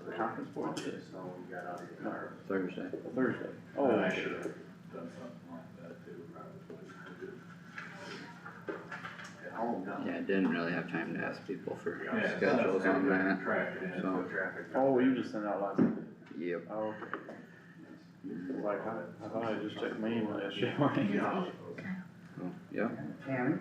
the conference board today? Snow when you got out of your car. Thursday. Thursday. Oh, Oh, I should have done something like that too, probably. At home, no. Yeah, I didn't really have time to ask people for Yeah, schedules so that's on that. Track it in, so. put traffic. oh, you just sent out last night? Yep. Oh, okay. Like, I thought I just checked my email yesterday morning. Yeah. Oh, yeah. Tammy?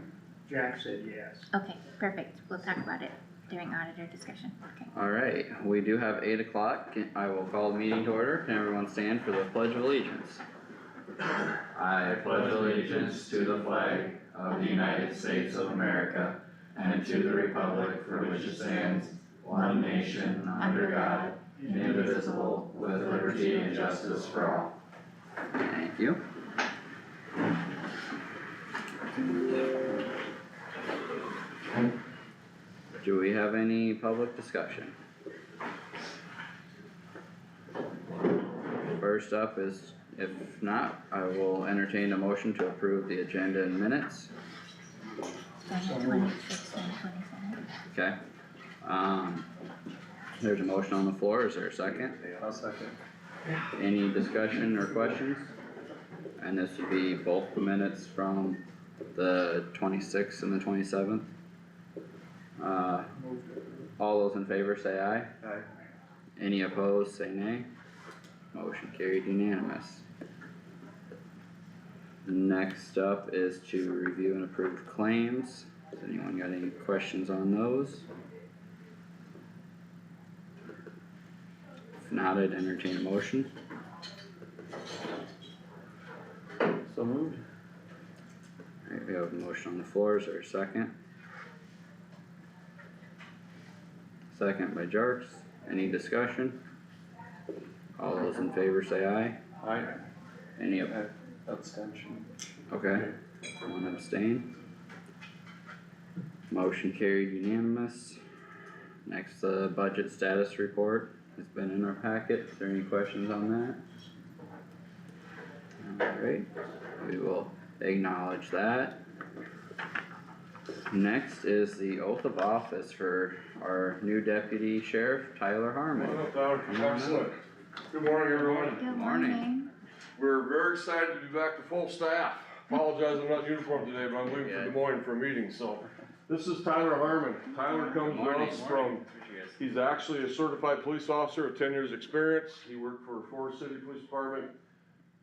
Jack said yes. Okay, perfect. We'll talk about it during auditor discussion. Okay. Alright, we do have 8 o'clock. I will call the meeting to order. Can everyone stand for the Pledge of Allegiance? I pledge allegiance to the flag of the United States of America and to the republic for which it stands, one nation, under God, indivisible, with liberty and justice for all. Thank you. Do we have any public discussion? First up is, if not, I will entertain a motion to approve the agenda and minutes. Done at 26 and 27. Okay. There's a motion on the floor. Is there a second? I'll second. Any discussion or questions? And this would be both the minutes from the 26th and the 27th. All those in favor say aye. Aye. Any opposed, say nay. Motion carried unanimous. Next up is to review and approve claims. Has anyone got any questions on those? If not, I'd entertain a motion. So moved? Alright, we have a motion on the floor. Is there a second? Second by Jarks. Any discussion? All those in favor say aye. Aye. Any, Abstention. okay, one abstain. Motion carried unanimous. Next, the budget status report has been in our packet. Is there any questions on that? Alright, we will acknowledge that. Next is the oath of office for our new deputy sheriff, Tyler Harmon. Come on up, Tyler. Excellent. Good morning, everyone. Good Morning. morning. We're very excited to be back to full staff. Apologize, I'm not in uniform today, but I'm leaving for Des Moines for a meeting, so. This is Tyler Harmon. Tyler comes to Morning. us from, he's actually a certified police officer with 10 years experience. He worked for Forest City Police Department,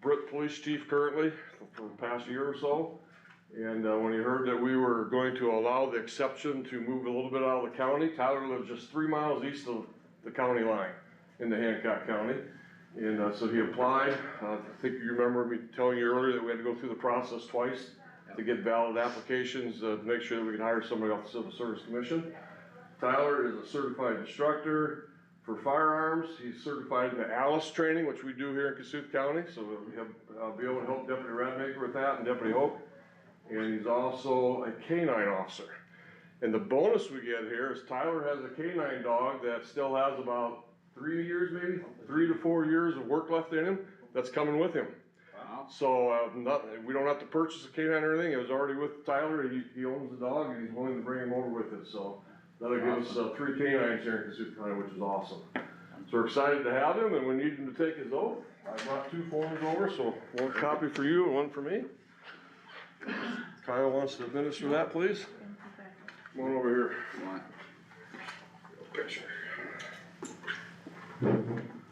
Britt Police Chief currently, for the past year or so. And when he heard that we were going to allow the exception to move a little bit out of the county, Tyler lives just 3 miles east of the county line in the Hancock County. And so he applied. I think you remember me telling you earlier that we had to go through the process twice to get valid applications to make sure that we could hire somebody off the Civil Service Commission. Tyler is a certified instructor for firearms. He's certified in the ALICE training, which we do here in Kossuth County. So we have, be able to help Deputy Radmaker with that and Deputy Hope. And he's also a canine officer. And the bonus we get here is Tyler has a canine dog that still has about 3 years, maybe 3 to 4 years of work left in him. That's coming with him. Wow. So we don't have to purchase a canine or anything. It was already with Tyler. He owns the dog and he's willing to bring him over with us. So that'll give us 3 canines here in Kossuth County, which is awesome. So we're excited to have him, and we need him to take his oath. I brought 2 forms over, so one copy for you and one for me. Kyle wants to administer that, please. Come on over here. Picture.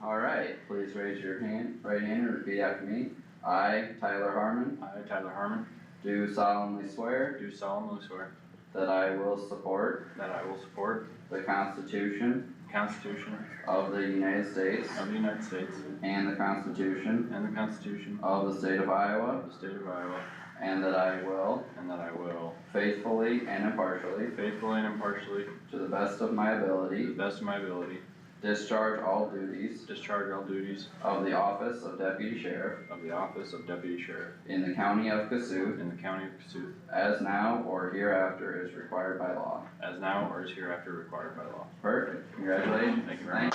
Alright, please raise your right hand and repeat after me. I, Tyler Harmon, I, Tyler Harmon, do solemnly swear do solemnly swear that I will support that I will support the Constitution the Constitution of the United States of the United States and the Constitution and the Constitution of the State of Iowa, of the State of Iowa, and that I will and that I will faithfully and impartially, faithfully and impartially, to the best of my to the ability, best of my ability, discharge all duties discharge all duties of the office of Deputy Sheriff of the office of Deputy Sheriff in the County of Kossuth, in the County of Kossuth, as now or hereafter is required by law. as now or is hereafter required by law. Perfect, congratulations. Thank you very much.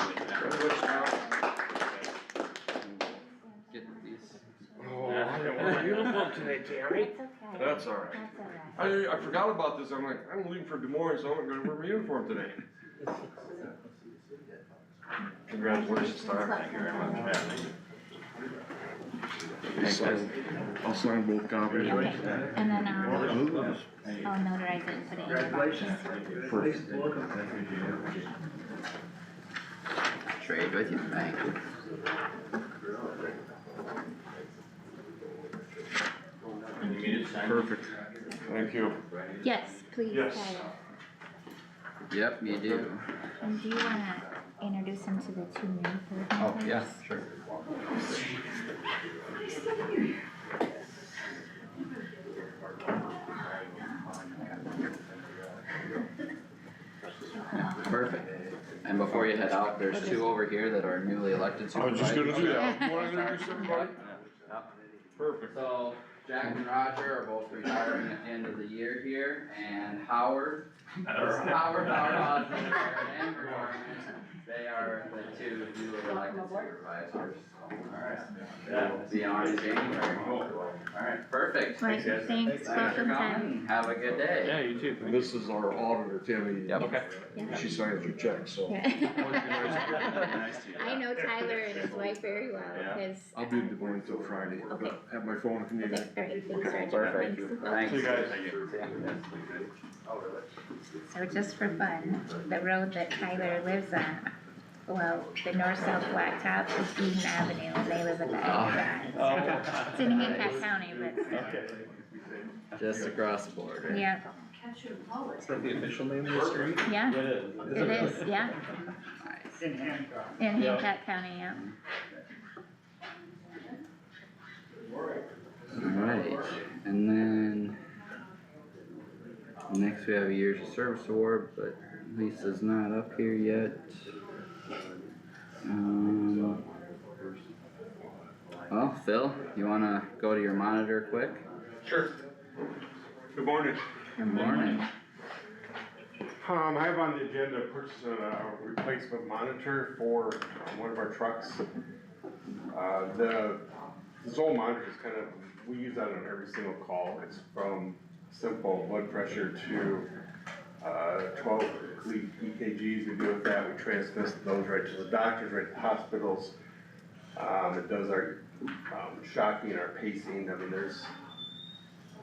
Get these. Oh, I didn't want my uniform today, Tammy. That's okay. That's all right. That's alright. I forgot about this. I'm like, I'm leaving for Des Moines, so I'm gonna wear my uniform today. Congratulations, Star. Thank you very much. I'll sign both copies. Okay, and then I'll notarize it and put it in your box. Congratulations. Trade with you, thank you. And you need to sign. Perfect. Thank you. Yes, please, Yes. Tyler. Yep, you do. And do you wanna introduce him to the two new board Oh, members? yeah, sure. Perfect. And before you head out, there's two over here that are newly elected I was supervisors. just gonna do that. You wanna introduce everybody? Yep. Perfect. So Jack and Roger are both retiring at the end of the year here, and Howard, our husband, and Gordon, they are the two newly elected supervisors. Alright. We'll be on in January. Alright, perfect. Right, thanks, Thanks for welcome, Tyler. coming, have a good day. Yeah, you too. And this is our auditor, Tammy. Yep. Okay. She signs your check, so. Yeah. Nice to you. I know Tyler and his wife very well, Yeah. cause. I'll be in Des Moines till Friday, Okay. but have my phone if you need Okay, it. alright, thanks, Roger. Perfect. Thanks. Thanks. See you guys. See ya. So just for fun, the road that Tyler lives on, well, the north-south blacktop is Eden Avenue, and they live at the end of that. It's in Hancock County, but, Okay. Just across the border. yeah, Is that the official name of the street? yeah, It is. it is, yeah, Nice. In Hancock. in Yeah. Hancock County, yeah. Alright, and then next we have a years of service award, but Lisa's not up here yet. Well, Phil, you wanna go to your monitor quick? Sure. Good morning. Good Morning. I have on the agenda purchasing a replacement monitor for one of our trucks. This old monitor is kind of, we use that on every single call. It's from simple blood pressure to 12 lead EKGs. We deal with that. We transmit those right to the doctors, right to hospitals. It does our shocking, our pacing. I mean, there's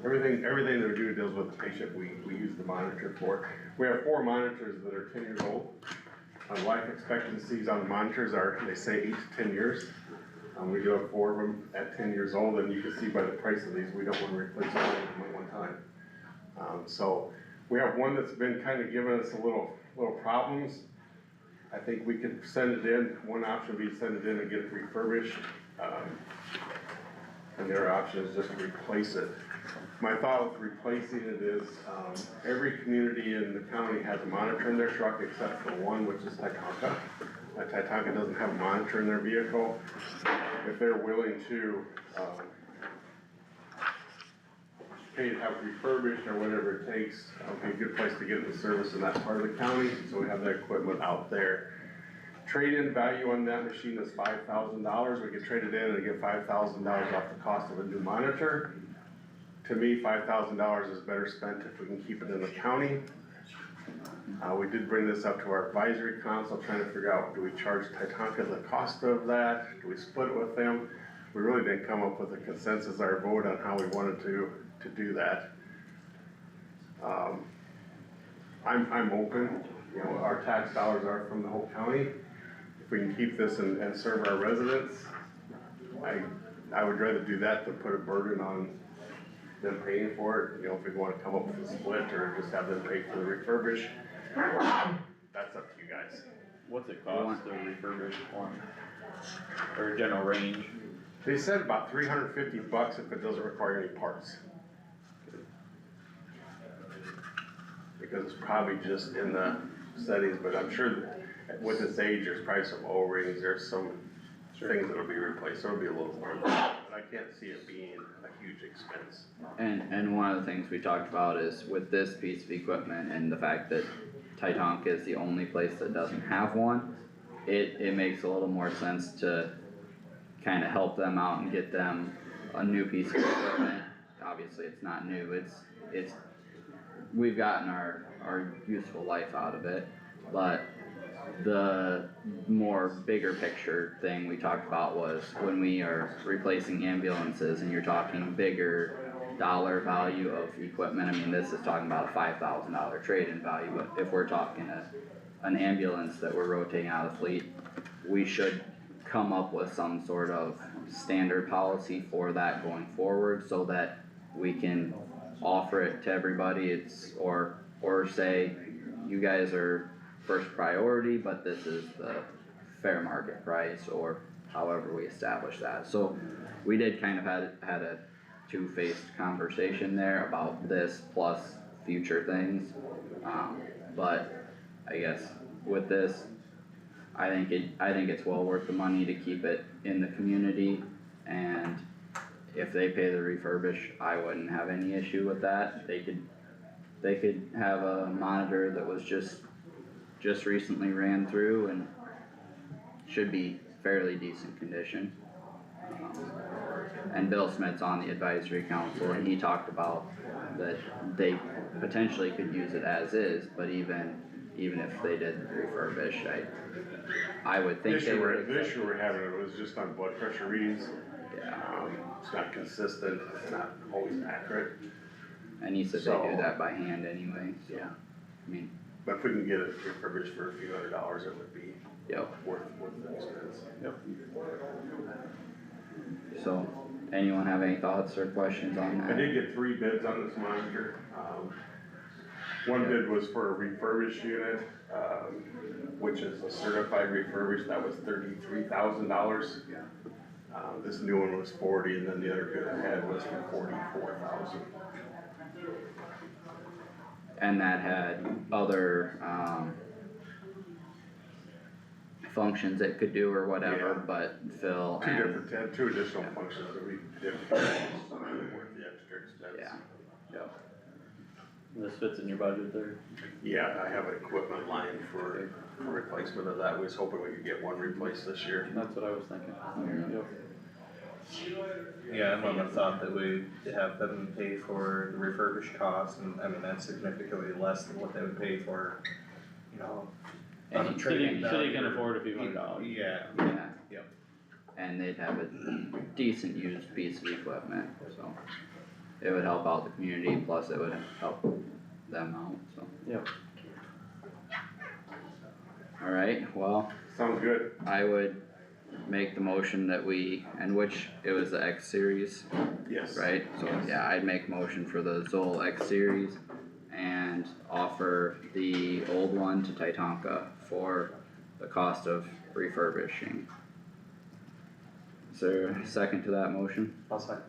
everything that we do deals with the patient. We use the monitor for. We have 4 monitors that are 10 years old. Life expectancies on the monitors are, they say 8 to 10 years. We do have 4 of them at 10 years old, and you can see by the price of these, we don't want to replace all of them at one time. So we have one that's been kind of giving us a little problems. I think we could send it in. One option would be send it in and get it refurbished. And the other option is just to replace it. My thought with replacing it is, every community in the county has a monitor in their truck except for one, which is Titanca. Titanca doesn't have a monitor in their vehicle. If they're willing to, pay to have it refurbished or whatever it takes, it'll be a good place to get it in service in that part of the county, so we have that equipment out there. Trade-in value on that machine is $5,000. We could trade it in and get $5,000 off the cost of a new monitor. To me, $5,000 is better spent if we can keep it in the county. We did bring this up to our advisory council, trying to figure out, do we charge Titanca the cost of that? Do we split it with them? We really didn't come up with a consensus or vote on how we wanted to do that. I'm open, you know, our tax dollars are from the whole county. If we can keep this and serve our residents, I would rather do that than put a burden on them paying for it. You know, if we wanna come up with a split or just have them pay for the refurbish, that's up to you guys. What's it cost to refurbish one? Or general range? They said about $350 if it doesn't require any parts. Because it's probably just in the settings, but I'm sure that with this age, there's probably some O-rings, there's some things that'll be replaced, so it'll be a little more, but I can't see it being a huge expense. And one of the things we talked about is with this piece of equipment and the fact that Titanca is the only place that doesn't have one, it makes a little more sense to kinda help them out and get them a new piece of equipment. Obviously, it's not new, we've gotten our useful life out of it, but the more bigger picture thing we talked about was when we are replacing ambulances and you're talking bigger dollar value of equipment, I mean, this is talking about a $5,000 trade-in value, but if we're talking an ambulance that we're rotating out of the fleet, we should come up with some sort of standard policy for that going forward so that we can offer it to everybody, or say, you guys are first priority, but this is the fair market price, or however we establish that. So we did kind of had a two-faced conversation there about this plus future things. But I guess with this, I think it's well worth the money to keep it in the community, and if they pay the refurbish, I wouldn't have any issue with that. They could have a monitor that was just recently ran through and should be fairly decent condition. And Bill Smith's on the advisory council, and he talked about that they potentially could use it as is, but even if they did refurbish, I would think The they would. issue we're having was just on blood pressure readings. Yeah, It's not consistent, it's not always accurate, and he said they do that by hand anyway, so, Yeah. I mean, but if we can get it refurbished for a few $100s, it would be yep, worth the expense. so, anyone have any thoughts or questions on I that? did get 3 bids on this monitor. One bid was for a refurbished unit, which is a certified refurbished, that was $33,000. This new one was 40, and then the other bid I had was for 44,000. And that had other, functions it could do or whatever, Yeah. but Phil and, Two additional functions that we did, worth the extra expense. yeah, yep, This fits in your budget there. Yeah, I have an equipment line for replacement of that, we was hoping we could get one replaced this year. That's what I was thinking. Yep. Yeah, I wouldn't have thought that we'd have them pay for the refurbished costs, and I mean, that's significantly less than what they would pay for, you know. on a Any- trade-in City can value. afford a few $100. Yeah, yeah. Yep. And they'd have a decent used piece of equipment, so it would help out the community, plus it would help them out, so. Yep. Alright, well, Sounds good. I would make the motion that and which, it was the X series, Yes. right? So, Yes. yeah, I'd make motion for the Zoll X series and offer the old one to Titanca for the cost of refurbishing. Is there a second to that motion? I'll second.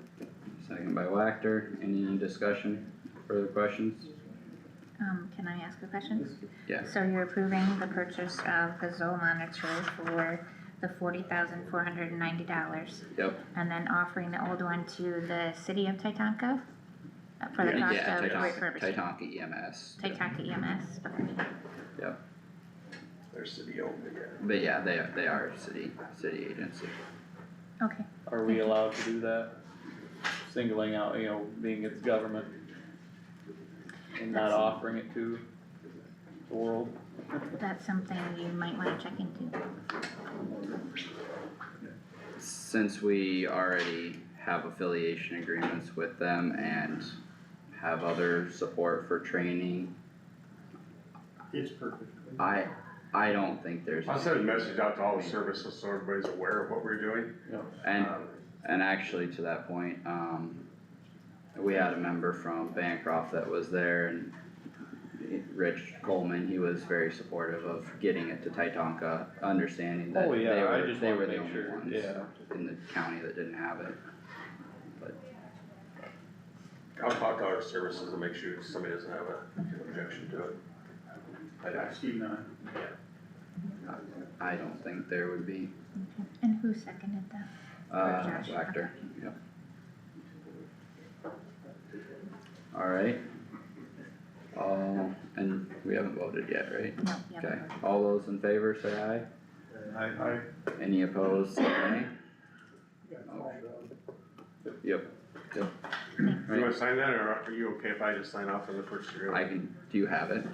Second by Wactor, any discussion, further questions? Can I ask a question? Yeah. So you're approving the purchase of the Zoll monitor for the $40,490, Yep. and then offering the old one to the city of Titanca? For the cost Yeah, of Titanca refurbishing? Titanca EMS. Titanca EMS, okay. Yep, They're city owned, yeah. but yeah, they are a city agency. Okay, Are we allowed to do that? Singling out, being its government and not offering it to the world? that's something you might wanna check into. Since we already have affiliation agreements with them and have other support for training, It's perfect. I don't think there's. I'll send a message out to all the services so everybody's aware of what we're doing. And actually to that point, we had a member from Bancroft that was there, and Rich Coleman, he was very supportive of getting it to Titanca, understanding that Oh, they yeah, I were, just they wanna were the make only sure, ones yeah. in the county that didn't have it. I'll talk to our services and make sure somebody doesn't have an objection to it. Steve and I don't think there would be, And who seconded that? Josh. Wactor, yep. Alright. And we haven't voted yet, right? No, you Okay, haven't voted. all those in favor say aye. I, Any opposed, say nay. Yep, Do you wanna sign that, or are you okay if I just sign off on the first agreement? do you have it?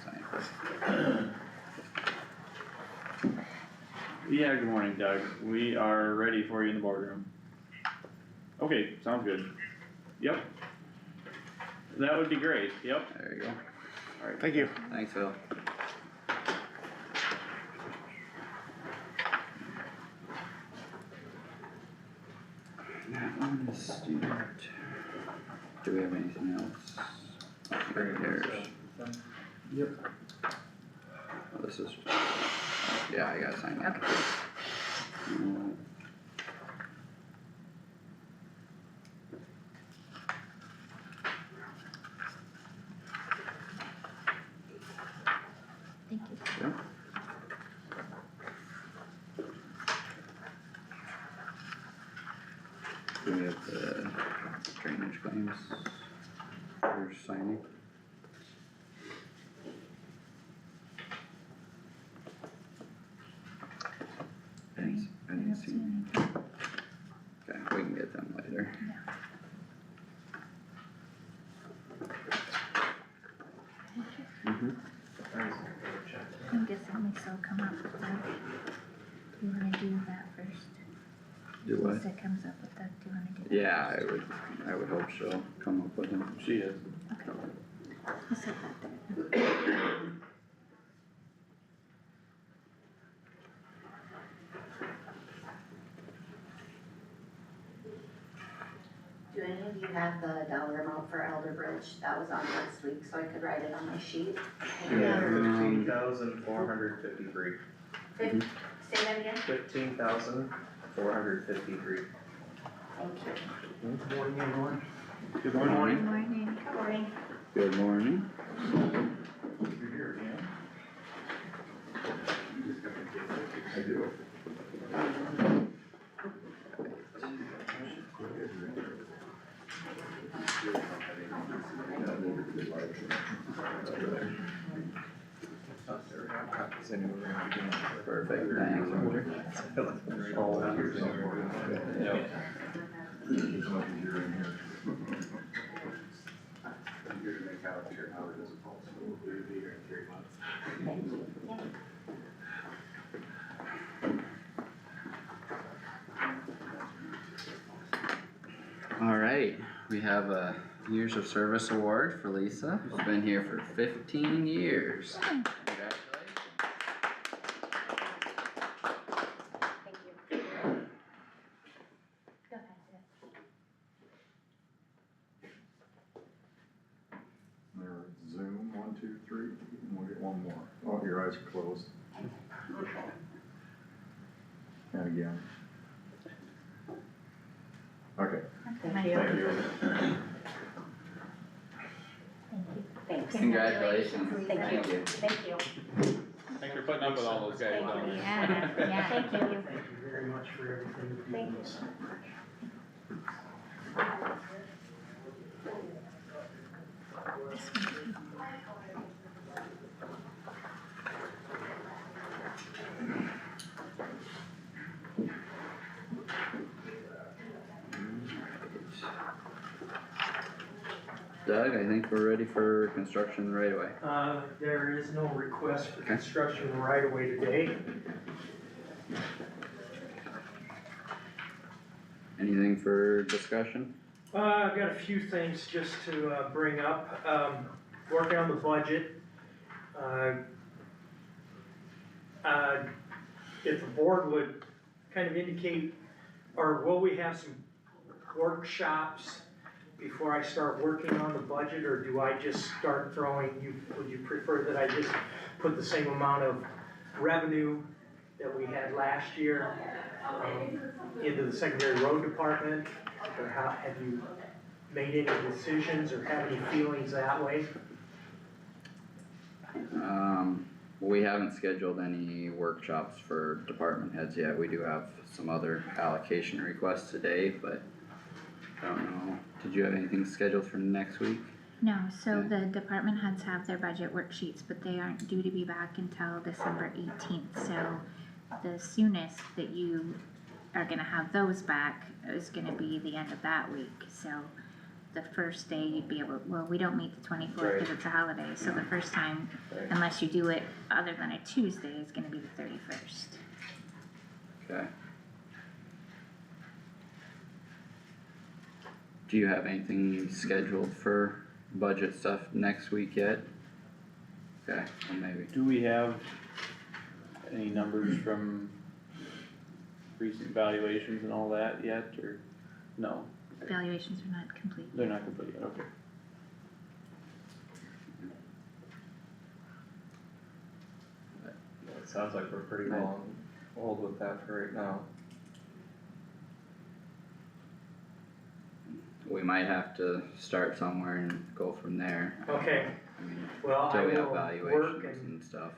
Sign. Yeah, good morning, Doug. We are ready for you in the boardroom. Okay, sounds good. Yep. That would be great, yep. There you go. Alright. Thank you. Thanks, Phil. That one is Stewart. Do we have anything else? Repairs. Yep. Oh, this is, yeah, I gotta sign that. Okay. Thank you. Yep. Do we have the drainage claims for signing? I didn't see any. Okay, we can get them later. I guess that makes all come up with that. Do you wanna do that first? Do what? Once it comes up with that, do you wanna do that? Yeah, I would hope she'll come up with them. She is. Okay. I'll set that there. Do any of you have the dollar amount for Elder Bridge? That was on last week, so I could write it on my sheet. Yeah, 15,453. Say that again? 15,453. Thank you. Good morning, everyone. Good Good morning. morning. Good morning. Good morning. You're here again. I do. Perfect, thanks, Roger. Yep. You're to make out here how it is possible, we'll be here in 3 months. Thank you. Alright, we have a years of service award for Lisa, who's been here for 15 years. Congratulations. Thank you. Go ahead, Jeff. There, Zoom, 1, 2, 3, and we'll get one more. Oh, your eyes are closed. And again. Okay. Thank you. Thank you. Thanks. Congratulations. Thank you. Thank you. Thanks for putting up with all those guys down there. Yeah, yeah. Thank you. Thank you very much for everything you do. Thank you. Doug, I think we're ready for construction right away. There is no request for Okay. construction right away today. Anything for discussion? I've got a few things just to, bring up, working on the budget. If the board would kind of indicate, or will we have some workshops before I start working on the budget, or do I just start throwing, would you prefer that I just put the same amount of revenue that we had last year, into the secondary road department? Or how, have you made any decisions or have any feelings that way? We haven't scheduled any workshops for department heads yet. We do have some other allocation requests today, but I don't know. Did you have anything scheduled for next week? No, so Okay. the department heads have their budget worksheets, but they aren't due to be back until December 18th, so the soonest that you are gonna have those back is gonna be the end of that week, so the first day you'd be able, well, we don't meet the 24th because it's a holiday, so the first time, Right. unless you do it other than a Tuesday, is gonna be the 31st. Okay. Do you have anything scheduled for budget stuff next week yet? Okay, well maybe, Do we have any numbers from recent valuations and all that yet, or no? Valuations are not complete. They're not complete yet, okay. It sounds like we're pretty well on hold with that for right now. we might have to start somewhere and go from there. Okay, I mean, well, I until we have will work valuations and, and stuff.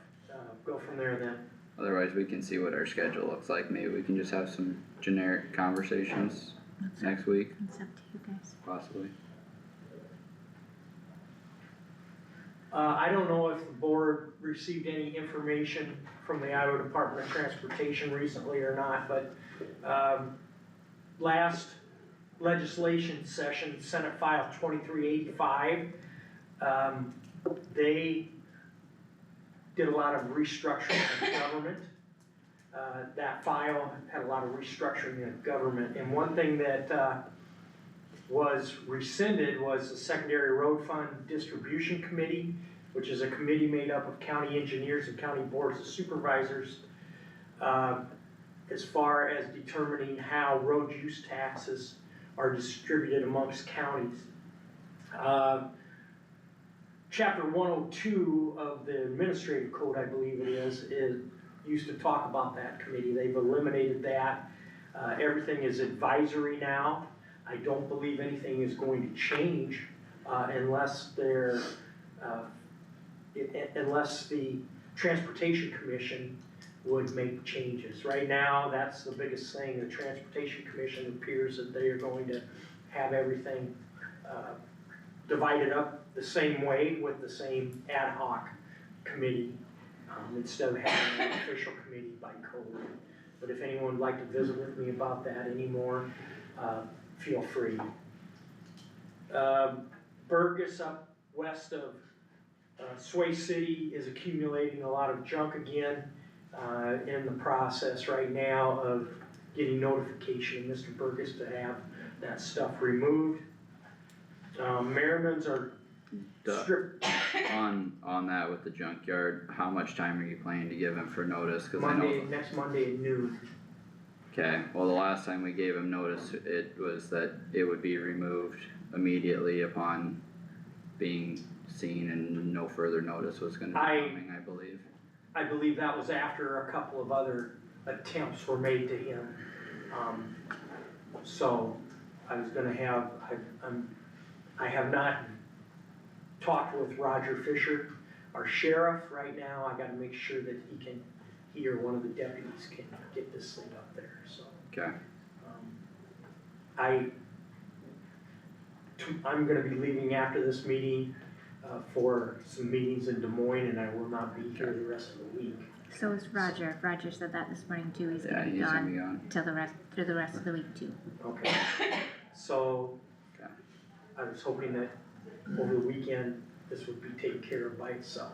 go from there then. Otherwise, we can see what our schedule looks like, maybe we can just have some generic conversations That's up, next week, that's up to you guys. possibly. I don't know if the board received any information from the Iowa Department of Transportation recently or not, but, last legislation session, Senate File 2385, they did a lot of restructuring of government. That file had a lot of restructuring of government, and one thing that, was rescinded was the Secondary Road Fund Distribution Committee, which is a committee made up of county engineers and county boards of supervisors, as far as determining how road use taxes are distributed amongst counties. Chapter 102 of the administrative code, I believe it is used to talk about that committee. They've eliminated that. Everything is advisory now. I don't believe anything is going to change, unless unless the Transportation Commission would make changes. Right now, that's the biggest thing. The Transportation Commission appears that they are going to have everything, divided up the same way with the same ad hoc committee, instead of having an official committee by code. But if anyone would like to visit with me about that anymore, feel free. Burgess up west of Sway City is accumulating a lot of junk again, in the process right now of getting notification of Mr. Burgess to have that stuff removed. Merriman's are stripped On that with the junkyard, how much time are you planning to give him for notice, cause I know. next Monday at noon. Okay, well, the last time we gave him notice, it was that it would be removed immediately upon being seen and no further notice was gonna be coming, I believe. I believe that was after a couple of other attempts were made to him. So I was gonna have, I have not talked with Roger Fisher, our sheriff, right now. I gotta make sure that he or one of the deputies can get this thing up there, so. Okay, I'm gonna be leaving after this meeting, for some meetings in Des Moines, and I will not be here the rest of the week. So is Roger. Roger said that this morning too. He's yeah, gonna be he's gonna gone be gone. through the rest of the week too. Okay, so. Okay. I was hoping that over the weekend, this would be taken care of by itself.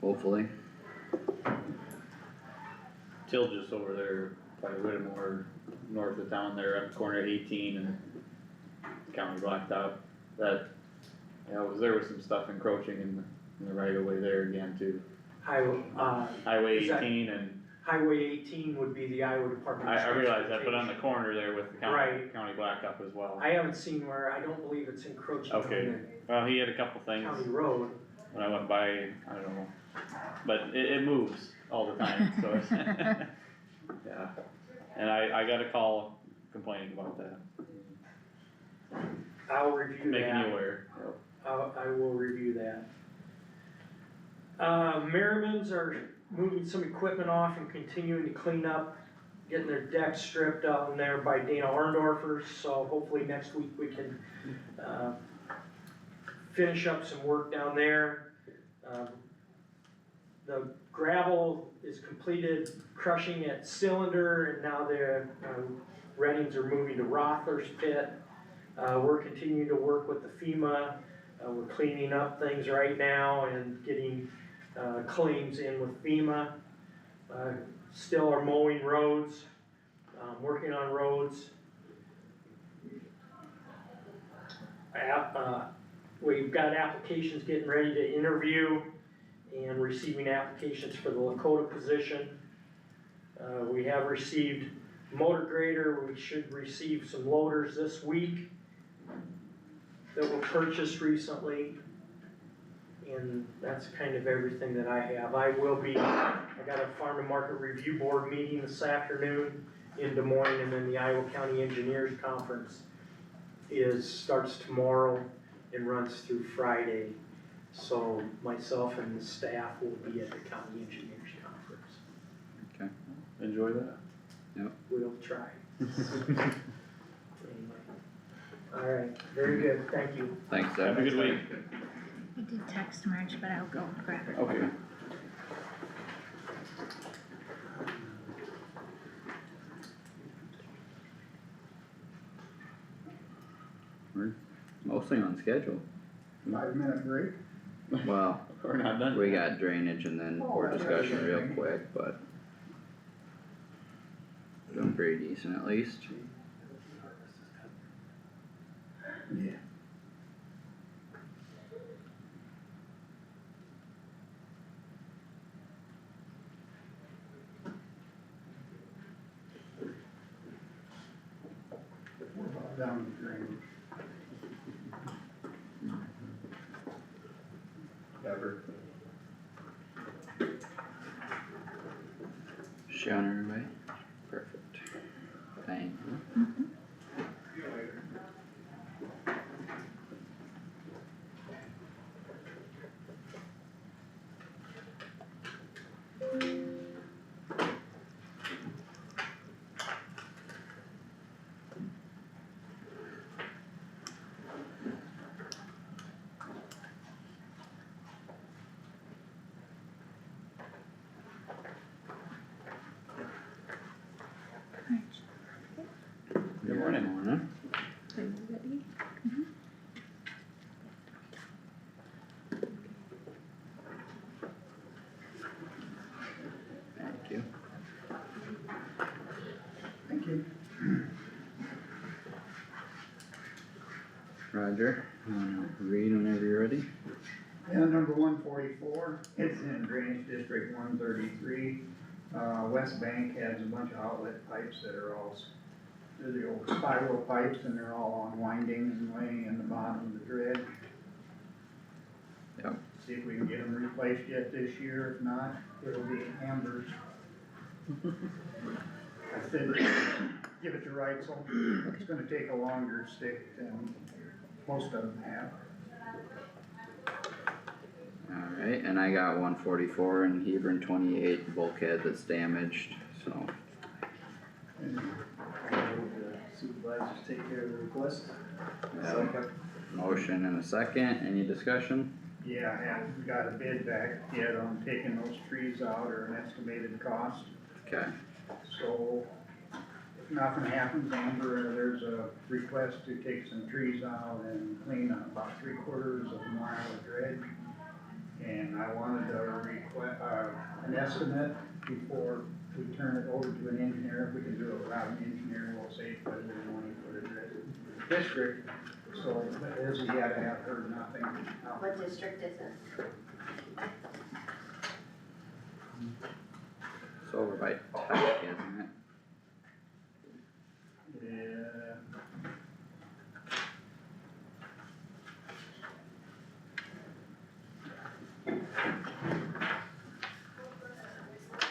Hopefully, Tilgus over there by Whittemore, north of town there, at the corner of 18 and County Blacktop, that, there was some stuff encroaching in the right of way there again too. Highway Is that- 18 and, Highway 18 would be the Iowa Department of I realize that, but on the Transportation. corner there with the Right. county Blacktop as well. I haven't seen where, I don't believe it's encroaching on Okay. the Well, he had a couple things county road. when I went by, I don't know, but it moves all the time, so it's, yeah. And I got a call complaining about that, I'll review making you that. aware, I will review that. Merriman's are moving some equipment off and continuing to clean up, getting their decks stripped out in there by Dana Arndorfer's, so hopefully next week we can, finish up some work down there. The gravel is completed crushing at Cylinder, and now the, Reddings are moving to Rothler's pit. We're continuing to work with the FEMA, we're cleaning up things right now and getting, claims in with FEMA. Still are mowing roads, working on roads. We've got applications getting ready to interview and receiving applications for the Lakota position. We have received motor grader, we should receive some loaders this week that were purchased recently. And that's kind of everything that I have. I got a farm to market review board meeting this afternoon in Des Moines, and then the Iowa County Engineers Conference starts tomorrow and runs through Friday. So myself and the staff will be at the County Engineers Conference. Enjoy that. We'll try. Anyway. Alright, very good, thank you. Thanks, Doug. Have a good week. I did text Marge, but I'll go grab her. Okay. We're mostly on schedule. 5-minute break. Well, We're not done. we got drainage and then board discussion real quick, but doing pretty decent at least. Yeah. Down the drainage. Ever. She on her way? Perfect. Thank you. Good morning. Morning. Are you ready? Thank you. Thank you. Roger, read whenever you're ready. Yeah, number 144, it's in Drainage District 133. West Bank has a bunch of outlet pipes that are all, they're the old spiral pipes, and they're all on windings and laying in the bottom of the dredge. Yep. See if we can get them replaced yet this year. If not, it'll be Amber's. I said, give it to Reitzel. It's gonna take a longer stick than most of them have. Alright, and I got 144 and Hebron 28 bulkhead that's damaged, so. And Supervisors take care of the request. Second. Motion and a second, any discussion? yeah, I haven't got a bid back yet on taking those trees out or an estimated cost. Okay, So if nothing happens, Amber, there's a request to take some trees out and clean up about 3/4 of a mile of dredge. And I wanted an estimate before we turn it over to an engineer. If we can do it without an engineer, we'll save quite a bit of money for the dredge district. So, but as of yet, I have heard nothing. What district is it? it's over by Tech, isn't it? Yeah.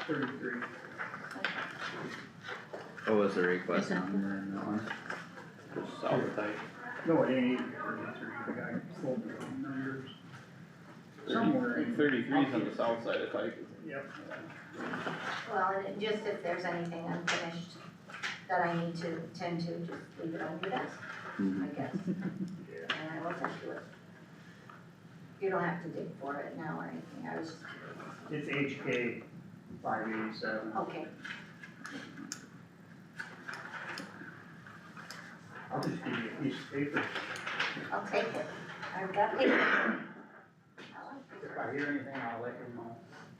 $33. What was the request Is that on that one? Just south type. No, it ain't 33, the guy sold me some numbers. Somewhere in. 33's on the south side of Pike. Yep. Well, and it just if there's anything unfinished that I need to tend to, just leave it on your desk, I guess. And I will send you it. You don't have to dig for it now or anything, I was just, It's HK 587. okay, I'll just give you a piece of paper. I'll take it. I've got paper. I like If paper. I hear anything, I'll let you know.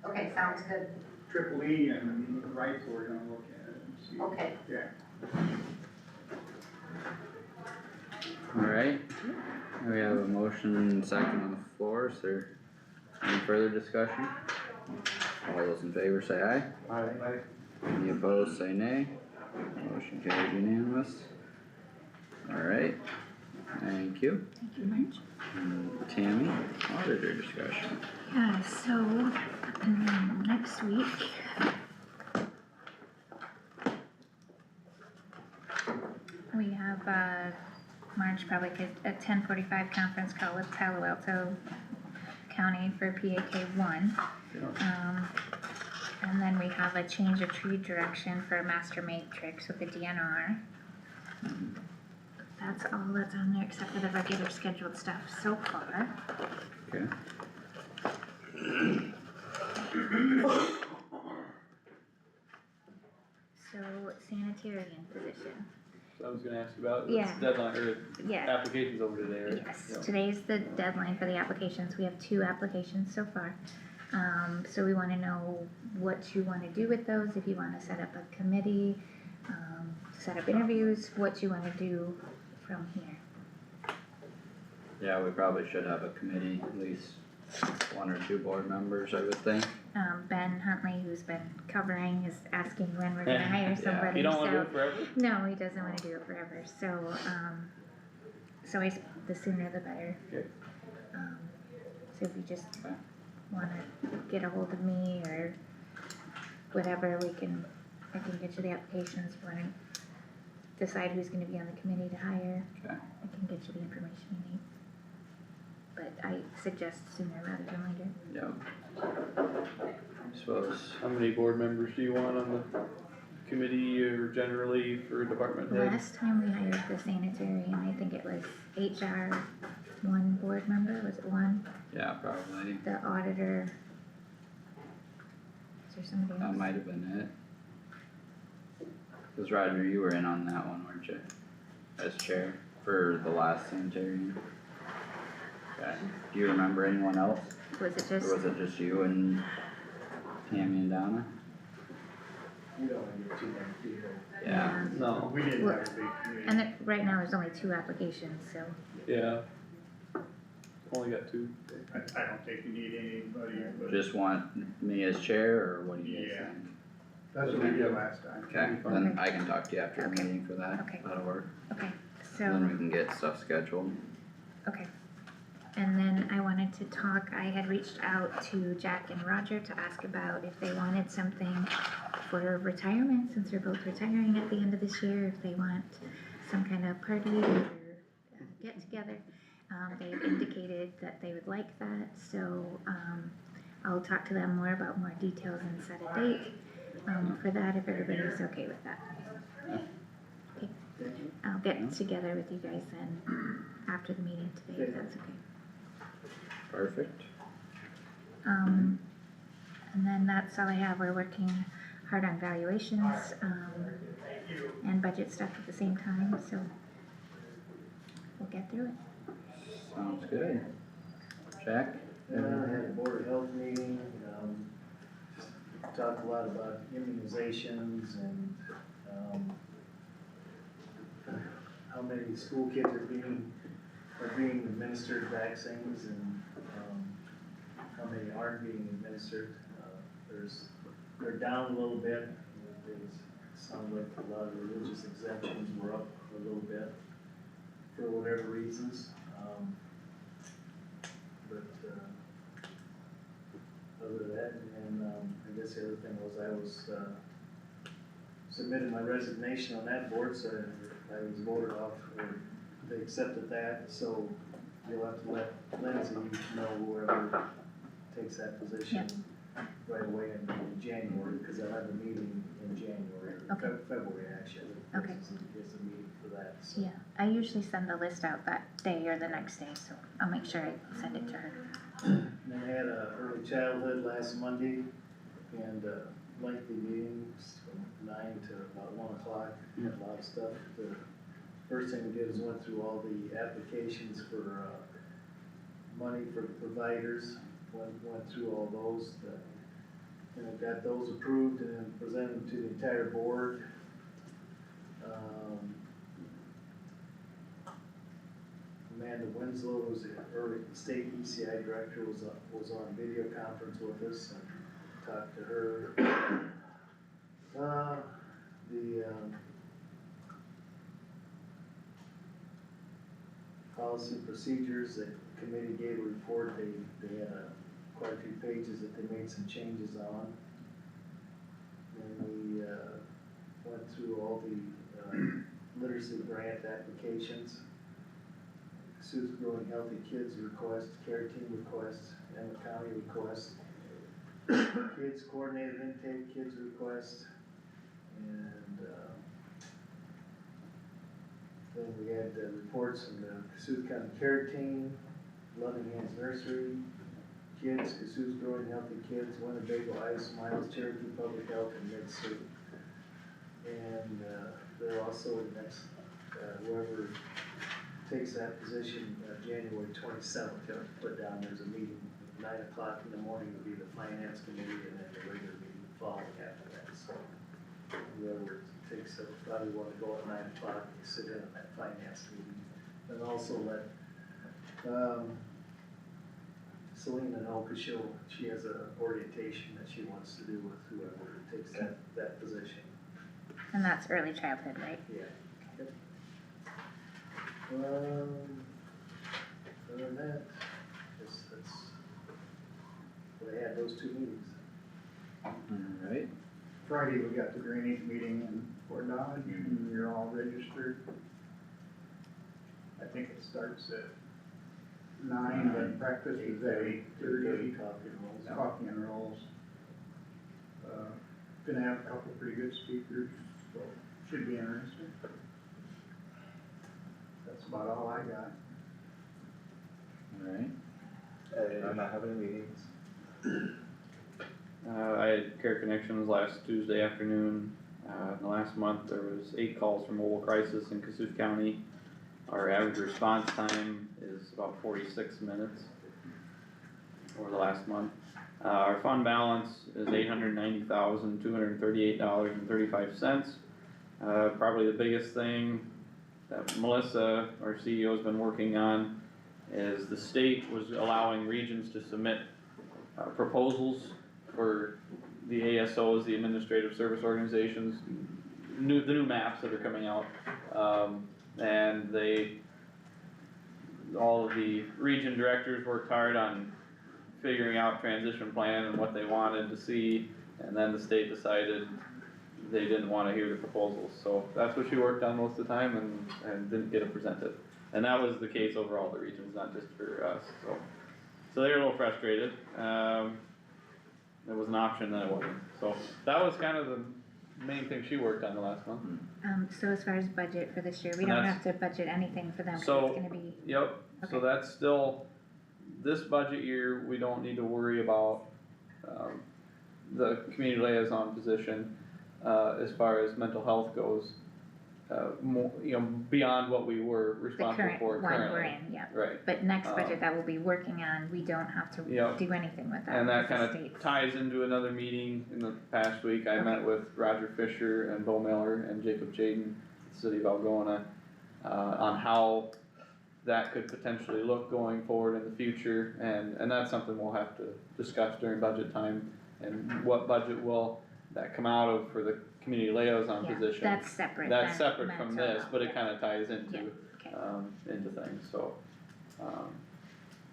Okay, sounds good. Triple E and Wright, we're gonna look at it and see. Okay, Yeah. We have a motion and second on the floor, is there any further discussion? All those in favor say aye. Aye. Any opposed, say nay. Motion carried unanimous. Alright, thank you. Thank you, Marge. And Tammy, auditor discussion. Yeah, so, next week. We have, Marge probably could, a 10:45 conference call with Palo Alto County for PAK 1. And then we have a change of tree direction for master matrix with the DNR. That's all that's on there except for the regular scheduled stuff so far. Okay. So sanitarian position, So I was gonna ask about, Yeah. it's deadline, or yeah, applications over today, right? yes, Yeah. today's the deadline for the applications, we have 2 applications so far. So we wanna know what you wanna do with those, if you wanna set up a committee, set up interviews, what you wanna do from here. Yeah, we probably should have a committee, at least 1 or 2 board members, I would think. Ben Huntley, who's been covering, is asking when we're gonna hire somebody, You don't wanna do so, it forever? no, he doesn't wanna do it forever, so, the sooner the better. Okay. So if you just Okay. wanna get a hold of me or whatever, I can get you the applications, if you wanna decide who's gonna be on the committee to hire. Okay. I can get you the information you need. But I suggest sooner rather than later. Yep. I suppose, How many board members do you want on the committee or generally for department head? Last time we hired the sanitarian, I think it was HR, 1 board member, was it 1? yeah, probably, The auditor. Is there somebody else? that might have been it. Cause Roger, you were in on that one, weren't you? As chair for the last sanitarian. Okay, do you remember anyone else? Was it Or just, was it just you and Tammy and Donna? You don't wanna get too many people. Yeah. No, We didn't Well, have a big committee. and right now there's only 2 applications, so, yeah. Only got 2. I don't think you need anybody, but Just want me as chair, or what do you guys Yeah. think? that's what we did last time. Okay, then I can talk to you after the Okay. meeting for that, Okay. that'll work, okay, then so, we can get stuff scheduled. okay. And then I wanted to talk, I had reached out to Jack and Roger to ask about if they wanted something for retirement, since they're both retiring at the end of this year, if they want some kind of party or get together. They have indicated that they would like that, so, I'll talk to them more about more details and set a date, for that, if everybody's okay with that. Okay, I'll get together with you guys then, after the meeting today, if that's okay. Perfect. And then that's all I have, we're working hard on valuations, and budget stuff at the same time, so we'll get through it. Sounds good. Jack? I had a board of health meeting, just talked a lot about immunizations and, how many school kids are being administered vaccines and, how many aren't being administered. They're down a little bit, it sounded like a lot of religious exemptions were up a little bit for whatever reasons. But, other than that, and, I guess the other thing was I was, submitted my resignation on that board, so I was voted off, or they accepted that, so you'll have to let Lindsay know, whoever takes that position right away in January, because I'll have a meeting in January, Okay. February actually. Okay. Is a meeting for that, so. Yeah, I usually send the list out that day or the next day, so I'll make sure I send it to her. And then we had a early childhood last Monday, and lengthy meetings from 9 to about 1 o'clock, had a lot of stuff. The first thing we did is went through all the applications for money for the providers, went through all those, and I got those approved and then presented them to the entire board. Amanda Winslow Winslow, who's the state ECI director, was on video conference with us and talked to her. The policy and procedures, the committee gave a report, they had quite a few pages that they made some changes on. And we went through all the literacy grant applications. Kossuth Growing Healthy Kids request, care team request, Emmett County request, kids coordinated intake kids request, and then we had reports from the Kossuth County care team, Loving Hands Nursery, kids, Kossuth Growing Healthy Kids, Winnebago Ice, Miles, Cherokee Public Health, and Mid-Sioux. And they're also next, whoever takes that position, January 27th, they'll put down, there's a meeting, 9 o'clock in the morning will be the finance committee, and then the regular meeting following after that, so. Whoever takes, probably wanna go at 9 o'clock, and sit in on that finance meeting, and also let, Selena know, cause she has a orientation that she wants to do with whoever takes that position. And that's early childhood, right? Yeah. Yep. Other than that, that's, they had those 2 meetings. Alright, Friday, we got the drainage meeting in Fort Dodge, and you're all registered. I think it starts at 9, but breakfast is at 8:30. Coffee and rolls. Gonna have a couple of pretty good speakers, so should be interesting. That's about all I got. alright, I did not have any meetings. I had Care Connections last Tuesday afternoon. In the last month, there was 8 calls for mobile crisis in Kossuth County. Our average response time is about 46 minutes over the last month. Our fund balance is $890,238.35. Probably the biggest thing that Melissa, our CEO, has been working on is the state was allowing regions to submit proposals for the ASOs, the Administrative Service Organizations, the new maps that are coming out. And all of the region directors worked hard on figuring out transition plan and what they wanted to see, and then the state decided they didn't wanna hear the proposals, so that's what she worked on most of the time and didn't get it presented. And that was the case over all the regions, not just for us, so they're a little frustrated. It was an option, then it wasn't, so that was kind of the main thing she worked on the last month. So as far as budget for this year, we And don't that's- have to budget anything for them, cause So- it's gonna be, Yep, so Okay. that's still, this budget year, we don't need to worry about, the community liaison position, as far as mental health goes. More, beyond what we were the responsible current for one we're currently, in, yeah. right, But next Um, budget that we'll be working on, we don't have to Yep. do anything with that. and that because the kinda state's- ties into another meeting in the past week. I met with Roger Fisher and Bo Miller and Jacob Jaden, the city of Algona, on how that could potentially look going forward in the future, and that's something we'll have to discuss during budget time, and what budget will that come out of for the community liaison Yeah, position. that's separate That's than separate from mental this, health, but it yeah. kinda ties into, Yeah, okay. into things, so,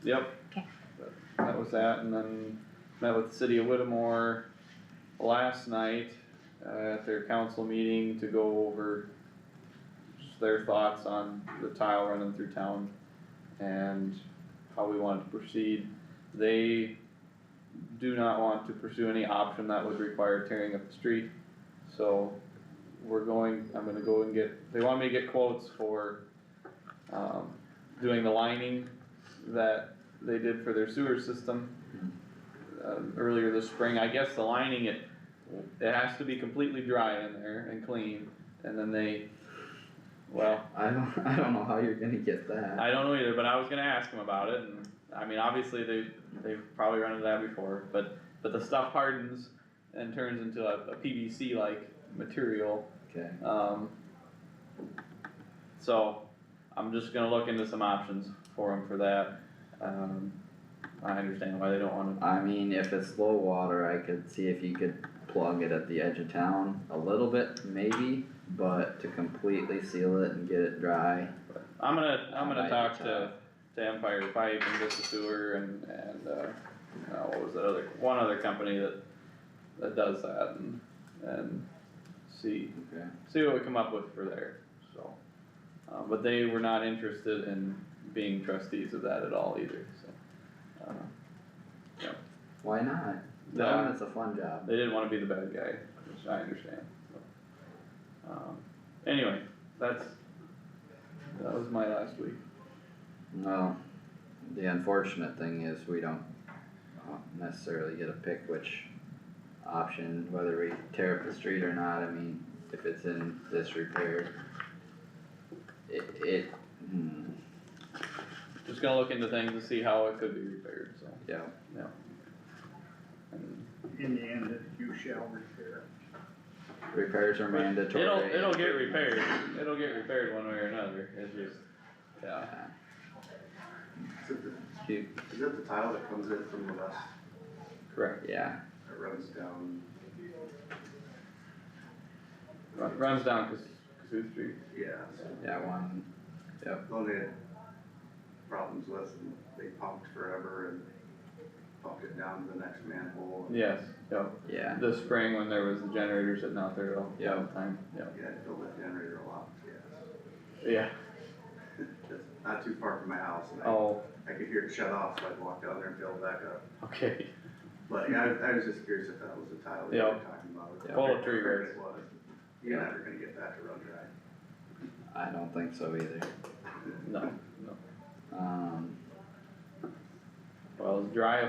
yep. Okay. But that was that, and then met with the city of Whittemore last night, at their council meeting to go over just their thoughts on the tile running through town and how we wanted to proceed. They do not want to pursue any option that would require tearing up the street, so I'm gonna go and they want me to get quotes for, doing the lining that they did for their sewer system, earlier this spring. I guess the lining, it has to be completely dry in there and clean, and then well, I don't know how you're gonna get that. I don't know either, but I was gonna ask them about it, and, I mean, obviously, they've probably run into that before, but the stuff hardens and turns into a PVC-like material, Okay, so, I'm just gonna look into some options for them for that. I understand why they don't wanna, I mean, if it's low water, I could see if you could plug it at the edge of town a little bit, maybe, but to completely seal it and get it dry. I'm gonna might talk be to Empire Pipe and Vista Sewer and, what was that one other company that does that and see Okay. what we come up with for there, so. But they were not interested in being trustees of that at all either, so. Why not? Yeah. Tell them it's a fun job. They didn't wanna be the bad guy, which I understand, so. Anyway, that was my last week. Well, the unfortunate thing is we don't necessarily get to pick which option, whether we tear up the street or not. I mean, if it's in disrepair, hmm, Just gonna look into things to see how it could be repaired, so, yeah. yeah. And In the end, you shall repair. Repairs are mandatory. it'll get repaired one way or another, it's just, yeah. Is that the tile that comes in from the west, Correct. Yeah, that runs down? Runs down Kossuth Street. Yeah. yeah, one, Well, they had problems with, and they pumped forever and pumped it down to the next manhole. And Yes, yep. yeah, This spring when there was the generator sitting out there all Yeah. the time, yep. You had to fill that generator a lot, yes. Yeah, It's not too far from my house, and oh, I could hear it shut off, so I'd walk down there and fill it back up. okay, But yeah, I was just curious if that was the tile that you Yeah. were talking about. Yeah. Full of tree Or roots. it was. You're never gonna get that to run dry. I don't think so either. no. Well, as dry a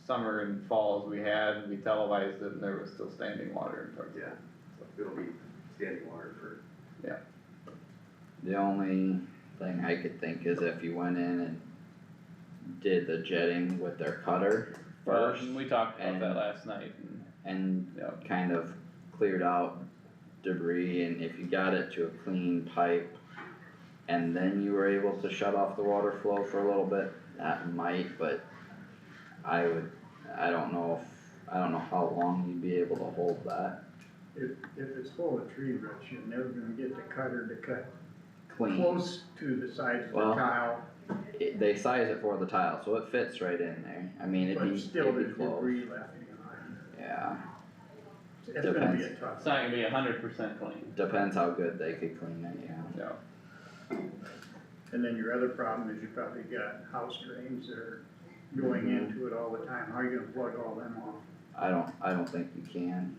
summer and fall as we had, we televised it and there was still standing water in parts of it. Yeah, so it'll be standing water for, The only thing I could think is if you went in and did the jetting with their cutter Well, first and we talked about that and- last night and yeah. kind of cleared out debris, and if you got it to a clean pipe and then you were able to shut off the water flow for a little bit, that might, but I don't know how long you'd be able to hold that If it's full of tree roots, you're never gonna get the cutter to cut clean. close to the sides of the Well, tile, They size it for the tile, so it fits right in there, I mean, but still it'd be there's close, debris left behind. yeah, It's gonna be a It's tough. not gonna be 100% clean, depends how good they could clean it, yeah. yeah. And then your other problem is you probably got house drains that are going into it all the time, how are you gonna plug all them off? I don't think you can,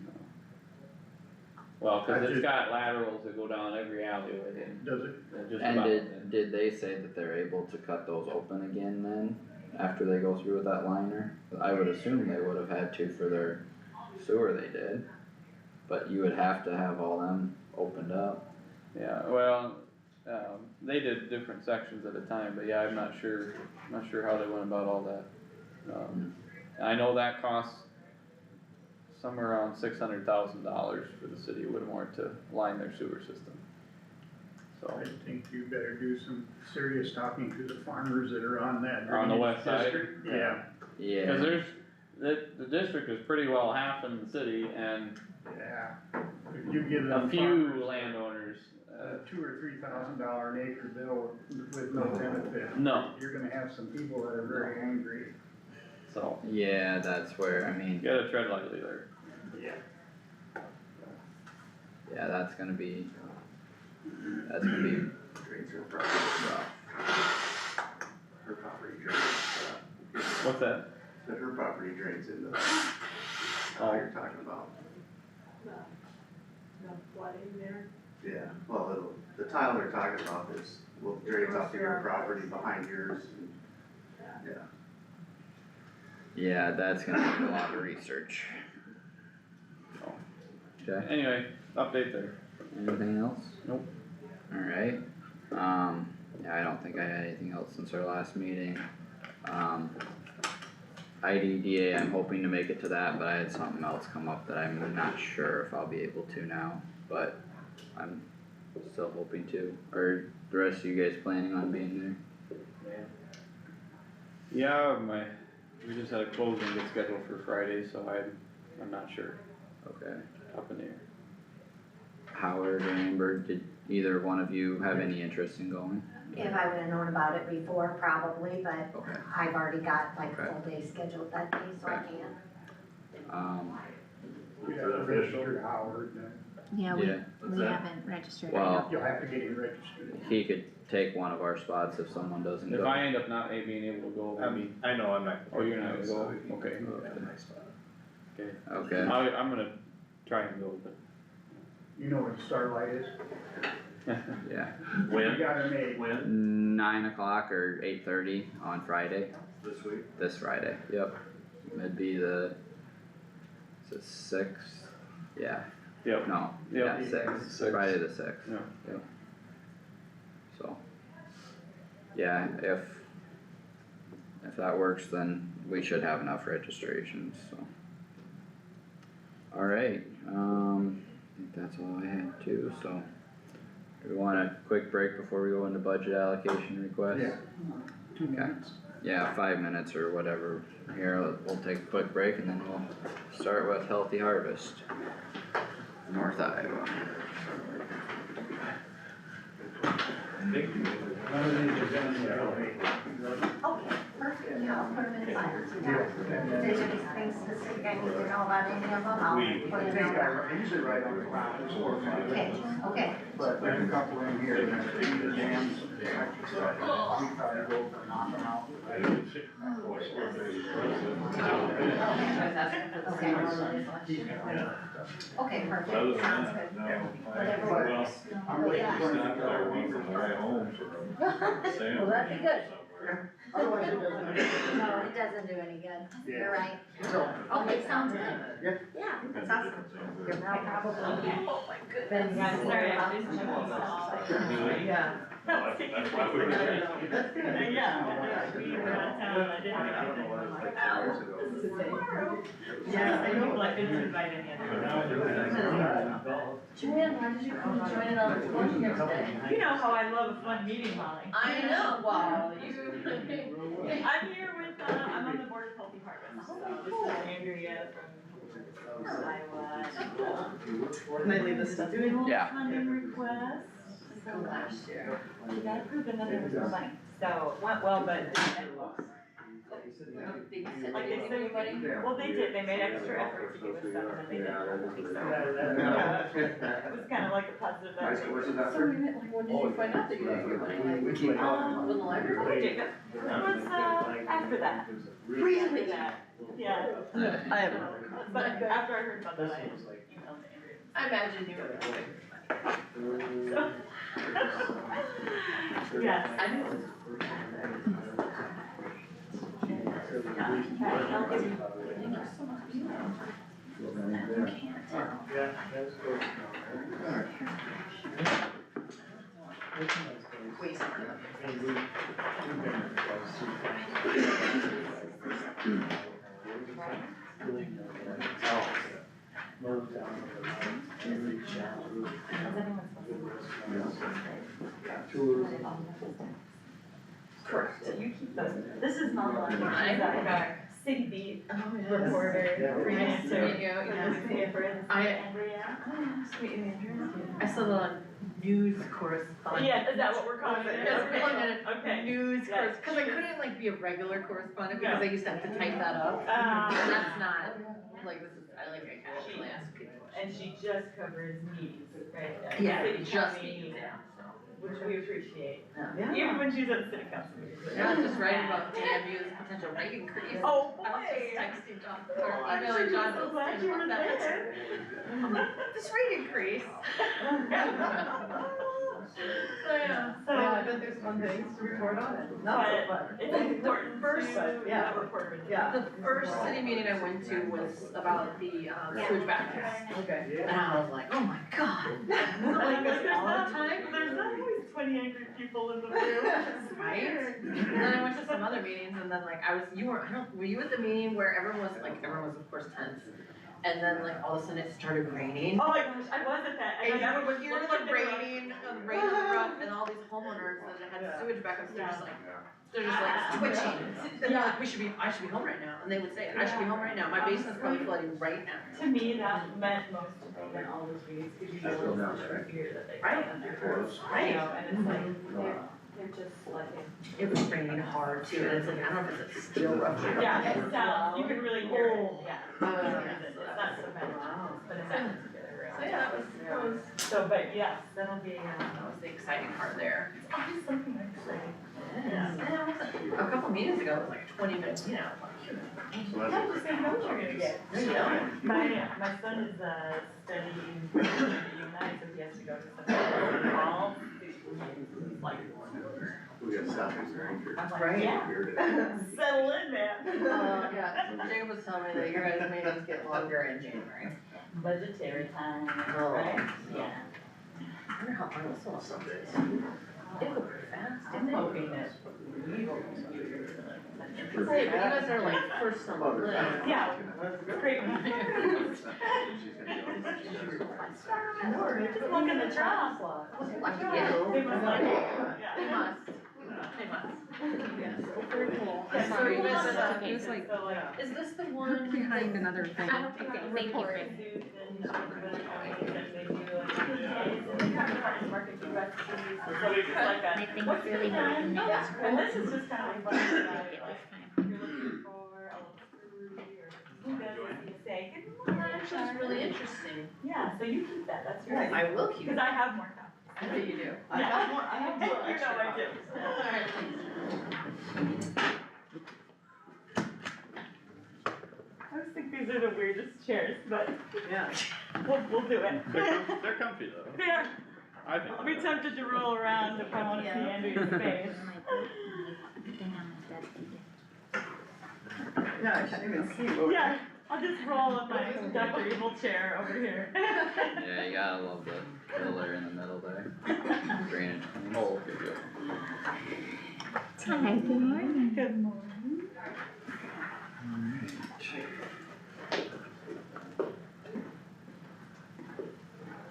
Well, cause I it's just- got laterals that go down every alleyway and Does it? just and about. did they say that they're able to cut those open again then, after they go through with that liner? I would assume they would have had to for their sewer they did, but you would have to have all them opened up. Yeah, well, they did different sections at a time, but yeah, I'm not sure how they went about all that. I know that costs somewhere around $600,000 for the city of Whittemore to line their sewer system. So, I think you better do some serious talking to the farmers that are on that. On the drainage west side? district. Yeah, Yeah. cause the district is pretty well half in the city and yeah. If you give a them few farmers landowners, a $2,000 or $3,000 an acre bill with no benefit. No. You're gonna have some people that are very angry. so, Yeah, that's where, I mean, you gotta tread lightly there. Yeah. yeah, that's gonna be drains her property, rough. her property drains, What's that? that her property drains into that. Oh. You're talking about. No flooding there? Yeah, well, the tile they're talking about is, will drains off to your property behind yours, and, yeah. Yeah, that's gonna be a lot of research. So, Okay, anyway, update there. anything else? Nope. Alright, yeah, I don't think I had anything else since our last meeting. IDDA, I'm hoping to make it to that, but I had something else come up that I'm not sure if I'll be able to now, but I'm still hoping to. Are the rest of you guys planning on being there? Yeah, we just had a closing get scheduled for Friday, so I'm not sure, Okay. up in the air. Howard or Amber, did either one of you have any interest in going? If I would've known about it before, probably, but Okay. I've already got like Okay. full day scheduled that day, so I Okay. can't. You'd have to register Howard, then Yeah, Yeah. we haven't registered, I Well- know. you'll have to get him registered. He could take one of our spots if someone doesn't If go. I end up not being able to go, maybe, I know I'm not. oh, you're not gonna so go, we can okay, put it in my spot. okay. Okay, I'm gonna try and go, but. You know what Starlight is? yeah, You gotta make, 9 o'clock or 8:30 on Friday, This week? this Friday, yep. It'd be is it 6th? Yeah, Yep, no, Yep. yeah, 6th, Friday the 6th. Yeah. Yep. So, yeah, if that works, then we should have enough registrations, so. Alright, I think that's all I had too, so. Do we want a quick break before we go into budget allocation requests? yeah, 2 minutes. Yeah, 5 minutes or whatever. Here, we'll take a quick break and then we'll start with Healthy Harvest, North Iowa. Okay, perfect, yeah, I'll put them in the file. If there's anything specific I need to know about any of them, I'll put it in there. I usually write on the ground, it's 4 or 5. Okay, okay. But there's a couple in here that the jams, we try to go for knock them out. Okay, perfect, sounds good. Whatever works. I'm waiting for Well, that'd be good. Otherwise it doesn't. No, it doesn't do any good, Yeah. you're right. So, Okay, sounds good. Yeah. Yeah, that's awesome. You're now probably. Oh my goodness. Sorry, I just Yeah. Yeah, we were out of town, I didn't. I don't know what it was like 2 years ago. Yeah, I know, like, didn't invite any other. Joanne, why did you come join in on the phone here today? You know how I love a fun meeting, Molly. I know, wow, you. I'm here with, I'm on the board of Healthy Harvest, so this is Andrea from Iowa. Can I leave this stuff? Doing a little Yeah. funding request. So last year, we got approved and then there was no money, so it went well, but it didn't end well. Like they said, well, they did, they made extra effort to give us stuff and then they didn't, so. It was kind of like a positive. When did you find out that you didn't get money? We keep talking. With the library? Jacob, it was, after that. Really? After that, yeah. I have, but after I heard about that, I emailed Andrea. I imagine you were. So- Yes. I knew it was. I'll give you. Thank you so much. Yeah, that's good. Wait. Correct, so you keep those. This is Melanie, she's Hi. our city beat reporter, freelancer. Nice to meet you, for yeah. this paper. I- Andrea. Sweet Andrea. I saw the news correspondent. Yeah, is that what we're calling it? Yes, we're calling it Okay. news Yes. correspondent, cause I couldn't like be a regular correspondent because I used to have to type that up. Um, And that's not, like, this is, I actually ask people. And she just covers meetings, right? Yeah, City just county meetings, meetings, yeah. which we appreciate. Yeah. Even when she's at the city council meetings. Yeah, just writing about DMU's potential rate increase. Oh, I was just boy. texting John, or emailing John. I'm so glad you were there. This rate increase. So, yeah. So- I bet there's fun things to report on it. But it's important first, to yeah. have a reporter. The first city meeting I went to was about the sewage bathrooms. Okay. And I was like, oh my god. Like this all the time? There's not always 20 angry people in the room. Right? And then I went to some other meetings and then like were you at the meeting where everyone was of course tense? And then like all of a sudden it started raining. Oh my gosh, I was at that, and And I you was would hear the rain on the roof and all these homeowners that had sewage back upstairs like, they're just like twitching, and they're like, I should be home right now, and they would say, I should be home right now, my basement's probably flooding right now. To me, that meant most to them in all the streets, cause you know it's the fear that they Right. felt in their house, you know, and it's like, they're just letting. It was raining hard too, and it's like, I don't know if it's a still rough. Yeah, it sounds, you can really hear it, Oh. yeah. It's not so bad, but it's happened together, So really. yeah, it was, So, but yes, that'll be, that was the exciting part there. it's always something exciting. Yeah. And it wasn't, a couple meetings ago, it was like a 20-minute, So Yeah, that's, just never know what you're gonna get. Yeah. My son is, studying at UNI, so he has to go to some fall. He's like, we got Celtics or anchor. I'm like, Right. yeah, settle in, man. Yeah, Jacob was telling me that your guys' meetings get longer in January. Budgetary time, Oh. right? Yeah. I wonder how long this one some days. It'll go pretty fast, I'm didn't it? hoping that we will. Hey, but you guys are like first on the list. Yeah, great. Just look in the job slot. Lucky They you. must like, They yeah. must. They must. Yes, very cool. Yeah, I'm sorry, you guys so are it was like, so like. Is this the one? Behind another thing. I don't think Okay, that thank you, report. Chris. They do market food recipes, so it's just like I a, think what's it's really your good. time? And that's And this is just kind of fun, Take you're it this time. looking for a local brewery or who does it, you say, good morning. That actually is really interesting. Yeah, so you keep that, that's your. I will keep Cause it. I have more copies. I know you do. I have more extra. You know I do. Alright, thanks. I just think these are the weirdest chairs, but Yeah. we'll do it. They're comfy though. Yeah, I think. I'll be tempted to roll around if I wanna see Andrea's face. Thing on my desk. Yeah, I can't even see what. Yeah, I'll just roll in my Dr. Evil chair over here. Yeah, you gotta love the pillar in the middle there. Drainage. Oh, okay, good. Hi, good morning. Good morning.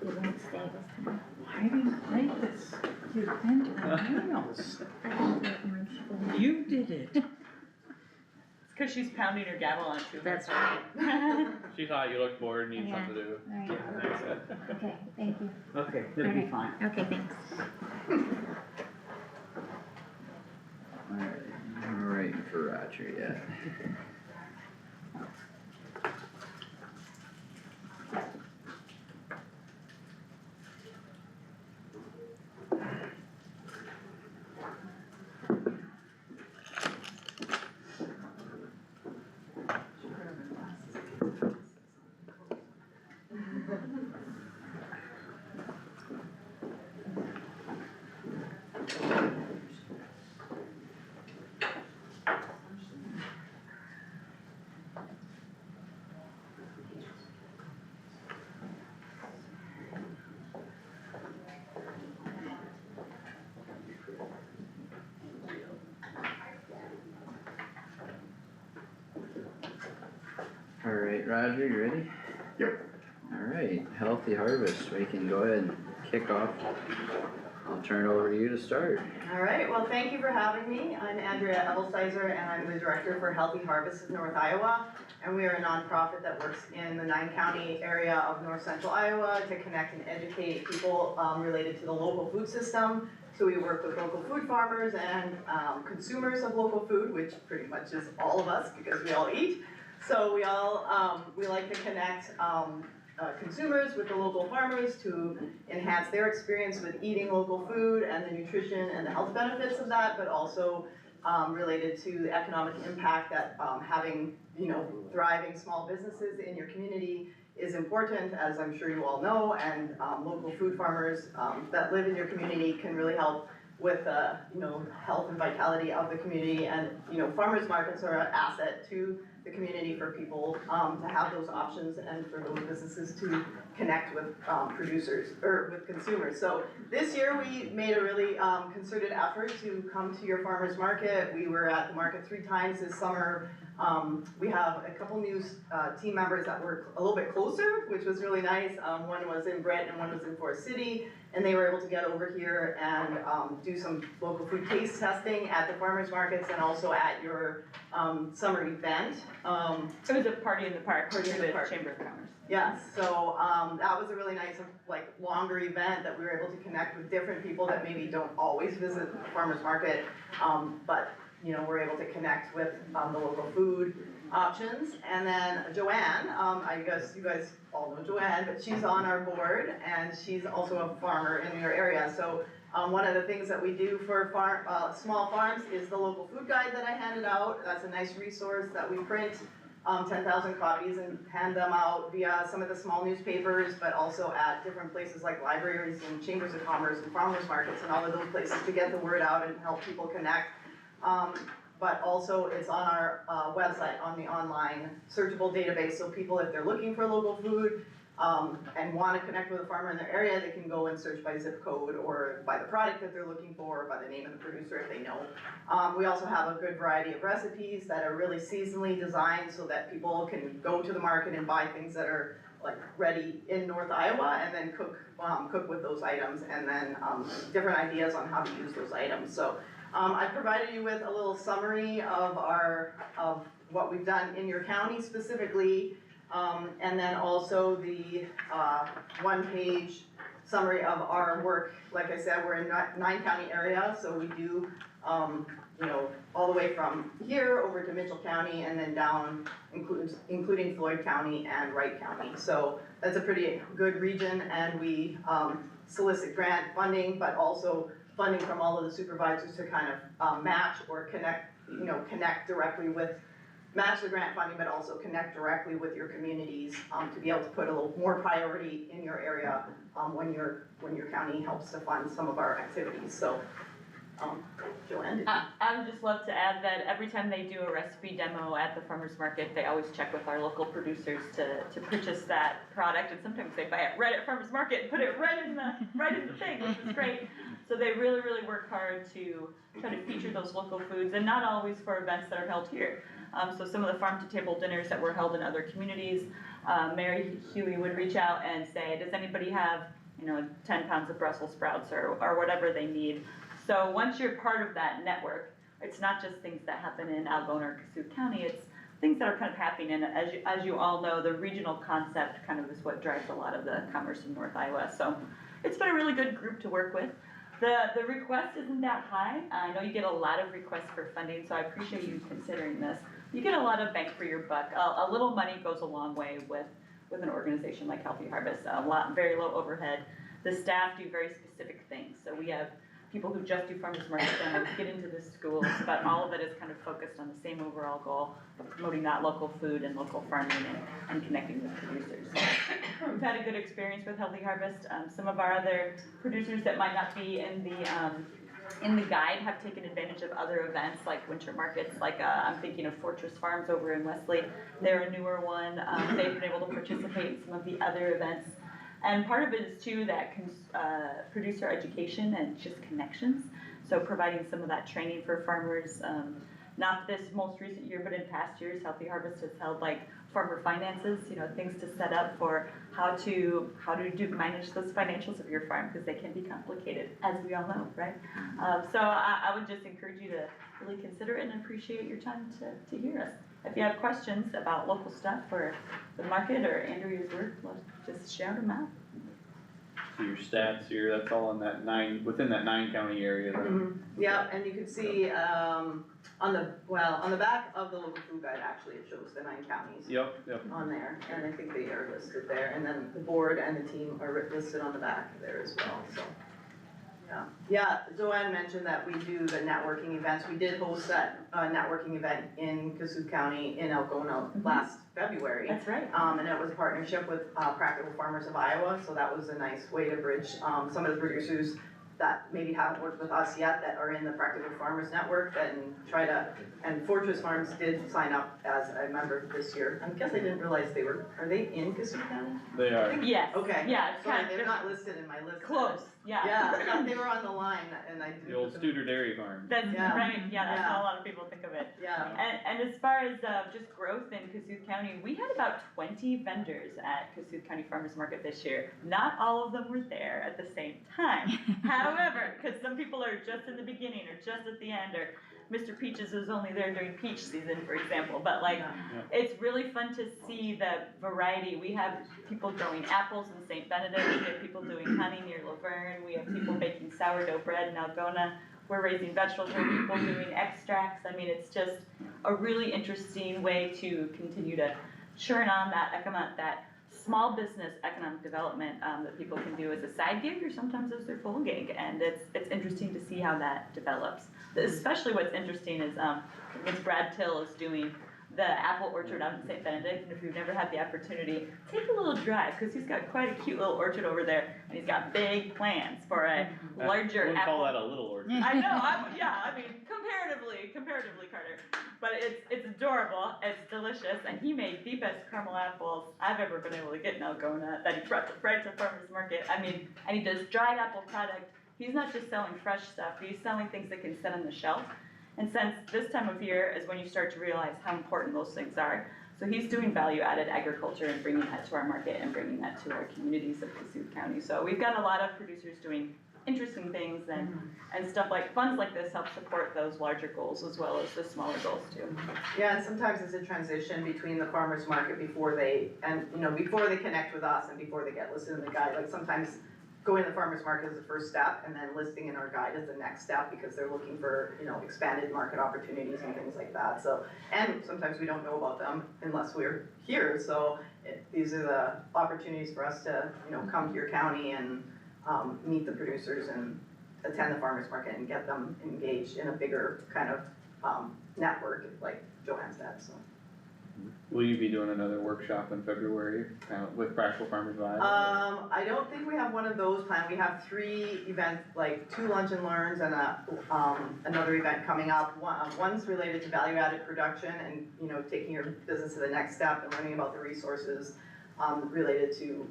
You won't stay this time. I didn't write this, you sent her emails. I didn't get my school. You did it. It's cause she's pounding her gavel on too. That's right. She thought you looked bored and needed Yeah. something to do. Alright, okay, thank you. Okay, it'll be Alright. fine. Okay, thanks. Alright, we're waiting for Roger yet. Alright, Roger, you ready? Yep. Alright, Healthy Harvest, we can go ahead and kick off. I'll turn it over to you to start. All right, well, thank you for having me. I'm Andrea Evelsizer, and I'm the Director for Healthy Harvest of North Iowa. And we are a nonprofit that works in the 9-county area of north central Iowa to connect and educate people related to the local food system. So we work with local food farmers and consumers of local food, which pretty much is all of us because we all eat. So we all, we like to connect consumers with the local farmers to enhance their experience with eating local food and the nutrition and the health benefits of that, but also related to the economic impact that having, thriving small businesses in your community is important, as I'm sure you all know, and local food farmers that live in your community can really help with health and vitality of the community. And farmers markets are an asset to the community for people to have those options and for those businesses to connect with producers or with consumers. So this year we made a really concerted effort to come to your farmers market. We were at the market 3 times this summer. We have a couple new team members that were a little bit closer, which was really nice. One was in Brent and one was in Forest City. and they were able to get over here and, do some local food taste testing at the farmers markets and also at your, summer event. It was a party in the park, Party in the park. Chamber of Commerce. Yes, so, that was a really nice, like, longer event that we were able to connect with different people that maybe don't always visit the farmer's market. But, you know, we're able to connect with, the local food options. And then Joanne, I guess you guys all know Joanne, but she's on our board and she's also a farmer in your area. So, one of the things that we do for small farms is the local food guide that I handed out. That's a nice resource that we print. 10,000 copies and hand them out via some of the small newspapers, but also at different places like libraries and chambers of commerce and farmers markets and all of those places to get the word out and help people connect. But also it's on our website, on the online searchable database, so people, if they're looking for local food and want to connect with a farmer in their area, they can go and search by zip code or by the product that they're looking for, or by the name of the producer if they know. We also have a good variety of recipes that are really seasonally designed so that people can go to the market and buy things that are like ready in North Iowa and then cook with those items, and then different ideas on how to use those items. So I provided you with a little summary of what we've done in your county specifically. And then also the one-page summary of our work. Like I said, we're in 9-county area, so we do, you know, all the way from here over to Mitchell County and then down, including Floyd County and Wright County. So that's a pretty good region, and we solicit grant funding, but also funding from all of the supervisors to kind of match or connect directly with, match the grant funding, but also connect directly with your communities to be able to put a little more priority in your area when your county helps to fund some of our activities. So, Joanne, I would just love to add that every time they do a recipe demo at the farmer's market, they always check with our local producers to purchase that product, and sometimes they buy it right at farmer's market and put it right in the thing, which is great. So they really, really work hard to try to feature those local foods, and not always for events that are held here. So some of the farm-to-table dinners that were held in other communities, Mary Huey would reach out and say, does anybody have, 10 pounds of Brussels sprouts or whatever they need? So once you're part of that network, it's not just things that happen in Algona or Kossuth County, it's things that are kind of happening, and as you all know, the regional concept kind of is what drives a lot of the commerce in North Iowa. So it's been a really good group to work with. The request isn't that high. I know you get a lot of requests for funding, so I appreciate you considering this. You get a lot of bang for your buck. A little money goes a long way with an organization like Healthy Harvest. Very low overhead. The staff do very specific things. So we have people who just do farmers market demos, get into the schools, but all of it is kind of focused on the same overall goal of promoting that local food and local farming and connecting with producers. So we've had a good experience with Healthy Harvest. Some of our other producers that might not be in the guide have taken advantage of other events like winter markets, like I'm thinking of Fortress Farms over in Wesley. They're a newer one. They've been able to participate in some of the other events. And part of it is too that producer education and just connections. So providing some of that training for farmers, not this most recent year, but in past years, Healthy Harvest has held like farmer finances, things to set up for how to manage those financials of your farm, because they can be complicated, as we all know, right? So I would just encourage you to really consider it and appreciate your time to hear us. If you have questions about local stuff or the market or Andrea's work, just shout them out. So your stats here, that's all in that within that 9-county area then? Mm-hmm. Yeah, and you can see on the back of the local food guide, actually, it shows the 9 counties. Yep. On there, and I think they are listed there, and then the board and the team are listed on the back there as well, so. Yeah, Joanne mentioned that we do the networking events. We did host that networking event in Kossuth County in Algona last February. That's right. And it was a partnership with Practical Farmers of Iowa, so that was a nice way to bridge some of the producers that maybe haven't worked with us yet that are in the Practical Farmers Network and Fortress Farms did sign up as a member this year. I guess I didn't realize are they in Kossuth County? They are. Yes. Okay. Yeah. Sorry, they're not listed in my list. Close. yeah. Yeah, I thought they were on the line and I. The old Studer Dairy Farm. That's Yeah. right, yeah, that's how Yeah. a lot of people think of it. Yeah, And as far as just growth in Kossuth County, we had about 20 vendors at Kossuth County Farmers Market this year. Not all of them were there at the same time. However, because some people are just in the beginning or just at the end, or Mr. Peaches was only there during peach season, for example, but like, yeah. it's really fun to see the variety. We have people growing apples in St. Benedict, we have people doing honey near Laverne, we have people baking sourdough bread in Algona. We're raising vegetables, we're people doing extracts. I mean, it's just a really interesting way to continue to churn on that small business economic development that people can do as a side gig or sometimes as their full gig. And it's interesting to see how that develops. Especially what's interesting is Ms. Brad Till is doing the apple orchard out in St. Benedict, and if you've never had the opportunity, take a little drive, because he's got quite a cute little orchard over there, and he's got big plans for a larger I wouldn't apple. call that a little orchard. I know, I mean, comparatively, Carter, but it's adorable, it's delicious, and he made the best caramel apples I've ever been able to get in Algona, that he brought right to farmer's market. I mean, and he does dried apple product. He's not just selling fresh stuff, he's selling things that can sit on the shelf. And since this time of year is when you start to realize how important those things are, so he's doing value-added agriculture and bringing that to our market and bringing that to our communities of Kossuth County. So we've got a lot of producers doing interesting things and stuff like, funds like this help support those larger goals as well as the smaller goals too. Yeah, and sometimes it's a transition between the farmer's market before they connect with us and before they get listed in the guide. Like sometimes going to the farmer's market is the first step, and then listing in our guide is the next step, because they're looking for, expanded market opportunities and things like that, so. And sometimes we don't know about them unless we're here, so these are the opportunities for us to, come to your county and, meet the producers and attend the farmer's market and get them engaged in a bigger kind of, network, like Joanne said, so. Will you be doing another workshop in February, with Practical Farmers Vibe? I don't think we have one of those planned. We have 3 events, like 2 lunch and learns and another event coming up. One's related to value-added production and, taking your business to the next step and learning about the resources related to,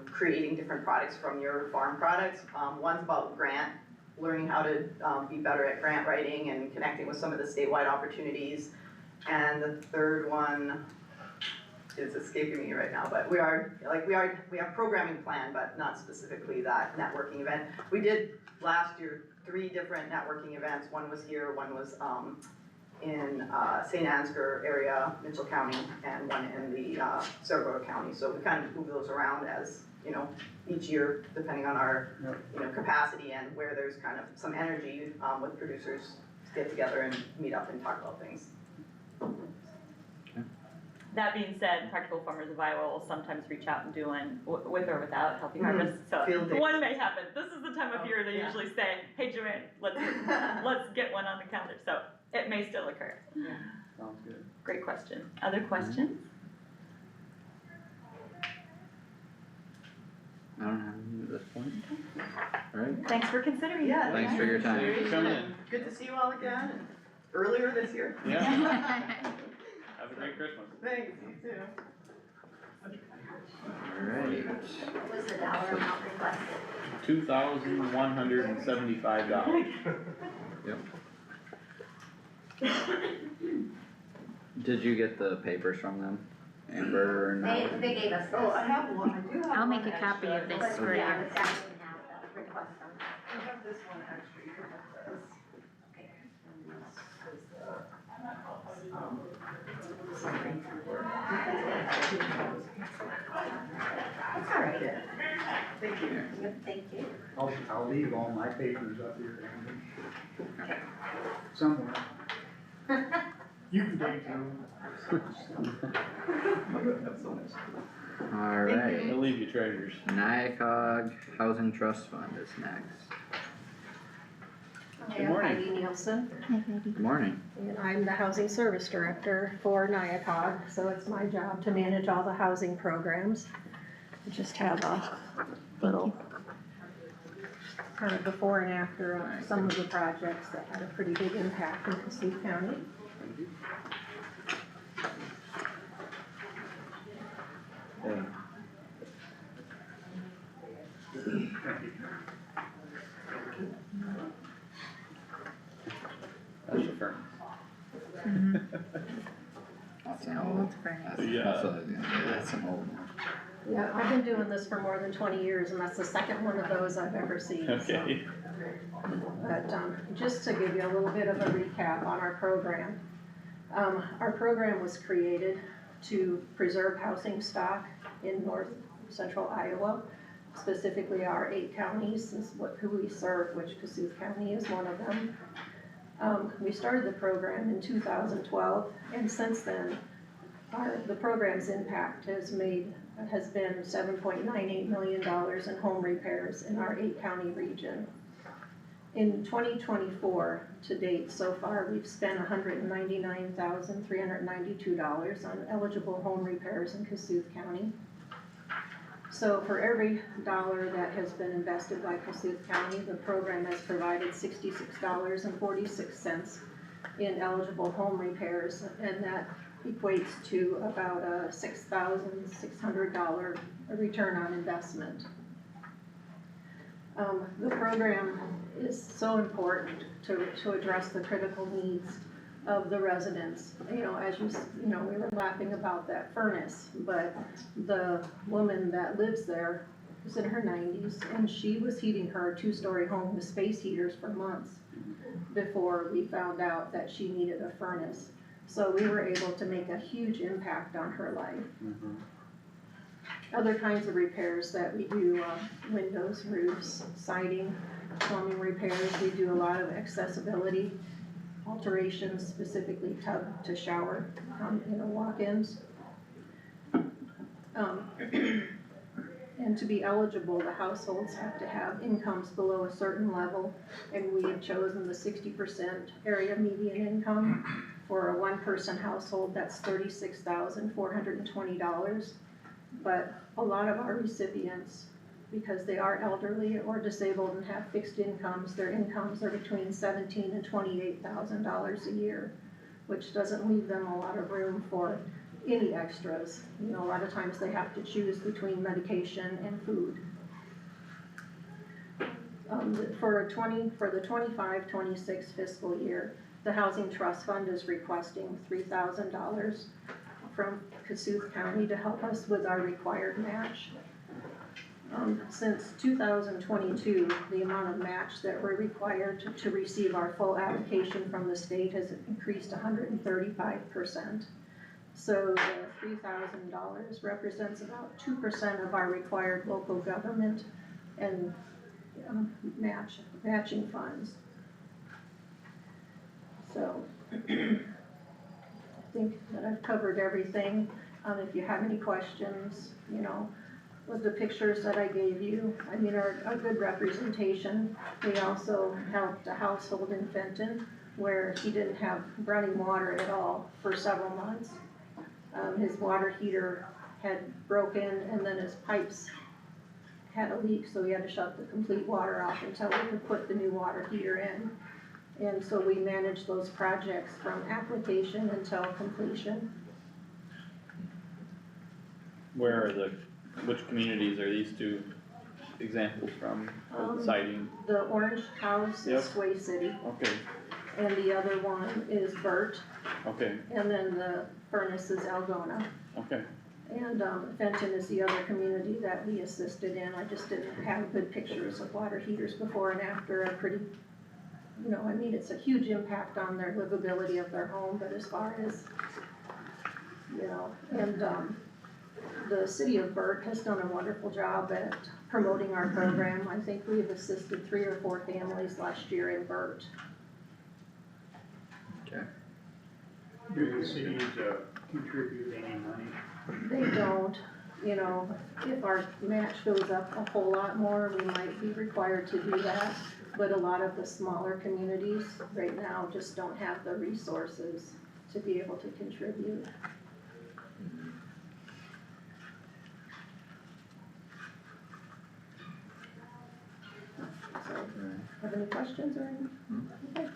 creating different products from your farm products. One's about learning how to be better at grant writing and connecting with some of the statewide opportunities. And the third one is escaping me right now, but we have programming planned, but not specifically that networking event. We did last year 3 different networking events. One was here, one was in St. Ansgar area, Mitchell County, and one in the Saragota County. So we kind of move those around as, each year, depending on our, capacity and where there's kind of some energy with producers to get together and meet up and talk about things. That being said, Practical Farmers of Iowa will sometimes reach out and do one with or without Healthy Harvest, so Field days. one may happen. This is the time of year they usually say, hey Joanne, let's get one on the calendar, so it may still occur. Sounds good. Great question. Other questions? I don't have any at this point. Alright, Thanks for considering. Yeah. thanks for your time. Thanks for coming in. Good to see you all again, and earlier this year. Yeah. Have a great Christmas. Thanks, you too. Alright, What was the dollar amount requested? $2,175. did you get the papers from them, Amber, or no? They gave us this. Oh, I have one, I do have one. I'll make a copy of extra. this for you. Yeah, but that didn't have the request on that. I have this one extra, you can have this. Okay. And this is the, That's all right. yeah. Thank you. Thank you. I'll leave all my papers up here, Andy. Somewhere. You can take them. Alright, I'll leave you treasures. NIACOG Housing Trust Fund is next. Good morning. Heidi Nielsen, Good morning. and I'm the Housing Service Director for NIACOG, so it's my job to manage all the housing programs. I just have a little kind of before and after of some of the projects that had a pretty big impact in Kossuth County. That's the firm. That's an Old old, furnace. that's, Yeah. that's what I was gonna say, that's an old one. Yeah, I've been doing this for more than 20 years and that's the second one of those I've ever seen, so. Okay. But, just to give you a little bit of a recap on our program. Our program was created to preserve housing stock in north central Iowa. Specifically our 8 counties is who we serve, which Kossuth County is one of them. We started the program in 2012 and since then, the program's impact has been $7.98 million in home repairs in our 8 county region. In 2024, to date, so far, we've spent $199,392 on eligible home repairs in Kossuth County. So for every dollar that has been invested by Kossuth County, the program has provided $66.46 in eligible home repairs, and that equates to about a $6,600 return on investment. The program is so important to address the critical needs of the residents. You know, as you know, we were laughing about that furnace, but the woman that lives there is in her 90s and she was heating her 2-story home with space heaters for months before we found out that she needed a furnace. So we were able to make a huge impact on her life. Other kinds of repairs that we do, windows, roofs, siding, plumbing repairs. We do a lot of accessibility alterations, specifically tub to shower, walk-ins. And to be eligible, the households have to have incomes below a certain level, and we have chosen the 60% area median income. For a 1-person household, that's $36,420. But a lot of our recipients, because they are elderly or disabled and have fixed incomes, their incomes are between $17,000 and $28,000 a year, which doesn't leave them a lot of room for any extras. You know, a lot of times they have to choose between medication and food. For the 25-26 fiscal year, the Housing Trust Fund is requesting $3,000 from Kossuth County to help us with our required match. Since 2022, the amount of match that we're required to receive our full application from the state has increased 135%. So the $3,000 represents about 2% of our required local government and matching funds. So I think that I've covered everything. If you have any questions, you know, with the pictures that I gave you, I mean, are a good representation. We also helped a household in Fenton where he didn't have running water at all for several months. His water heater had broken and then his pipes had a leak, so he had to shut the complete water off until we could put the new water heater in. And so we managed those projects from application until completion. Which communities are these 2 examples from, citing? The orange house Yep. is Sway City, Okay, and the other one is Burt, okay, and then the furnace is Algona. okay. And Fenton is the other community that we assisted in. I just didn't have good pictures of water heaters before and after. A pretty, you know, I mean, it's a huge impact on their livability of their home, but as far as, you know, and the city of Burt has done a wonderful job at promoting our program. I think we've assisted 3 or 4 families last year in Burt. Do the cities contribute any money? They don't, you know, if our match goes up a whole lot more, we might be required to do that. But a lot of the smaller communities right now just don't have the resources to be able to contribute. So, have any questions or anything? Okay.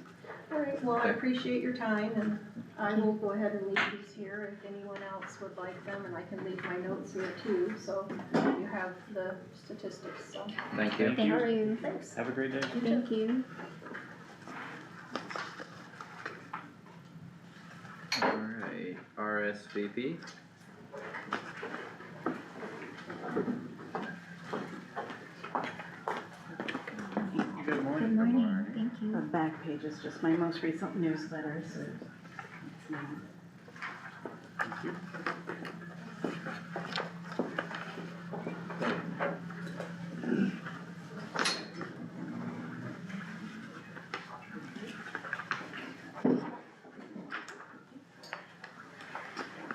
All right, well, I appreciate your time and I will go ahead and leave these here if anyone else would like them, and I can leave my notes here too, so you have the statistics, so. Thank you. Thank you. Thanks. Have a great day. Thank you. Alright, RSVP. Good Good morning. morning. Thank you. The back page is just my most recent newsletter, so. it's not-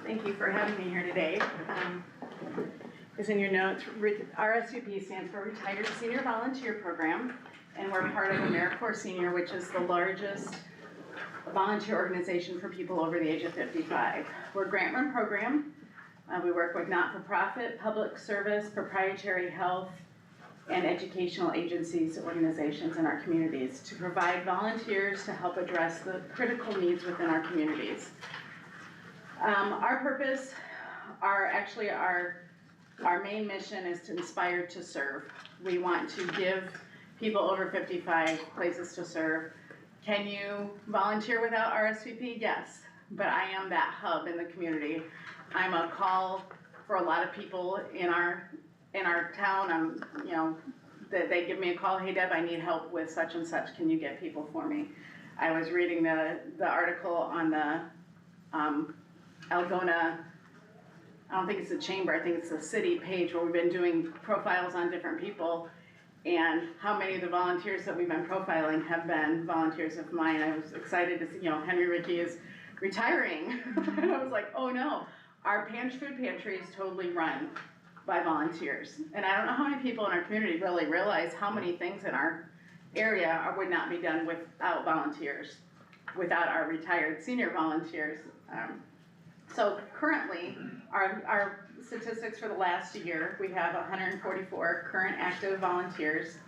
Thank you for having me here today. As in your notes, RSVP stands for Retired Senior Volunteer Program, and we're part of AmeriCorps Senior, which is the largest volunteer organization for people over the age of 55. We're a grant-run program. We work with not-for-profit, public service, proprietary health, and educational agencies, organizations in our communities to provide volunteers to help address the critical needs within our communities. Our purpose, our main mission is to inspire to serve. We want to give people over 55 places to serve. Can you volunteer without RSVP? Yes, but I am that hub in the community. I'm a call for a lot of people in our town. They give me a call, hey Deb, I need help with such and such, can you get people for me? I was reading the article on the Algona, I don't think it's the chamber, I think it's the city page where we've been doing profiles on different people, and how many of the volunteers that we've been profiling have been volunteers of mine. I was excited to see, Henry Rickey is retiring. And I was like, oh no, our food pantry is totally run by volunteers. And I don't know how many people in our community really realize how many things in our area would not be done without volunteers, without our retired senior volunteers. So currently, our statistics for the last year, we have 144 current active volunteers.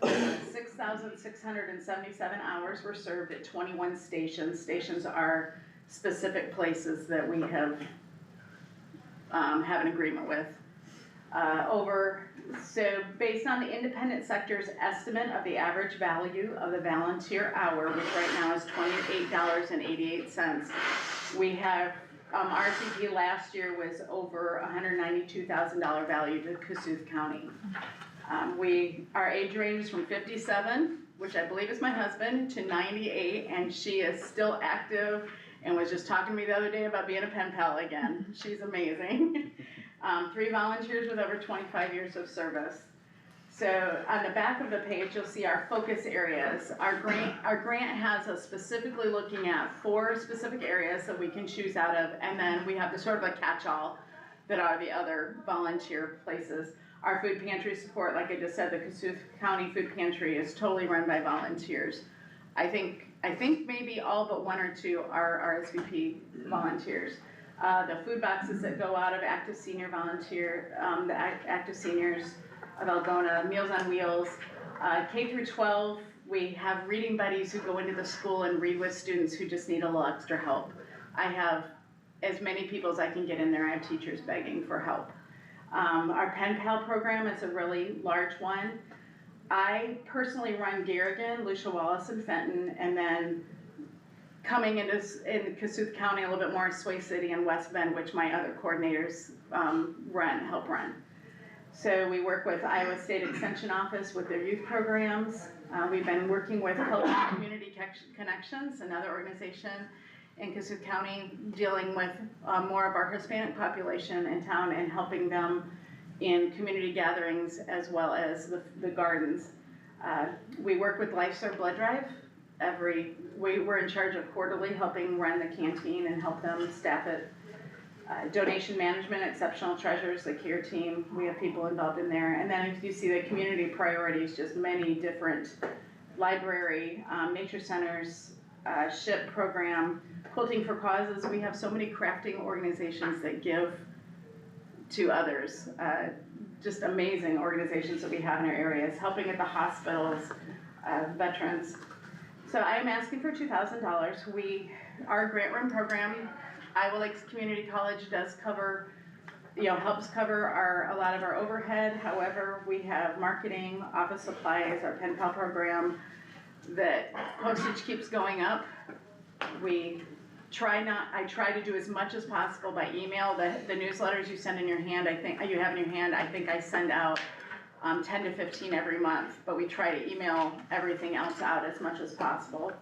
6,677 hours were served at 21 stations. Stations are specific places that we have an agreement with. So based on the independent sector's estimate of the average value of the volunteer hour, which right now is $28.88, we have RCP last year was over $192,000 value to Kossuth County. Our age range is from 57, which I believe is my husband, to 98, and she is still active and was just talking to me the other day about being a pen pal again. She's amazing. 3 volunteers with over 25 years of service. So on the back of the page, you'll see our focus areas. Our grant has us specifically looking at 4 specific areas that we can choose out of, and then we have the sort of a catch-all that are the other volunteer places. Our food pantry support, like I just said, the Kossuth County Food Pantry is totally run by volunteers. I think maybe all but 1 or 2 are RSVP volunteers. The food boxes that go out of active senior volunteer, the active seniors of Algona, Meals on Wheels, K through 12, we have reading buddies who go into the school and read with students who just need a little extra help. I have as many people as I can get in there. I have teachers begging for help. Our Pen Pal program is a really large one. I personally run Garrigan, Lucia Wallace, and Fenton, and then coming in Kossuth County a little bit more, Sway City and West Bend, which my other coordinators help run. So we work with Iowa State Extension Office with their youth programs. We've been working with Culture Community Connections, another organization in Kossuth County, dealing with more of our Hispanic population in town and helping them in community gatherings as well as the gardens. We work with LifeServe Blood Drive. We're in charge of quarterly helping run the canteen and help them staff it. Donation management, exceptional treasures, the care team, we have people involved in there. And then if you see the community priorities, just many different library, nature centers, SHIP program, Quilting for Causes. We have so many crafting organizations that give to others. Just amazing organizations that we have in our areas, helping at the hospitals, veterans. So I am asking for $2,000. Our grant room program, Iowa Lakes Community College does cover, helps cover a lot of our overhead. However, we have marketing, office supplies, our pen pal program, that postage keeps going up. I try to do as much as possible by email. The newsletters you send in your hand, I think I send out 10 to 15 every month, but we try to email everything else out as much as possible.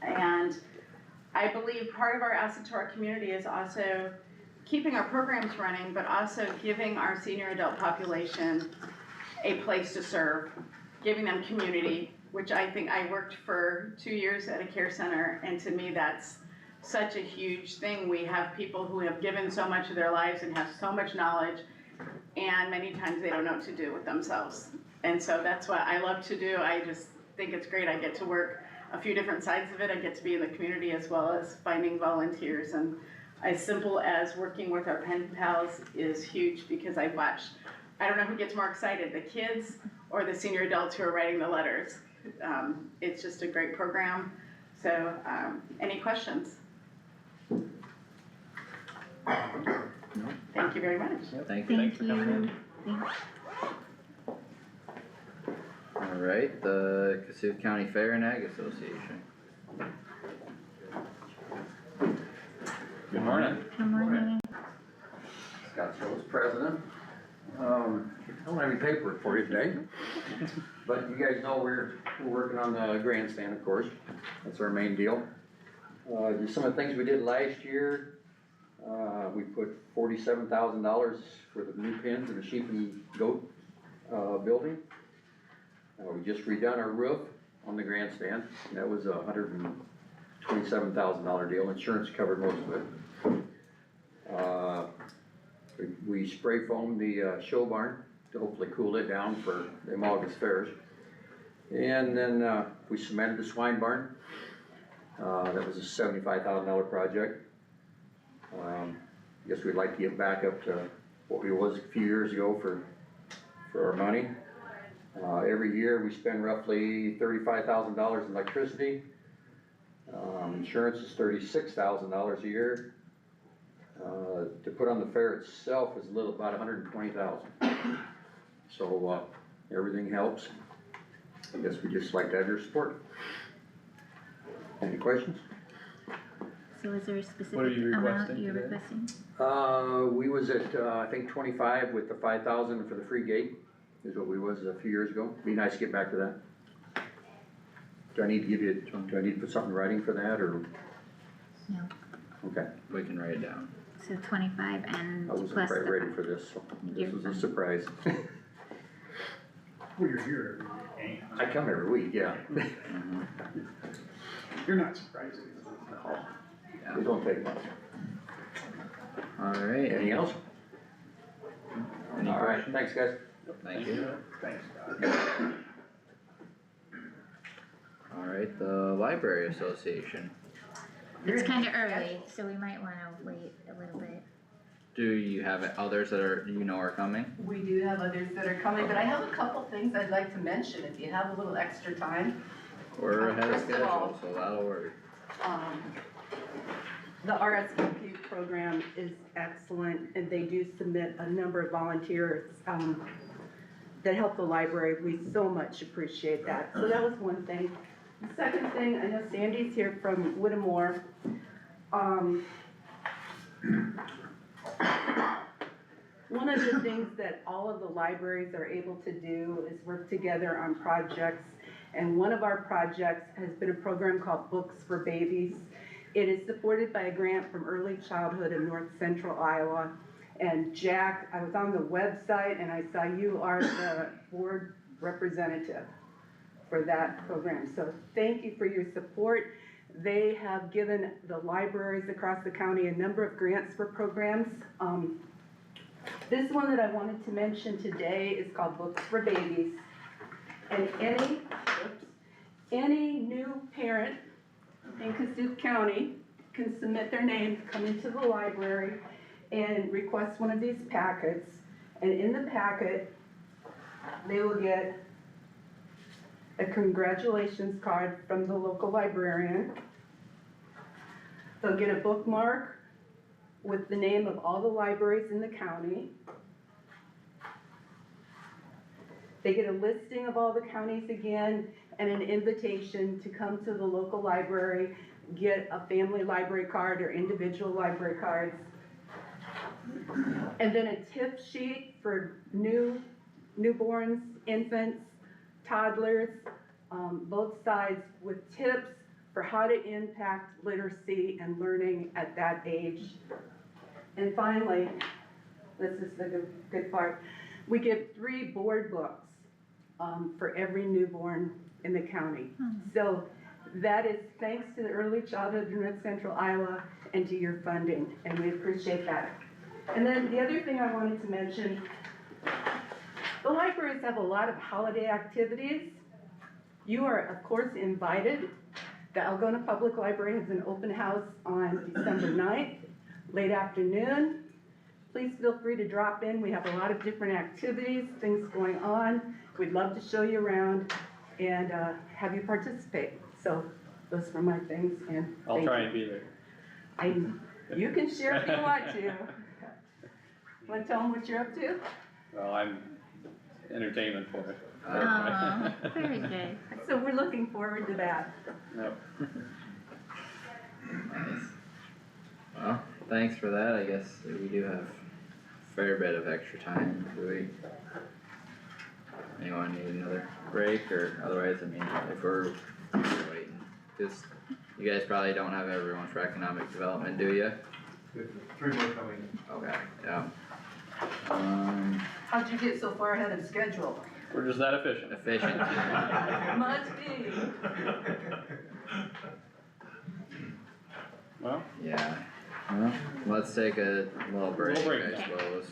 And I believe part of our asset to our community is also keeping our programs running, but also giving our senior adult population a place to serve, giving them community, which I think I worked for 2 years at a care center, and to me that's such a huge thing. We have people who have given so much of their lives and have so much knowledge, and many times they don't know what to do with themselves. And so that's what I love to do. I just think it's great. I get to work a few different sides of it. I get to be in the community as well as finding volunteers. And as simple as working with our pen pals is huge, because I don't know who gets more excited, the kids or the senior adults who are writing the letters. It's just a great program. So any questions? Thank you very much. Thank you. Thank you. Alright, the Kossuth County Fair and Ag Association. Good morning. Good morning. Scott Schultz, president. I don't have any paperwork for you today, but you guys know we're working on the grandstand, of course. That's our main deal. Just some of the things we did last year, we put $47,000 for the new pens in the sheep and goat building. We just redone our roof on the grandstand. That was a $127,000 deal. Insurance covered most of it. We spray foamed the show barn to hopefully cool it down for the August fairs. And then we cemented the swine barn. That was a $75,000 project. I guess we'd like to get back up to what it was a few years ago for our money. Every year we spend roughly $35,000 in electricity. Insurance is $36,000 a year. To put on the fair itself is about $120,000. So everything helps. I guess we just like to have your support. Any questions? So is there a specific What are you amount requesting you're today? We was at, I think 25 with the 5,000 for the free gate, is what we was a few years ago. Be nice to get back to that. Do I need to put something in writing for that, or? No. Okay, We can write it down. So 25 and I wasn't plus quite the ready for this, so You're this was a fine. surprise. Well, you're here every week, ain't I come every week, yeah. you? You're not surprising. It don't take much. Alright, Anything else? any All right, questions? thanks, guys. Thank you. Thanks, Scott. Alright, the Library Association. It's kinda early, so we might wanna wait a little bit. Do you have others that are coming? We do have others that are coming, but I have a couple things I'd like to mention if you have a little extra time. We're ahead of First of all- schedule, so that'll work. The RSVP program is excellent, and they do submit a number of volunteers that help the library. We so much appreciate that. So that was one thing. The second thing, I know Sandy's here from Whittemore. One of the things that all of the libraries are able to do is work together on projects. And one of our projects has been a program called Books for Babies. It is supported by a grant from Early Childhood in North Central Iowa. And Jack, I was on the website and I saw you are the board representative for that program. So thank you for your support. They have given the libraries across the county a number of grants for programs. This one that I wanted to mention today is called Books for Babies. And any new parent in Kossuth County can submit their name, come into the library and request one of these packets. And in the packet, they will get a congratulations card from the local librarian. They'll get a bookmark with the name of all the libraries in the county. They get a listing of all the counties again and an invitation to come to the local library, get a family library card or individual library cards. And then a tip sheet for newborns, infants, toddlers, both sides with tips for how to impact literacy and learning at that age. And finally, this is the good part, we give 3 board books for every newborn in the county. So that is thanks to the Early Childhood in North Central Iowa and to your funding, and we appreciate that. And then the other thing I wanted to mention, the libraries have a lot of holiday activities. You are, of course, invited. The Algona Public Library has an open house on December 9th, late afternoon. Please feel free to drop in. We have a lot of different activities, things going on. We'd love to show you around and have you participate. So those were my things, and I'll try and be there. You can share if you want to. Want to tell them what you're up to? Well, I'm entertainment for it. Oh, very good. So we're looking forward to that. Yep. Nice. Well, thanks for that, I guess we do have a fair bit of extra time, do we? Anyone need another break, or otherwise, I mean, if we're waiting, cause you guys probably don't have everyone for economic development, do you? 3 more coming. Okay, yeah. How'd you get so far ahead of schedule? We're just that efficient. Efficient. Must be. Well, Yeah, well, let's take a little break, break, I yeah. suppose.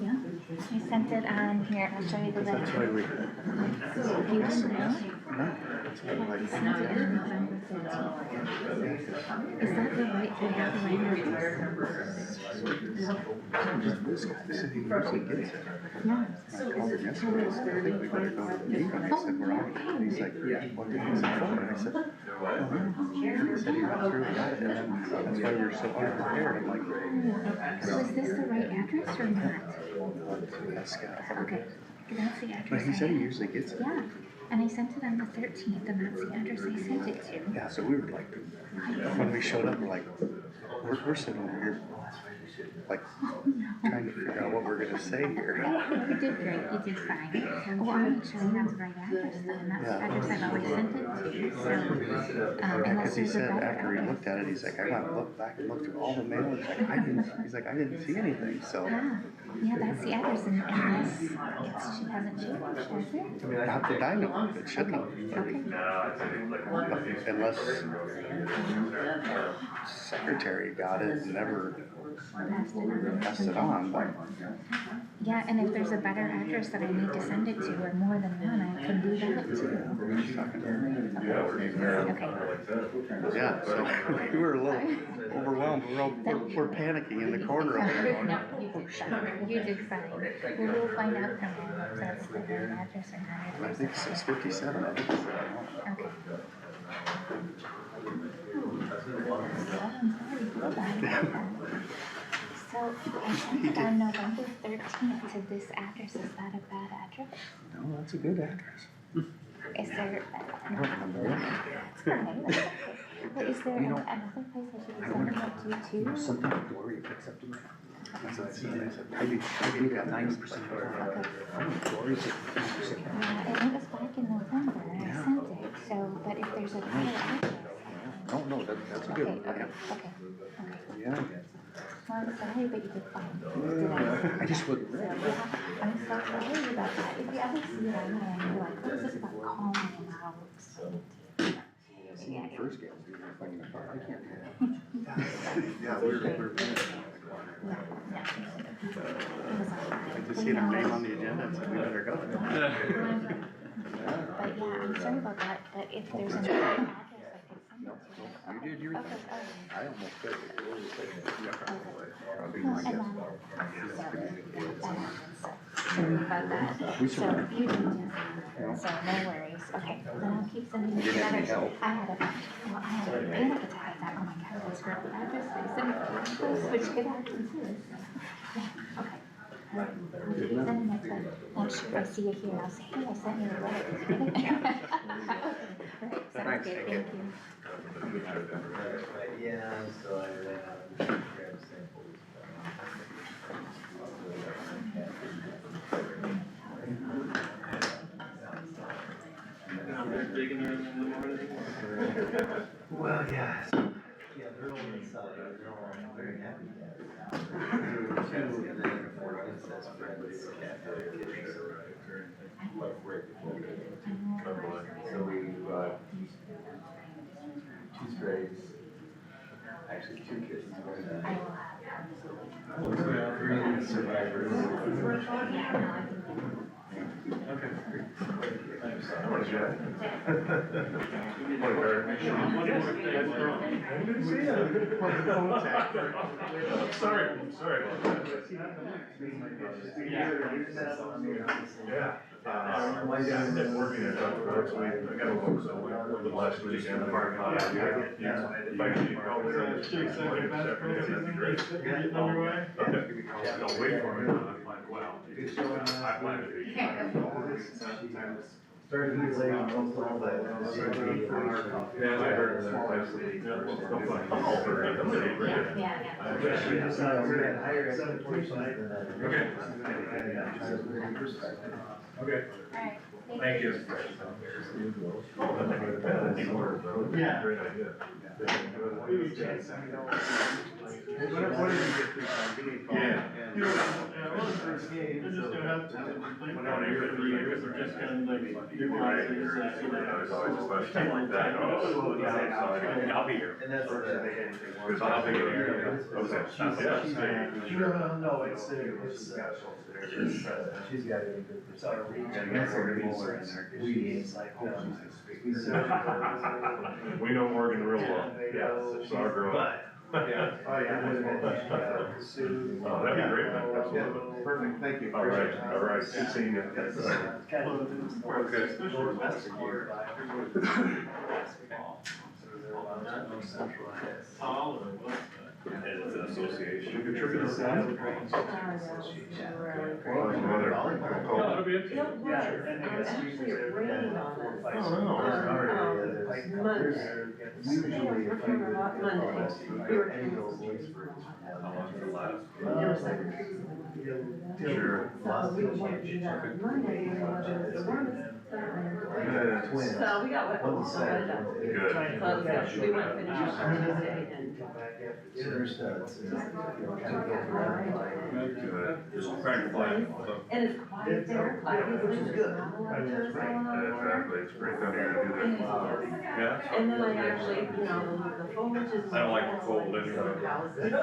Yeah, I sent it on here, I'll show you the letter. You didn't know? I sent it on November 13th. Is that the right, do you have the right address? This guy said he usually gets it. No. I called him yesterday, I said, I think we better go to the meeting. I said, we're on. And he's like, yeah, what did he say for? And I said, he said he went through and got it, and then that's why we were so unprepared. I'm like, So is this the right address or not? this guy. Okay, that's the address. But he I said he have. usually gets it. Yeah, and I sent it on the 13th, and that's the address I sent it to. Yeah, so we were like, when we showed up, we're like, we're sitting over here, like, trying to figure out what we're gonna say here. You did great, you did fine. Well, I'll make sure you have the right address then, that's the address I've always sent it to, so, Yeah, unless cause he there's a said better after he address. looked at it, he's like, I went and looked back and looked through all the mail, he's like, I didn't see anything, so. Ah, yeah, that's the address, and unless she hasn't changed, has it? Not that I know of, it shouldn't have. Okay. Unless secretary got it and never passed it on, but. Yeah, and if there's a better address that I need to send it to, or more than one, I can do that too. Okay. Yeah, so we were a little overwhelmed, we're panicking in the corner over there. No, you did fine, you did fine. Well, we'll find out from them if that's the right address or not. I think it's 657, I think it's. Okay. So, I sent it on November 13th to this address, is that a bad address? No, that's a good address. Is there, I don't remember okay, but is there another place I should be sending it to too? Something Gloria picks up to me. I said, I do got 90%. Gloria's Yeah, and it was back in November, I sent it, so, but if there's a better address. No, that's a good one. Okay. Yeah. Well, I'm sorry, but you did fine. I just would. So, yeah, I'm so sorry about that. If you ever see it on there and you're like, what is this about, call me and I'll explain it to you. See, when I first get in the car, I can't do that. Yeah, we're. I just seen her name on the agenda and said we better go. But yeah, I'm sorry about that, but if there's another address I could send it to. You did your. Okay, I almost said it. Probably well, my and guess. then, so, that happens, so, sorry about that. So you didn't, so no worries, okay, then I'll keep sending you You didn't have any letters. help. I had a panic attack that, oh my god, this girl address, they sent me, switch it out, yeah, okay. Then the next time, next year I see you here, I'll say, hey, I sent you a letter. Right, sounds good, thank you. Yeah, so I ran out of grab samples. Well, yeah, they're all inside, they're all very happy to have it. Two, and then four princess friends, so we, two strays, actually two kids. Three survivors. Okay. Morning, Jack. Morning, Barry. Sorry. Yeah. I've been working at Dr. Brooks, I got a little, so the last week in the parking lot. If I can get called there, this morning, this afternoon, that'd be great. Okay. Don't wait for me, I'm like, wow. I plan to be. Started to lay on all that. Yeah, I heard that last week. Okay. Alright, Thank you. Yeah. Great idea. What did you get through time? Give me a call. Yeah. Well, the first game, We're just so- gonna have to, we're just gonna like, do Right. something like that. I'll be here. And that's. Cause I'll be here. Okay. No, she's got a good perspective. We know Morgan real well. Yeah, so our girl. Yeah. Oh, yeah. Oh, that'd be great, man. Absolutely. Perfect, thank you. All right, good seeing you. Okay. It's an association. You contribute to that? Well, there's another. Yeah, and actually it rained on us. Usually if you would. Monday. We were Sure. So we wanted to do that on Monday, and it was the warmest. Twins. So we got what, One's so I did. Good. So we went and finished our Tuesday and. So they're studs. Kind of go around. Good. Just crack the flag. And it's quiet there, like, which is good. Not a lot of tourists going on. Exactly, it's great down here to do that. Yeah. And then I actually, you know, the foliage is. I don't like the cold anyway. Houses. Oh,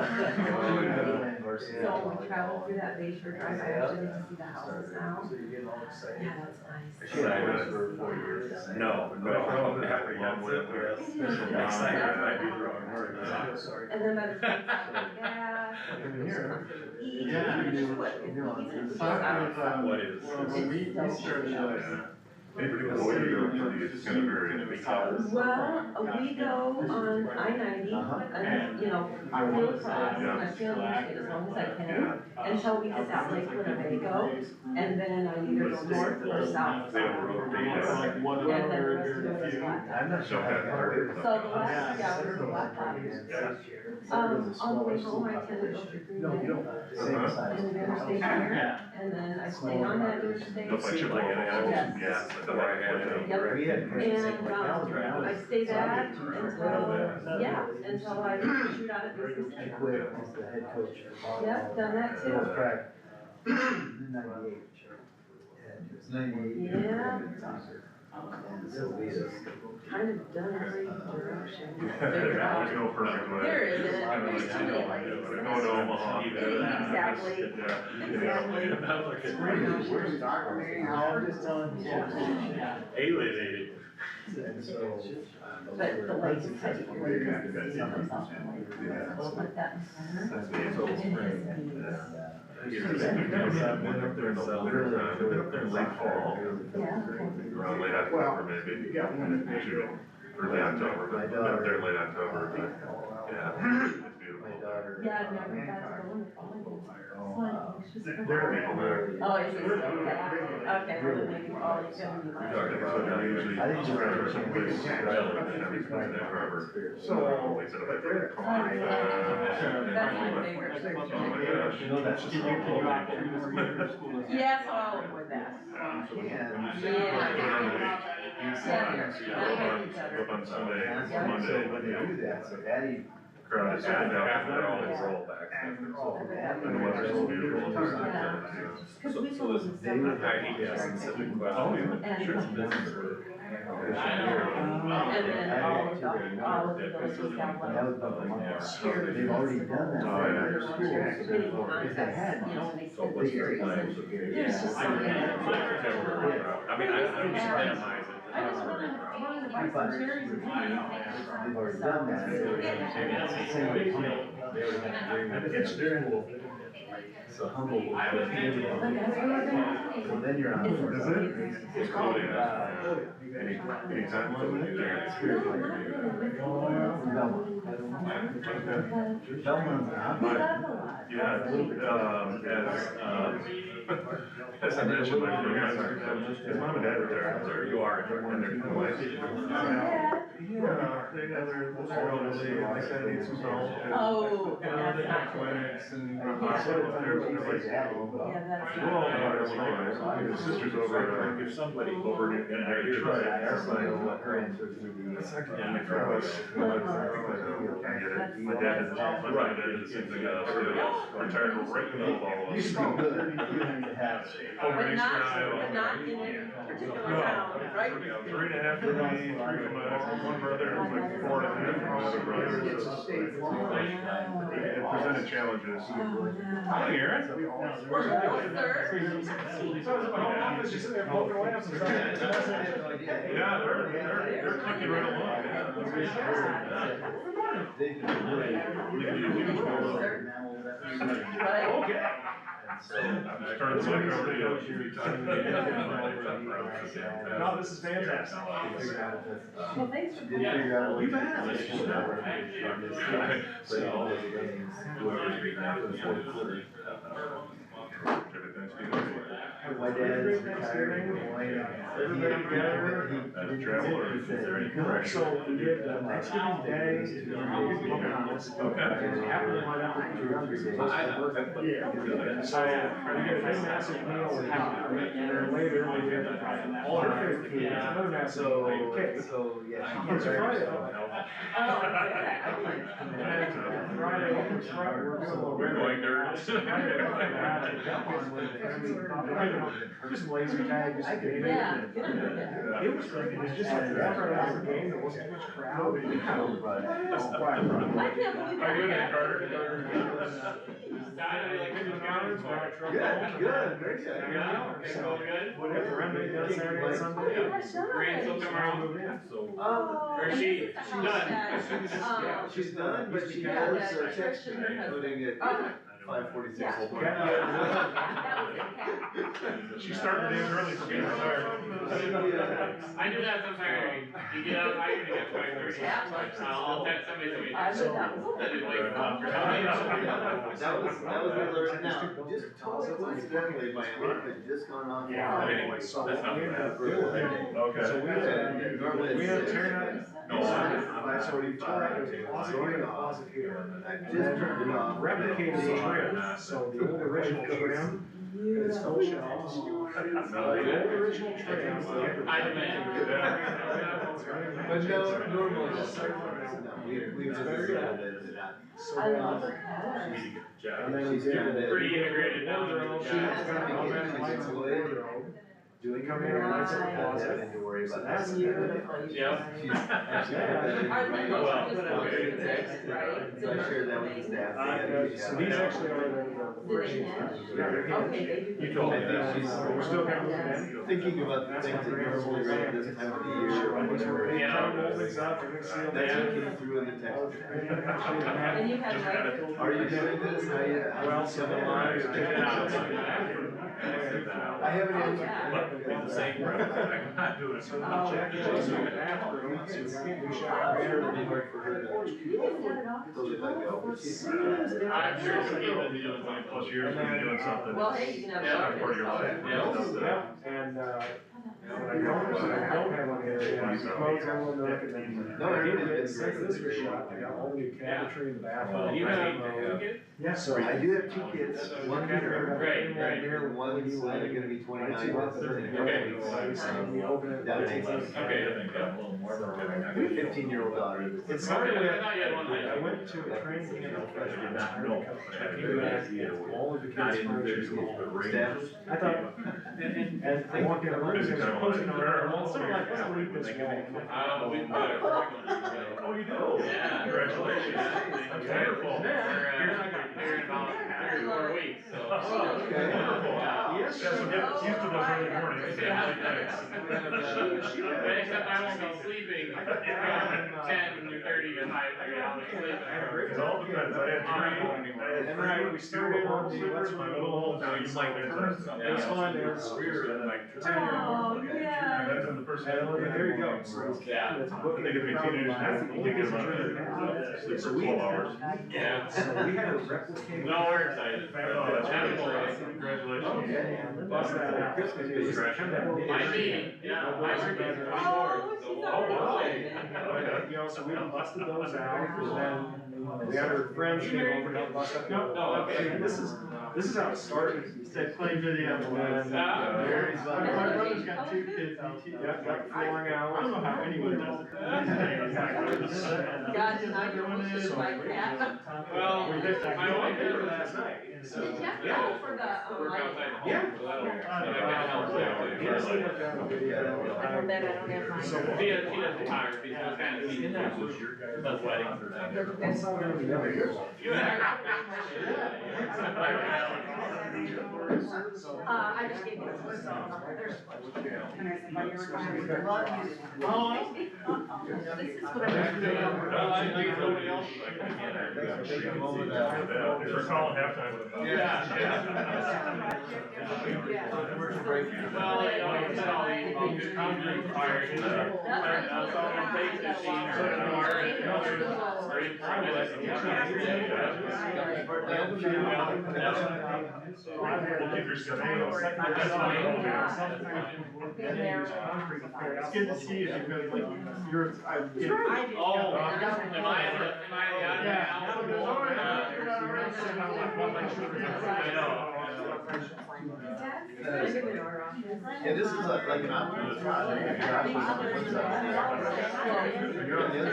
yeah. So we traveled through that Bayshore Drive, I actually get to see the houses now. Yeah, that's nice. She had us for 4 years. No, I'm happy yet with it. Excited, I'd be wrong word. And then by the time I got gas. What is? It's kind of very. Well, we go on I-90, and, you know, real across, and I feel like it as long as I can, until we hit that Lake Winnebago, and then I either go north or south. They don't rotate it. And then the rest of it is blacktop. I'm not sure how. So the last 3 hours are blacktop. On the way home, I tend to go through Green No, you Bay, don't. Same size. and the interstate here, and then I stay on that interstate. If I chip like it, yeah, the right hand. Yep. We had. And, I stay that until, yeah, until I shoot out at business. I quit as the head coach. Yep, done that too. Track. 98. Yeah, it was 98. Yeah. And so we just Kind of done every direction. There's no perfect way. There isn't, there's too many ways. Going to Omaha. Exactly. Exactly. I'm just telling you. Alienated. And so. But the legs are tight. We'll put that in center. I've been up there in the winter time, I've been up there in late fall, around late October maybe. You got one in Usually early October, but I've been up there late October, but, yeah, it's beautiful. My daughter. Yeah, I've never got to go in the fall. They're Oh, is it, okay, well, then maybe all you can do. I usually, it's around someplace, Chevy's in that harbor. So, they set up like a car. That's my favorite. Oh my gosh. You know, that's just. Yes, I'll avoid that. Up on Sunday, So Monday. when they do that, so Addie. Crowd is after all the rollbacks. And the weather's so beautiful. Cause we go in the They summer. would have to ask specific questions. Oh, yeah, sure. And then all of the villages have like. That was about a month ago. They've already done that. Oh, yeah. For their schools. Bidding If they contests, hadn't, you know, and they So split what's the your series plan? and there's just something. I mean, I don't minimize it. I just wanna buy some cherries and They've already done that. It's the same way Humboldt. They already have to bring. It's doable. So Humboldt will put so then you're on. Is it? It's cool, yeah. Anytime, so we do as I mentioned, my friends, his mom and dad are there, you are, and they're kind of like, yeah, they're elderly, I said, need some help. Oh, They have clinics and hospitals there, but they're like, well, that's fine. His sister's over, if somebody over in there, you try, that's like, Her answer is gonna be. it's like, yeah, for us, I get it. My dad is, my dad is the same thing as us, retired right in the middle of all of You us. should be good, you have to have. Over but Eastern Iowa. not in any particular No, town, right? 3.5 for me, 3 for my one brother, and like 4.5 for my other brother. It presented challenges. Hi, Aaron. Yeah, they're clicking right along. They can Okay. I'm just turning the mic over to you. No, this is fantastic. Well, thanks for Did figure out a way. You bet. Play all those games, whoever's beating out in the fourth quarter. My dad is retired from Hawaii. So we did Thanksgiving Day. So, we get a big massive meal with her, and then later we get all her favorite kids, another massive cake. So, yeah. It's a Friday. Friday, we're doing a little We're going nerds. just laser tag, just a game. Yeah. It was great, it was just like after a game, there wasn't too much crowd. I can't believe How you doing, that. Carter? Good, great job. Whatever, remedy does Saturday and Sunday. Great, so Or she's done. Yeah, she's done, but she Yeah, does that's text me, Christian, her including at Oh. 5:46. Yeah. That was it, She started days early for being retired. I do that sometimes. You get out, I usually get 5:30. I'll text somebody so we. I would know. That is like. That was we learned now, just totally coincidentally, my alarm had just gone off. Yeah. Anyway, so that's not bad. Okay. So we had, Normally it's we had six. Terra, No, so we tried, there's a closet here and a closet here. I just turned it off. Replicated the trim, so the old original trim, it's full shelves. The old original trim. I demand. But no, normally it's we just decided to not. I love the colors. And then we did it. Pretty integrated now. Wardrobe, She has got to all get that it lights in the away. wardrobe. Julie come in and light some applause, I didn't worry about that. That's beautiful. Yeah. I shared that with the staff. So these actually are the first. You told me that. We're still kind of looking at. Thinking about the things that normally right at this time of the year, or whatever. Yeah. Moldings up, we're gonna seal That's that. what came through in the text. And you had like. Are you doing this? How you? Well, so the line. I haven't Oh, answered. yeah. The same breath, I'm not doing it. So we'll check it, so the bathroom, so we shower. It'd be hard for her to let that go. I'm sure she'll keep doing something plus years, we'll be doing something. Well, hey, you can have. Yeah, part of your life. Yeah, and, when I don't have one here, clothes, I'm gonna look at them. No, everybody's Since been this was great. shot, I got all the new cabinetry in the bathroom. You have, Yeah, so. I do have two kids, one here, Great, great. and one's gonna be 29. Okay. We open it. That makes sense. Okay, I think I'm a little more. I have a 15-year-old daughter. It started Okay, with, I thought you had one I left. went to a training camp. I did not know. I came back, all of the Not kids' furniture's individuals, gone. but Staff. ranges. I thought, and I walked in the room, there's a post-it note there, well, it's sort of like, let's leave this wall. We do it. Oh, you do? Yeah, congratulations. That's wonderful. We're here in about 3 or 4 weeks, so. Yeah. Yes. Houston was early morning. Except I won't be sleeping from 10:30 to 5:30, I'll be sleeping. It all depends, I had three. And right, we started on the, what's my little, it's like, it's fun, it's weird, like. Oh, yeah. That's when the first. There you go. So, Yeah. it's booking. They could be teenagers now, you can get them sleep for 12 hours. Yeah. So we had to replicate. No, we're excited. Oh, that's Happy really for us. exciting. Congratulations. Okay. Bust that out. Might be, yeah, might be 24, so. You know, so we busted those out, and then we had our friends came over and helped bust up. No, okay. This is how it started. Said play video. Mary's like, My brother's got 2 kids. yeah, got flooring out. I don't know how anyone does it. God, and I go, it's just like that. Well, my wife did it last night. So, Yeah, for the, work like. outside the home, Yeah. so that'll, that kinda helps out. Yes, I went down the video. I know that, I don't have mine. She does photography, so it's kinda neat, does weddings or things. That's not really good. You and I just gave you this, so, there's. And I said, well, you're required to love you. Oh. This is what I'm. Well, I think nobody else. For calling halftime with us. Yeah. Well, you know, it's all the, I'm required, that's all it takes is she, We'll keep your schedule. It's good to see you because like you're, Oh, am I the odd man out? I know. Yeah, this is like an optimal project. Josh is on one side. You're on the other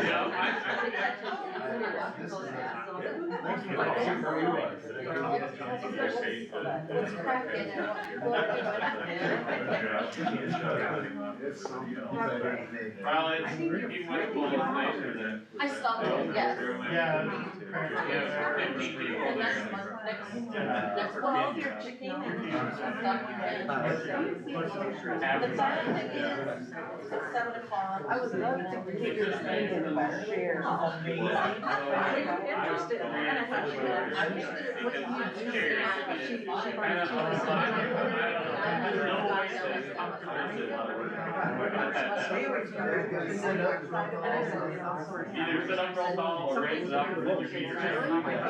Well, it's, he went well, it's nicer than. I stopped it, yes. Yeah. Yeah, 15 people And there. next month, next month, here, she came in, she was stuck in. The final thing is, it's 7 o'clock. I was another thing, we keep your things in the share. Are you interested? And I went, I wish that it was you do. She finds Either sit up real tall or raise it up and put your feet around. Right.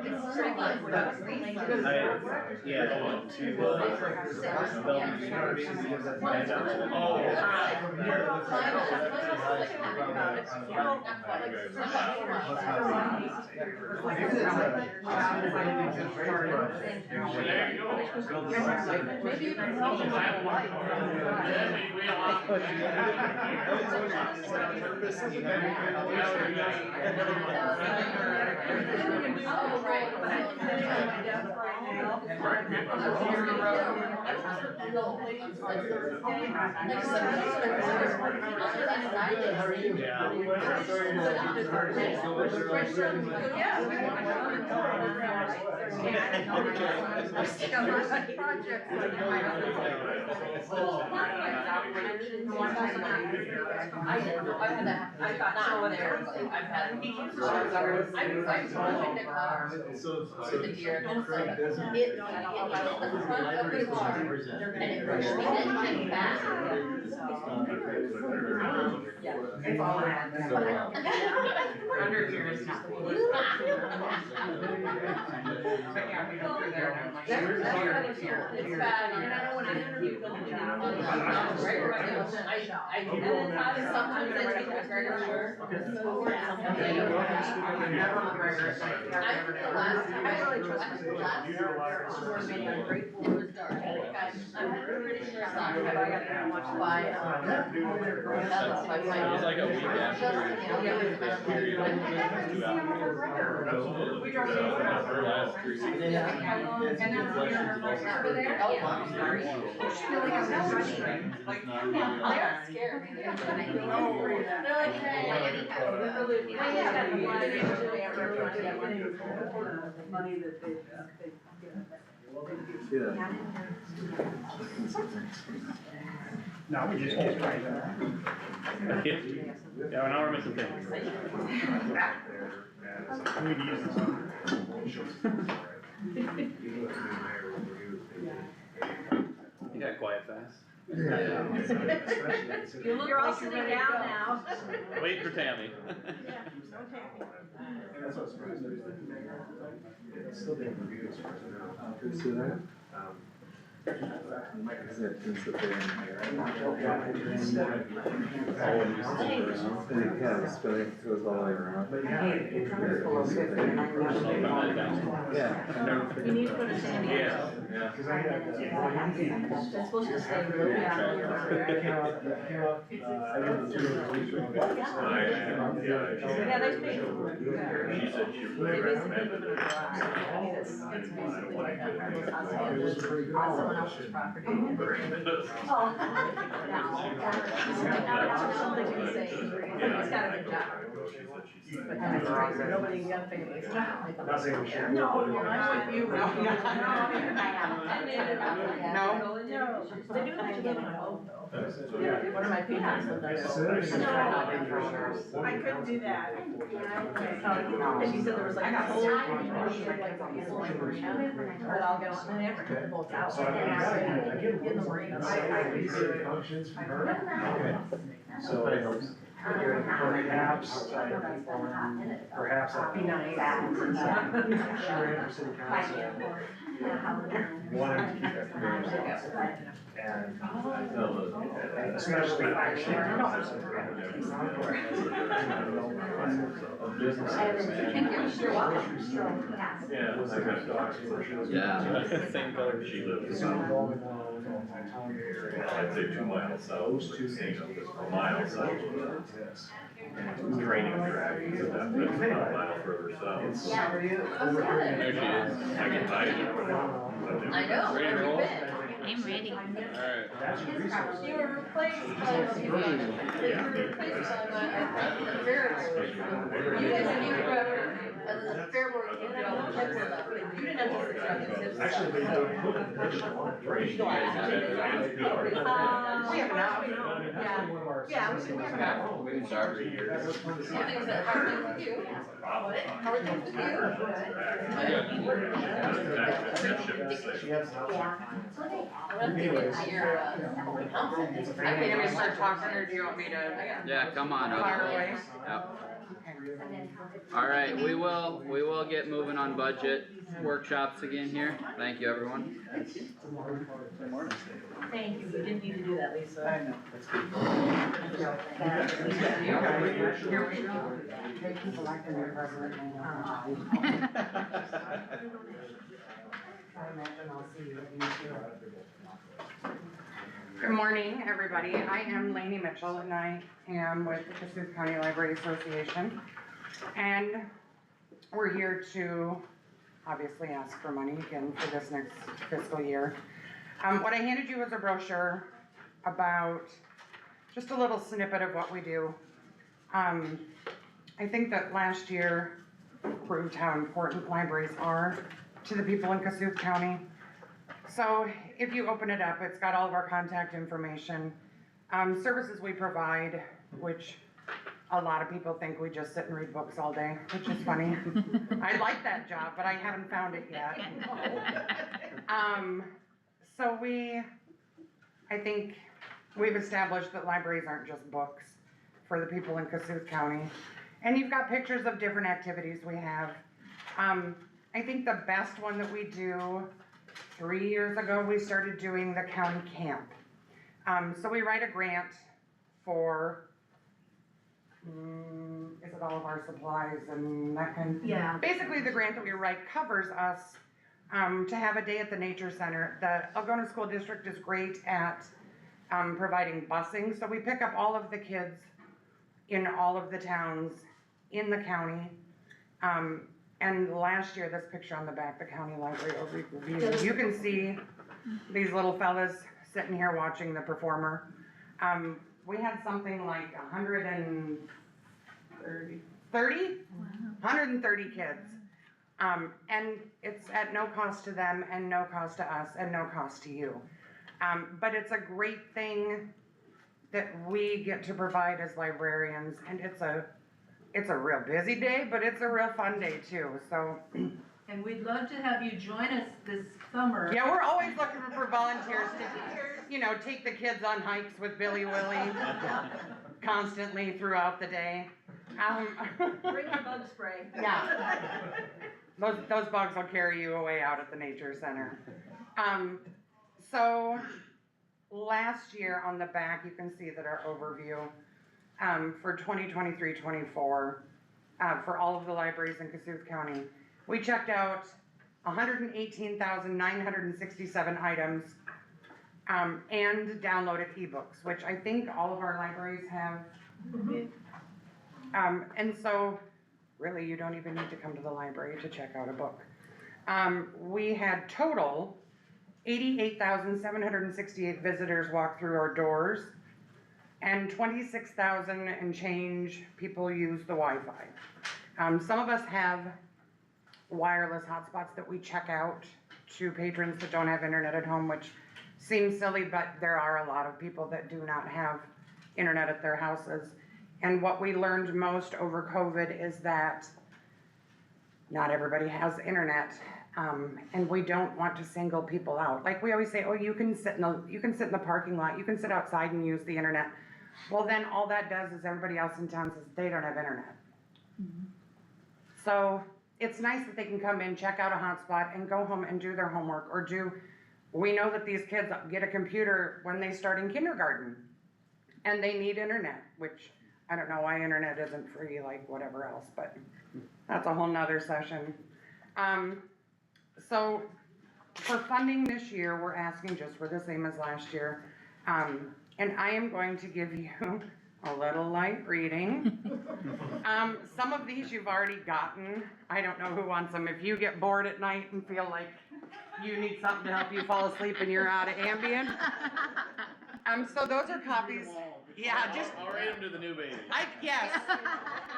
It's pretty fun. There you go. Maybe you can help. Then we allow I thought so there, but I've had. The deer. It, front of the car, and it pushed me, then came back. It's all under here is not. It's bad, and I know when I interviewed them, sometimes I take McGregor shirt. Sometimes I don't. I think the last time, I really trust the last year, I'm grateful it was dark. I'm pretty sure it's not, but I gotta go watch by, It was like a week after that period, it was 2 hours. We drove For the last 3 weeks. They're scared. They're like, hey, Money that they No, we just can't try that. Yeah, well, now we're missing things. We need to use this. You got quiet fast. You're all sitting down now. Wait for Tammy. That's what's surprising. It's still being reviewed as far as I know. Could you see that? Is it, since that they're in here? Yeah, it's but it goes all the way around. But yeah. You need to put a Sandy. Yeah. Cause I had. It's supposed to stay really down. Yeah, they speak. She said she really recommended it. On someone else's property. Oh. Something you say, he's got a good job. But that's crazy, nobody in young families. Not saying we should. No, I'm with you. No. No. They do let you live in a boat though. One of my parents lived on I couldn't do that. And she said there was like a whole, but I'll go, and then after the boat's out, in the marina. Functions from her. So. Perhaps that'd be nice. She ran for city council. Wanted to keep that from and especially actually. Of businesses. You're welcome. Yeah. Same color she lives. I'd say 2 miles south, just a mile south. Training track, that's about a mile further south. Yeah. There she is. I can hide it. I know, Ready to where roll? you been? I'm ready. Alright. You were replaced by, you were replaced by the fair. You guys didn't even remember, and then the fair board came down, the kids were left, you didn't have to sit around the tips. Actually, they put an additional training. We have an hour. Actually, one of our. Yeah, we have an hour. We can start. That was one of the. How are things with you? How are things with you? She has an outside. I'm thinking your, I think we start talking, or do you want me to? Yeah, come on up. Fire away. Yep. Alright, we will get moving on budget workshops again here. Thank you, everyone. Thank you, you didn't need to do that, Lisa. I know. Good morning, everybody. I am Lainey Mitchell and I am with the Kossuth County Library Association. And we're here to obviously ask for money again for this next fiscal year. What I handed you was a brochure about just a little snippet of what we do. I think that last year proved how important libraries are to the people in Kossuth County. So if you open it up, it's got all of our contact information, services we provide, which a lot of people think we just sit and read books all day, which is funny. I like that job, but I haven't found it yet. So I think we've established that libraries aren't just books for the people in Kossuth County. And you've got pictures of different activities we have. I think the best one that we do, 3 years ago, we started doing the county camp. So we write a grant for, is it all of our supplies and that kind of? Yeah. Basically, the grant that we write covers us to have a day at the nature center. The Algona School District is great at providing busing, so we pick up all of the kids in all of the towns in the county. And last year, this picture on the back, the county library overview, you can see these little fellas sitting here watching the performer. We had something like 130 kids. And it's at no cost to them and no cost to us and no cost to you. But it's a great thing that we get to provide as librarians, and it's a real busy day, but it's a real fun day too, so. And we'd love to have you join us this summer. Yeah, we're always looking for volunteers to, take the kids on hikes with Billy Willie constantly throughout the day. Bring your bug spray. Yeah. Those bugs will carry you away out at the nature center. So last year on the back, you can see that our overview for 2023-24 for all of the libraries in Kossuth County, we checked out 118,967 items and downloaded ebooks, which I think all of our libraries have. And so really you don't even need to come to the library to check out a book. We had total 88,768 visitors walk through our doors, and 26,000 and change people use the Wi-Fi. Some of us have wireless hotspots that we check out to patrons that don't have internet at home, which seems silly, but there are a lot of people that do not have internet at their houses. And what we learned most over COVID is that not everybody has internet. And we don't want to single people out. Like we always say, oh, you can sit in the parking lot, you can sit outside and use the internet. Well, then all that does is everybody else in town says they don't have internet. Mm-hmm. So it's nice that they can come in, check out a hotspot, and go home and do their homework, we know that these kids get a computer when they start in kindergarten, and they need internet, which I don't know why internet isn't free like whatever else, but that's a whole nother session. So for funding this year, we're asking just for the same as last year. And I am going to give you a little light reading. Some of these you've already gotten. I don't know who wants them. If you get bored at night and feel like you need something to help you fall asleep and you're out of Ambien. So those are copies. Yeah, I'll write them to the new baby. Yes.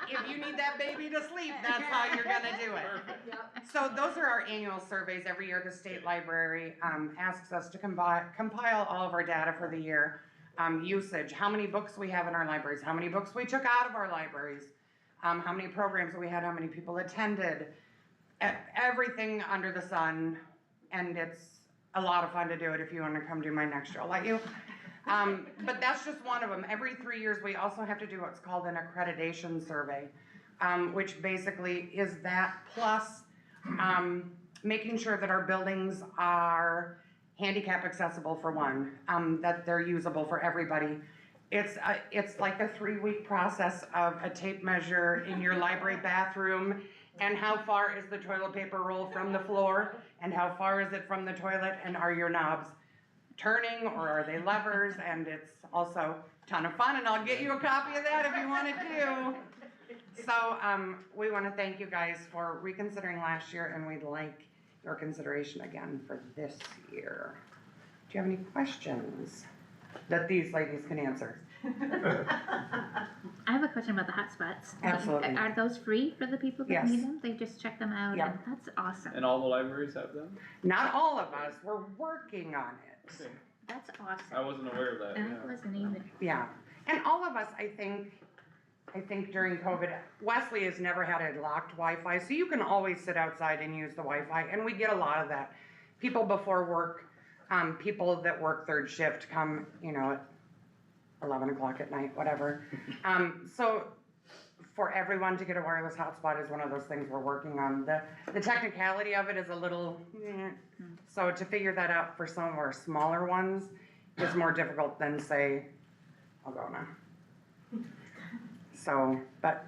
If you need that baby to sleep, that's how you're gonna do it. Perfect. So those are our annual surveys. Every year the state library asks us to compile all of our data for the year. Usage, how many books we have in our libraries, how many books we took out of our libraries, how many programs we had, how many people attended, everything under the sun. And it's a lot of fun to do it. If you want to come do my next year, I'll let you. But that's just one of them. Every 3 years, we also have to do what's called an accreditation survey, which basically is that plus making sure that our buildings are handicap accessible for one, that they're usable for everybody. It's like a 3-week process of a tape measure in your library bathroom, and how far is the toilet paper roll from the floor, and how far is it from the toilet, and are your knobs turning or are they levers? And it's also a ton of fun, and I'll get you a copy of that if you want it too. So, we wanna thank you guys for reconsidering last year, and we'd like your consideration again for this year. Do you have any questions that these ladies can answer? I have a question about the hotspots. Absolutely. Are those free for the people that Yes. need them? They just check them out Yeah. and that's awesome. And all the libraries have them? Not all of us, we're working on it. Okay. That's awesome. I wasn't aware of that, And yeah. I wasn't either. Yeah, and all of us, I think during COVID, Wesley has never had a locked Wi-Fi, so you can always sit outside and use the Wi-Fi, and we get a lot of that. People before work, people that work third shift come, at 11 o'clock at night, whatever. So for everyone to get a wireless hotspot is one of those things we're working on. The technicality of it is a little, so to figure that out for some of our smaller ones is more difficult than say, Algona. So, but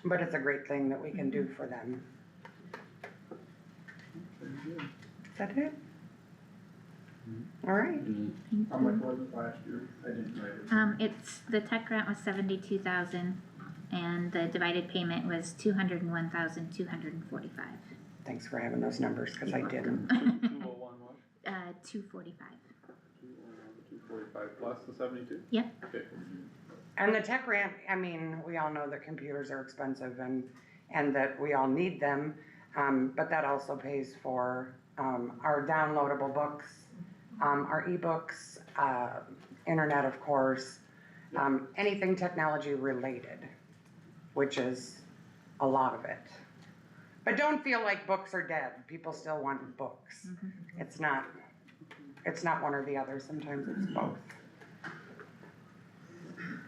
it's a great thing that we can do for them. Is that it? All right. How much was it last year? I didn't write it. The tech grant was 72,000 and the divided payment was 201,245. Thanks for having those numbers, cause I didn't. 201 what? 245. 245 plus the 72? Yep. Okay. And the tech grant, we all know that computers are expensive and that we all need them. But that also pays for, our downloadable books, our ebooks, internet, of course, anything technology related, which is a lot of it. But don't feel like books are dead. People still want books. It's not one or the other. Sometimes it's both.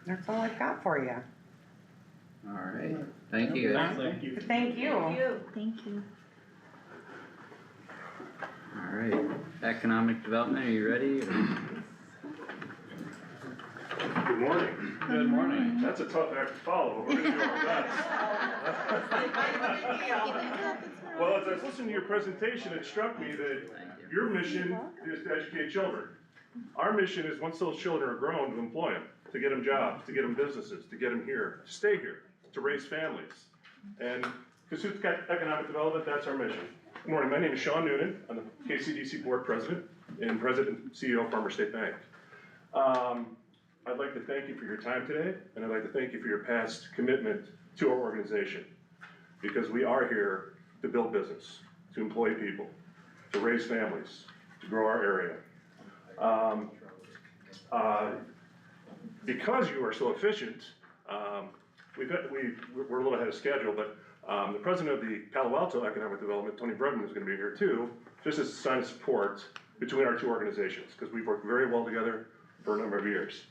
That's all I've got for you. Alright, thank you guys. Thank you. Thank you. Thank you. Alright, economic development, are you ready? Good morning. Good morning. That's a tough act to follow, but we're gonna do our best. Well, as I was listening to your presentation, it struck me that your mission is to educate children. Our mission is, once those children are grown, to employ them, to get them jobs, to get them businesses, to get them here, to stay here, to raise families. And Kossuth Economic Development, that's our mission. Good morning, my name is Sean Noonan. I'm the KCDC Board President and President and CEO of Farmer State Bank. I'd like to thank you for your time today, and I'd like to thank you for your past commitment to our organization, because we are here to build business, to employ people, to raise families, to grow our area. Because you are so efficient, we're a little ahead of schedule, but the president of the Palo Alto Economic Development, Tony Bregman, is gonna be here too, just as a sign of support between our two organizations, because we've worked very well together for a number of years.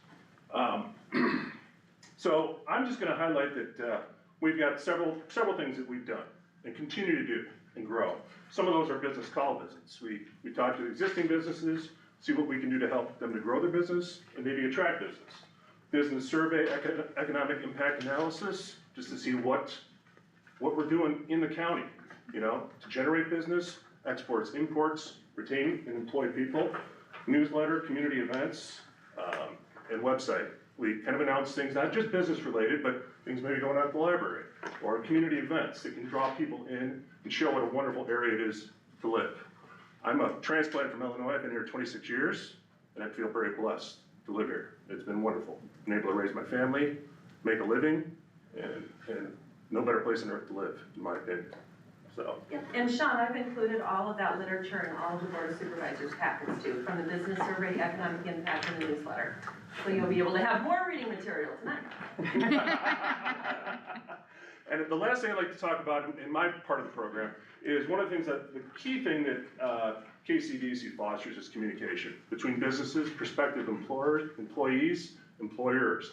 So I'm just gonna highlight that we've got several things that we've done and continue to do and grow. Some of those are business call visits. We talk to existing businesses, see what we can do to help them to grow their business and maybe attract business. Business survey, economic impact analysis, just to see what we're doing in the county, to generate business, exports, imports, retain and employ people, newsletter, community events, and website. We kind of announce things, not just business related, but things maybe going on at the library, or community events that can draw people in and show what a wonderful area it is to live. I'm a transplant from Illinois. I've been here 26 years, and I feel very blessed to live here. It's been wonderful. Been able to raise my family, make a living, and no better place on earth to live, in my opinion. So. And Sean, I've included all of that literature in all of the Board of Supervisors packets too, from the business survey, economic impact, and the newsletter. So you'll be able to have more reading material tonight. And the last thing I'd like to talk about in my part of the program is one of the things the key thing that KCDC fosters is communication between businesses, prospective employers, employees, employers.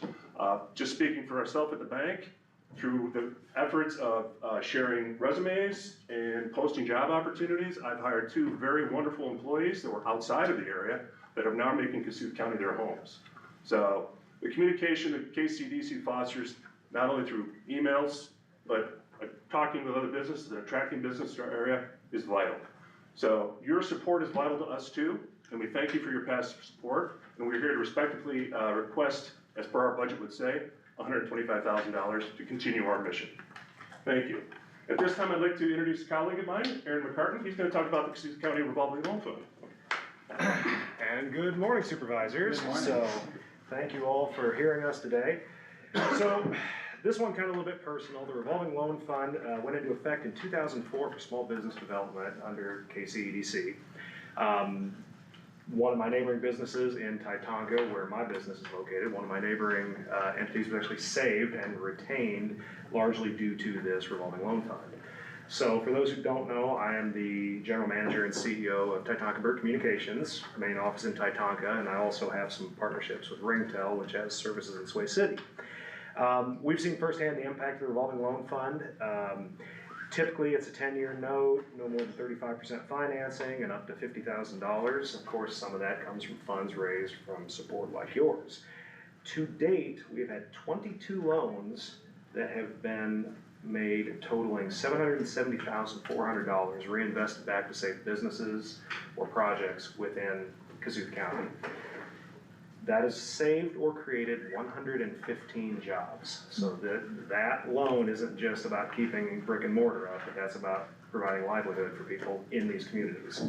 Just speaking for ourselves at the bank, through the efforts of sharing resumes and posting job opportunities, I've hired 2 very wonderful employees that were outside of the area that are now making Kossuth County their homes. So the communication that KCDC fosters, not only through emails, but talking with other businesses and attracting business to our area is vital. So your support is vital to us too. and we thank you for your past support, and we're here to respectfully request, as per our budget would say, $125,000 to continue our mission. Thank you. At this time, I'd like to introduce a colleague of mine, Aaron McCartan. He's gonna talk about the Kossuth County Revolving Loan Fund. And good morning, Supervisors. Good morning. So, thank you all for hearing us today. So, this one kind of a little bit personal. The Revolving Loan Fund went into effect in 2004 for small business development under KCEDC. One of my neighboring businesses in Titonga, where my business is located, one of my neighboring entities was actually saved and retained largely due to this revolving loan fund. So for those who don't know, I am the general manager and CEO of Titonga Bird Communications, main office in Titonga, and I also have some partnerships with Ringtel, which has services in Sway City. We've seen firsthand the impact of the revolving loan fund. Typically, it's a 10-year note, no more than 35% financing, and up to $50,000. Of course, some of that comes from funds raised from support like yours. To date, we've had 22 loans that have been made totaling $770,400 reinvested back to save businesses or projects within Kossuth County. That has saved or created 115 jobs. So that loan isn't just about keeping brick and mortar up, but that's about providing livelihood for people in these communities.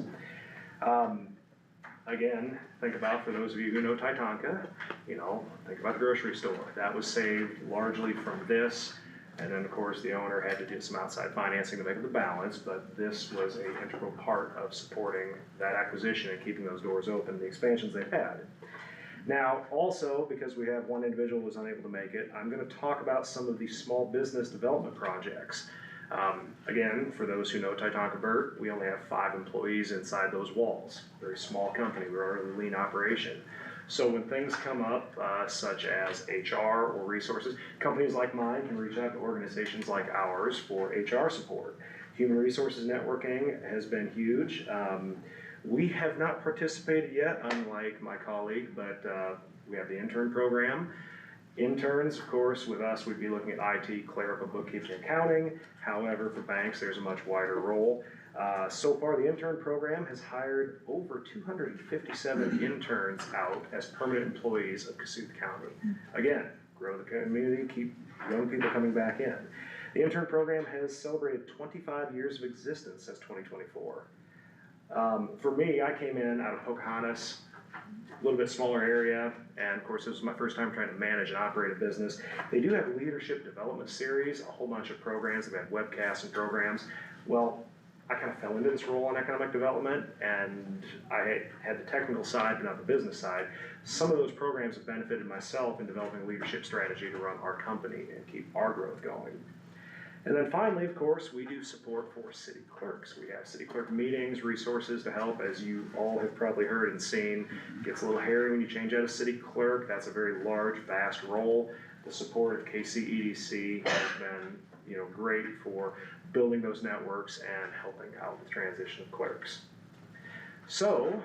Again, think about, for those of you who know Titonga, think about the grocery store. That was saved largely from this, and then of course the owner had to do some outside financing to make up the balance, but this was an integral part of supporting that acquisition and keeping those doors open, the expansions they've had. Now, also, because we have one individual who was unable to make it, I'm gonna talk about some of these small business development projects. Again, for those who know Titonga Burt, we only have 5 employees inside those walls. Very small company, we're a really lean operation. So when things come up, such as HR or resources, companies like mine can reach out to organizations like ours for HR support. Human resources networking has been huge. We have not participated yet, unlike my colleague, but we have the intern program. Interns, of course, with us, we'd be looking at IT, clerical, bookkeeping, accounting. However, for banks, there's a much wider role. So far, the intern program has hired over 257 interns out as permanent employees of Kossuth County. Again, grow the community, keep young people coming back in. The intern program has celebrated 25 years of existence since 2024. For me, I came in out of Pocahontas, a little bit smaller area, and of course this was my first time trying to manage and operate a business. They do have a leadership development series, a whole bunch of programs. They've had webcasts and programs. Well, I kind of fell into this role in economic development, and I had the technical side but not the business side. Some of those programs have benefited myself in developing a leadership strategy to run our company and keep our growth going. And then finally, of course, we do support for city clerks. We have city clerk meetings, resources to help, as you all have probably heard and seen. It gets a little hairy when you change out a city clerk. That's a very large, vast role. The support of KCEDC has been, great for building those networks and helping out the transition of clerks. So,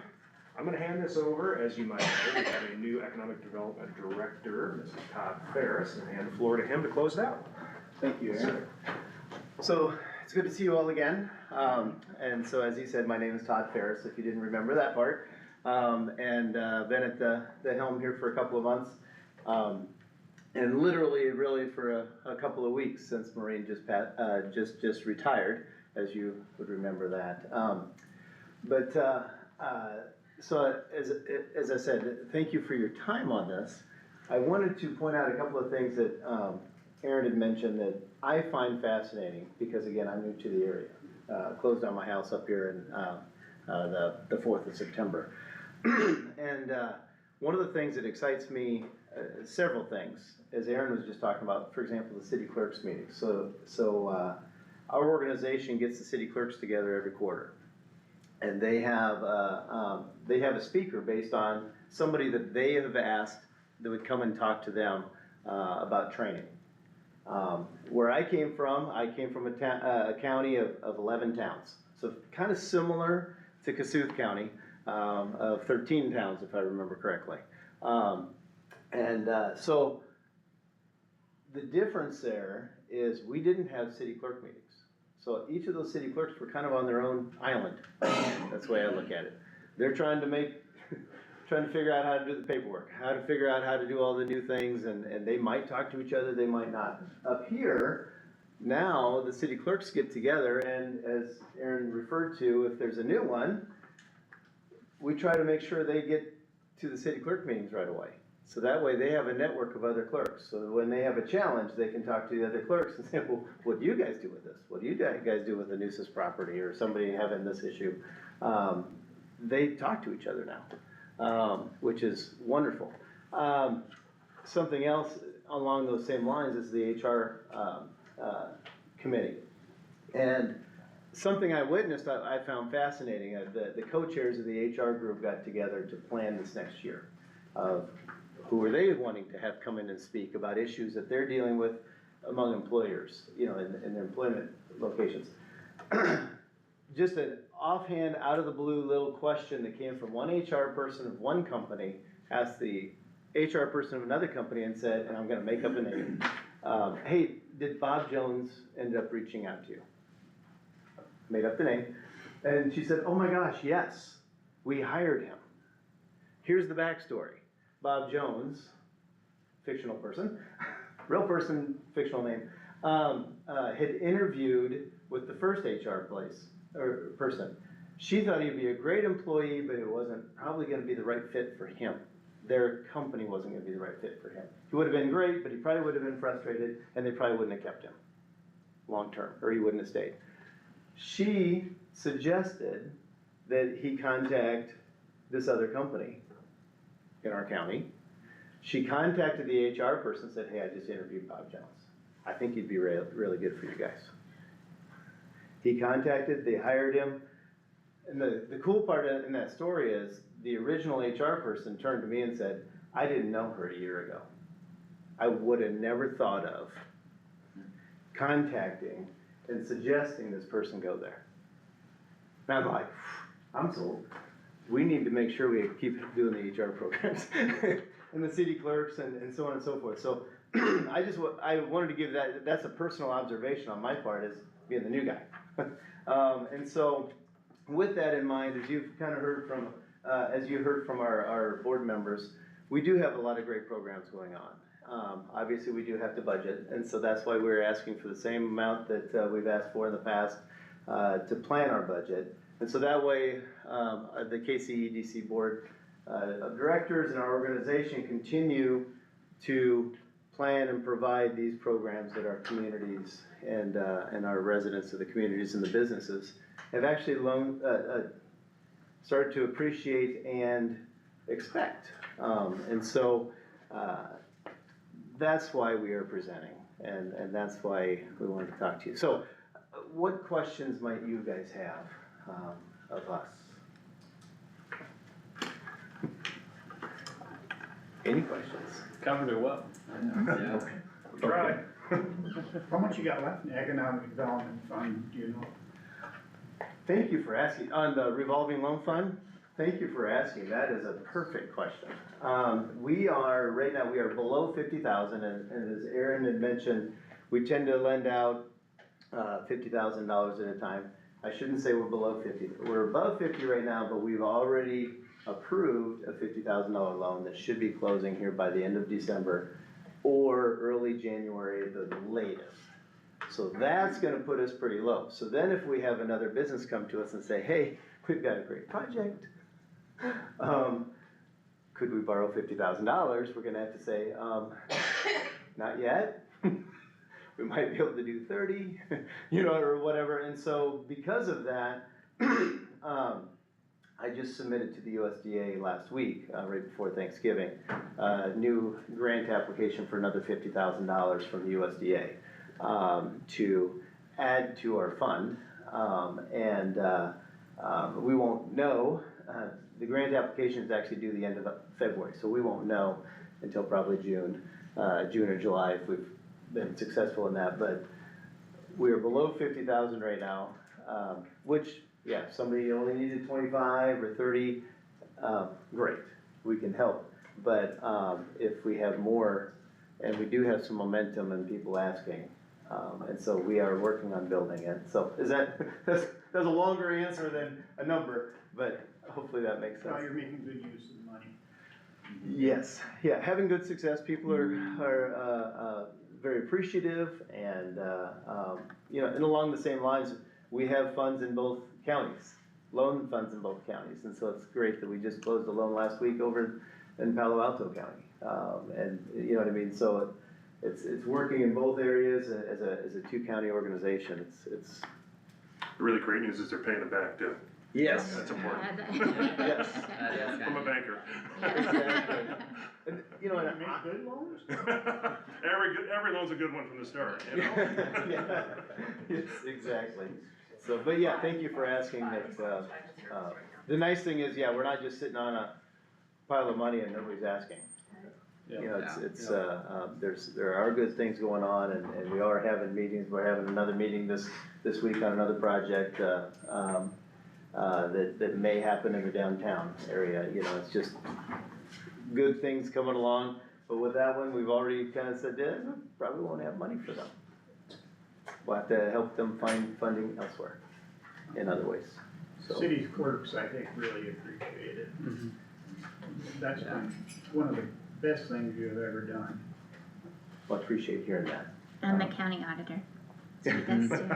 I'm gonna hand this over. As you might know, we have a new economic development director, Mrs. Todd Ferris, and hand the floor to him to close it out. Thank you, Aaron. So, it's good to see you all again. And so, as you said, my name is Todd Ferris, if you didn't remember that part. And been at the helm here for a couple of months. And literally, really for a couple of weeks since Maureen just retired, as you would remember that. So, as I said, thank you for your time on this. I wanted to point out a couple of things that Aaron had mentioned that I find fascinating, because again, I'm new to the area. Closed on my house up here in the 4th of September. And one of the things that excites me, several things, as Aaron was just talking about, for example, the city clerks meeting. So our organization gets the city clerks together every quarter. And they have a speaker based on somebody that they have asked that would come and talk to them about training. Where I came from a county of 11 towns. So kind of similar to Kossuth County, of 13 towns, if I remember correctly. So the difference there is we didn't have city clerk meetings. So each of those city clerks were kind of on their own island. That's the way I look at it. They're trying to make trying to figure out how to do the paperwork, how to figure out how to do all the new things, and they might talk to each other, they might not. Up here, now, the city clerks get together, and as Aaron referred to, if there's a new one, we try to make sure they get to the city clerk meetings right away. So that way, they have a network of other clerks, so when they have a challenge, they can talk to the other clerks and say, well, what do you guys do with this? What do you guys do with a nuisance property, or somebody having this issue? They talk to each other now, which is wonderful. Something else along those same lines is the HR committee. And something I witnessed, I found fascinating. The co-chairs of the HR group got together to plan this next year of who are they wanting to have come in and speak about issues that they're dealing with among employers, you know, in their employment locations. Just an offhand, out of the blue little question that came from one HR person of one company, asked the HR person of another company and said, and I'm gonna make up a name, hey, did Bob Jones end up reaching out to you? Made up the name. And she said, oh my gosh, yes, we hired him. Here's the backstory. Bob Jones, fictional person, real person, fictional name, had interviewed with the first HR person. She thought he'd be a great employee, but it wasn't probably gonna be the right fit for him. Their company wasn't gonna be the right fit for him. He would have been great, but he probably would have been frustrated, and they probably wouldn't have kept him long-term, or he wouldn't have stayed. She suggested that he contact this other company in our county. She contacted the HR person, said, hey, I just interviewed Bob Jones. I think he'd be really good for you guys. He contacted, they hired him, and the cool part in that story is the original HR person turned to me and said, I didn't know her a year ago. I would have never thought of contacting and suggesting this person go there. And I'm like, I'm sold. We need to make sure we keep doing the HR programs and the city clerks and so on and so forth. So I wanted to give that's a personal observation on my part as being the new guy. And so with that in mind, as you've kind of heard from, as you heard from our board members, we do have a lot of great programs going on. Obviously, we do have to budget, and so that's why we're asking for the same amount that we've asked for in the past to plan our budget. And so that way, the KCEDC Board of Directors and our organization continue to plan and provide these programs that our communities and our residents of the communities and the businesses have actually started to appreciate and expect. And so that's why we are presenting, and that's why we wanted to talk to you. So what questions might you guys have of us? Any questions? Covered it well. Yeah. Okay. How much you got left in the economic development fund, do you know? Thank you for asking. On the revolving loan fund, thank you for asking. That is a perfect question. We are, right now, we are below 50,000, and as Aaron had mentioned, we tend to lend out $50,000 at a time. I shouldn't say we're below 50. We're above 50 right now, but we've already approved a $50,000 loan that should be closing here by the end of December or early January at the latest. So that's gonna put us pretty low. So then if we have another business come to us and say, hey, we've got a great project, could we borrow $50,000? We're gonna have to say, not yet. We might be able to do 30, you know, or whatever. And so because of that, I just submitted to the USDA last week, right before Thanksgiving, a new grant application for another $50,000 from the USDA to add to our fund. We won't know. The grant application is actually due the end of February, so we won't know until probably June or July if we've been successful in that. But we are below 50,000 right now, which, yeah, if somebody only needed 25 or 30, great, we can help. But if we have more, and we do have some momentum and people asking, and so we are working on building it. So is that's a longer answer than a number, but hopefully that makes sense. Well, you're making good use of the money. Yes, yeah, having good success, people are very appreciative and, you know, and along the same lines, we have funds in both counties, loan funds in both counties, and so it's great that we just closed a loan last week over in Palo Alto County. And you know what I mean, so it's working in both areas as a two-county organization, it's. The really great news is they're paying it back too. Yes. That's important. Yes. From a banker. Exactly. And, you know, and Make good loans? Every loan's a good one from the start, you know? Yeah, yes, exactly. So, but yeah, thank you for asking that, the nice thing is, yeah, we're not just sitting on a pile of money and nobody's asking. You know, there are good things going on and we are having meetings, we're having another meeting this week on another project, that may happen in the downtown area, you know, it's just good things coming along. But with that one, we've already kind of said, yeah, probably won't have money for them. We'll have to help them find funding elsewhere in other ways, so. City clerks, I think, really appreciate it. That's been one of the best things you've ever done. Well, appreciate hearing that. And the county auditor. He does too.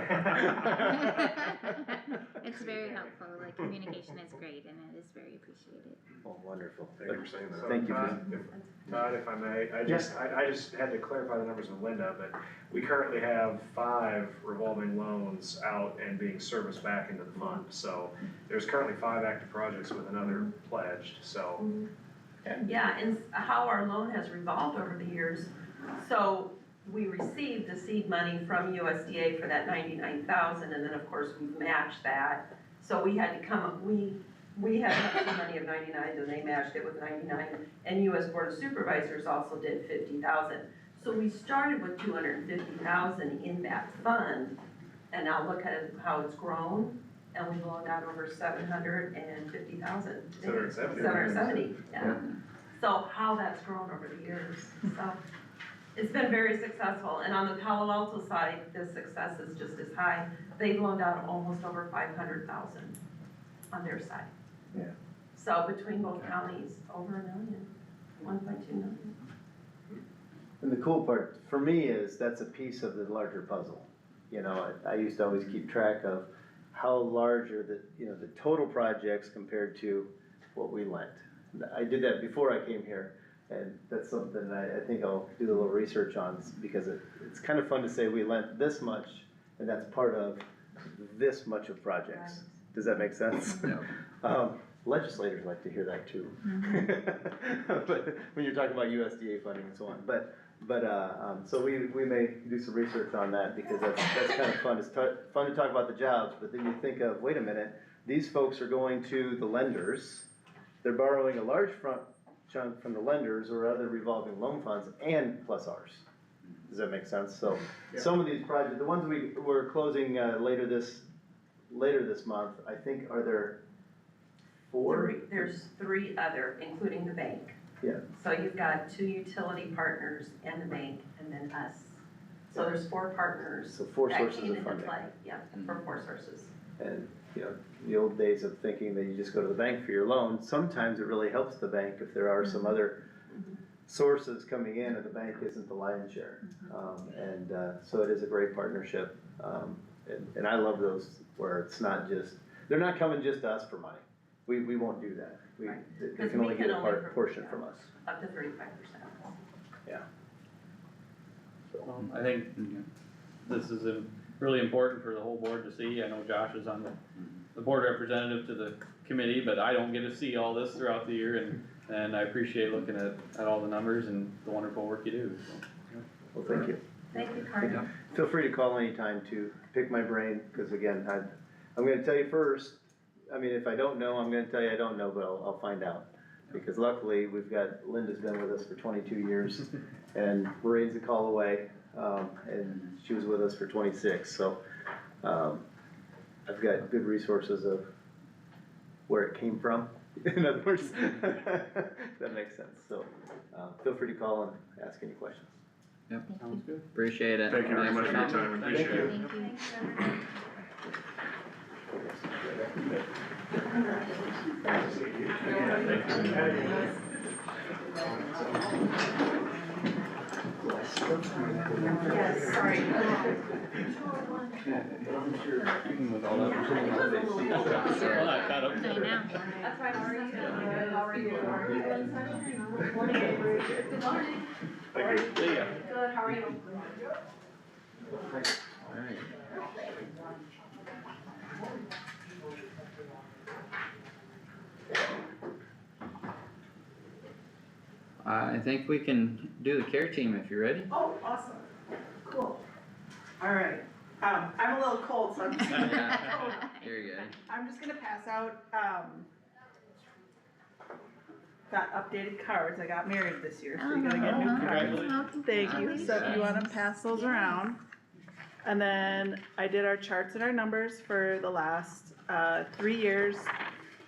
It's very helpful, like communication is great and it is very appreciated. Oh, wonderful. Thank you for saying that. Thank you. Todd, if I may, I just had to clarify the numbers with Linda, but we currently have 5 revolving loans out and being serviced back into the fund. So there's currently 5 active projects with another pledged, so. Yeah, and how our loan has revolved over the years, so we received the seed money from USDA for that 99,000, and then of course we've matched that. So we had to come up, we had seed money of 99, and they matched it with 99, and US Board of Supervisors also did 50,000. So we started with 250,000 in that fund, and now look at how it's grown, and we've loaned out over 750,000. 770, yeah. So how that's grown over the years, so. It's been very successful, and on the Palo Alto side, the success is just as high. They've loaned out almost over 500,000 on their side. Yeah. So between both counties, over $1 million, 1.2 million. And the cool part for me is that's a piece of the larger puzzle. You know, I used to always keep track of how large are the total projects compared to what we lent. I did that before I came here. And that's something I think I'll do a little research on because it's kind of fun to say we lent this much and that's part of this much of projects. Does that make sense? Yeah. Legislators like to hear that too. But when you're talking about USDA funding and so on, so we may do some research on that because that's kind of fun. It's fun to talk about the jobs, but then you think of, wait a minute, these folks are going to the lenders, they're borrowing a large chunk from the lenders or other revolving loan funds and plus ours. Does that make sense? So some of these projects, the ones we're closing later this month, I think are there 4? There's 3 other, including the bank. Yeah. So you've got 2 utility partners and the bank, and then us. So there's 4 partners. So 4 sources that came of into funding. play. Yeah, for 4 sources. And, you know, the old days of thinking that you just go to the bank for your loan, sometimes it really helps the bank if there are some other sources coming in and the bank isn't the lion's share. So it is a great partnership. And I love those where it's not just, they're not coming just to us for money. We won't do that. They can only get a portion from us. Up to 35%. Yeah. So. I think this is really important for the whole board to see. I know Josh is on the board representative to the committee, but I don't get to see all this throughout the year, and I appreciate looking at all the numbers and the wonderful work you do, so. Well, thank you. Thank you, Carter. Feel free to call anytime to pick my brain, because again, I'm gonna tell you first, I mean, if I don't know, I'm gonna tell you I don't know, but I'll find out. Because luckily, Linda's been with us for 22 years, and Lorraine's a call away, and she was with us for 26, so, I've got good resources of where it came from, in other words, if that makes sense, so, feel free to call and ask any questions. Yep. Sounds good. Appreciate it. Thank you very Thanks much for your coming. time, appreciate it. Thank you. Yes, sorry. Even with all that. Well, I caught up. I know. That's why, how are you? Good, how are you? Thank you. See ya. Good, how are you? Alright. I think we can do the care team if you're ready. Oh, awesome, cool. All right, I'm a little cold, so I'm just Here you go. I'm just gonna pass out, got updated cards, I got married this year, so you're gonna get new cards. Thank you, so if you wanna pass those around. And then I did our charts and our numbers for the last, 3 years.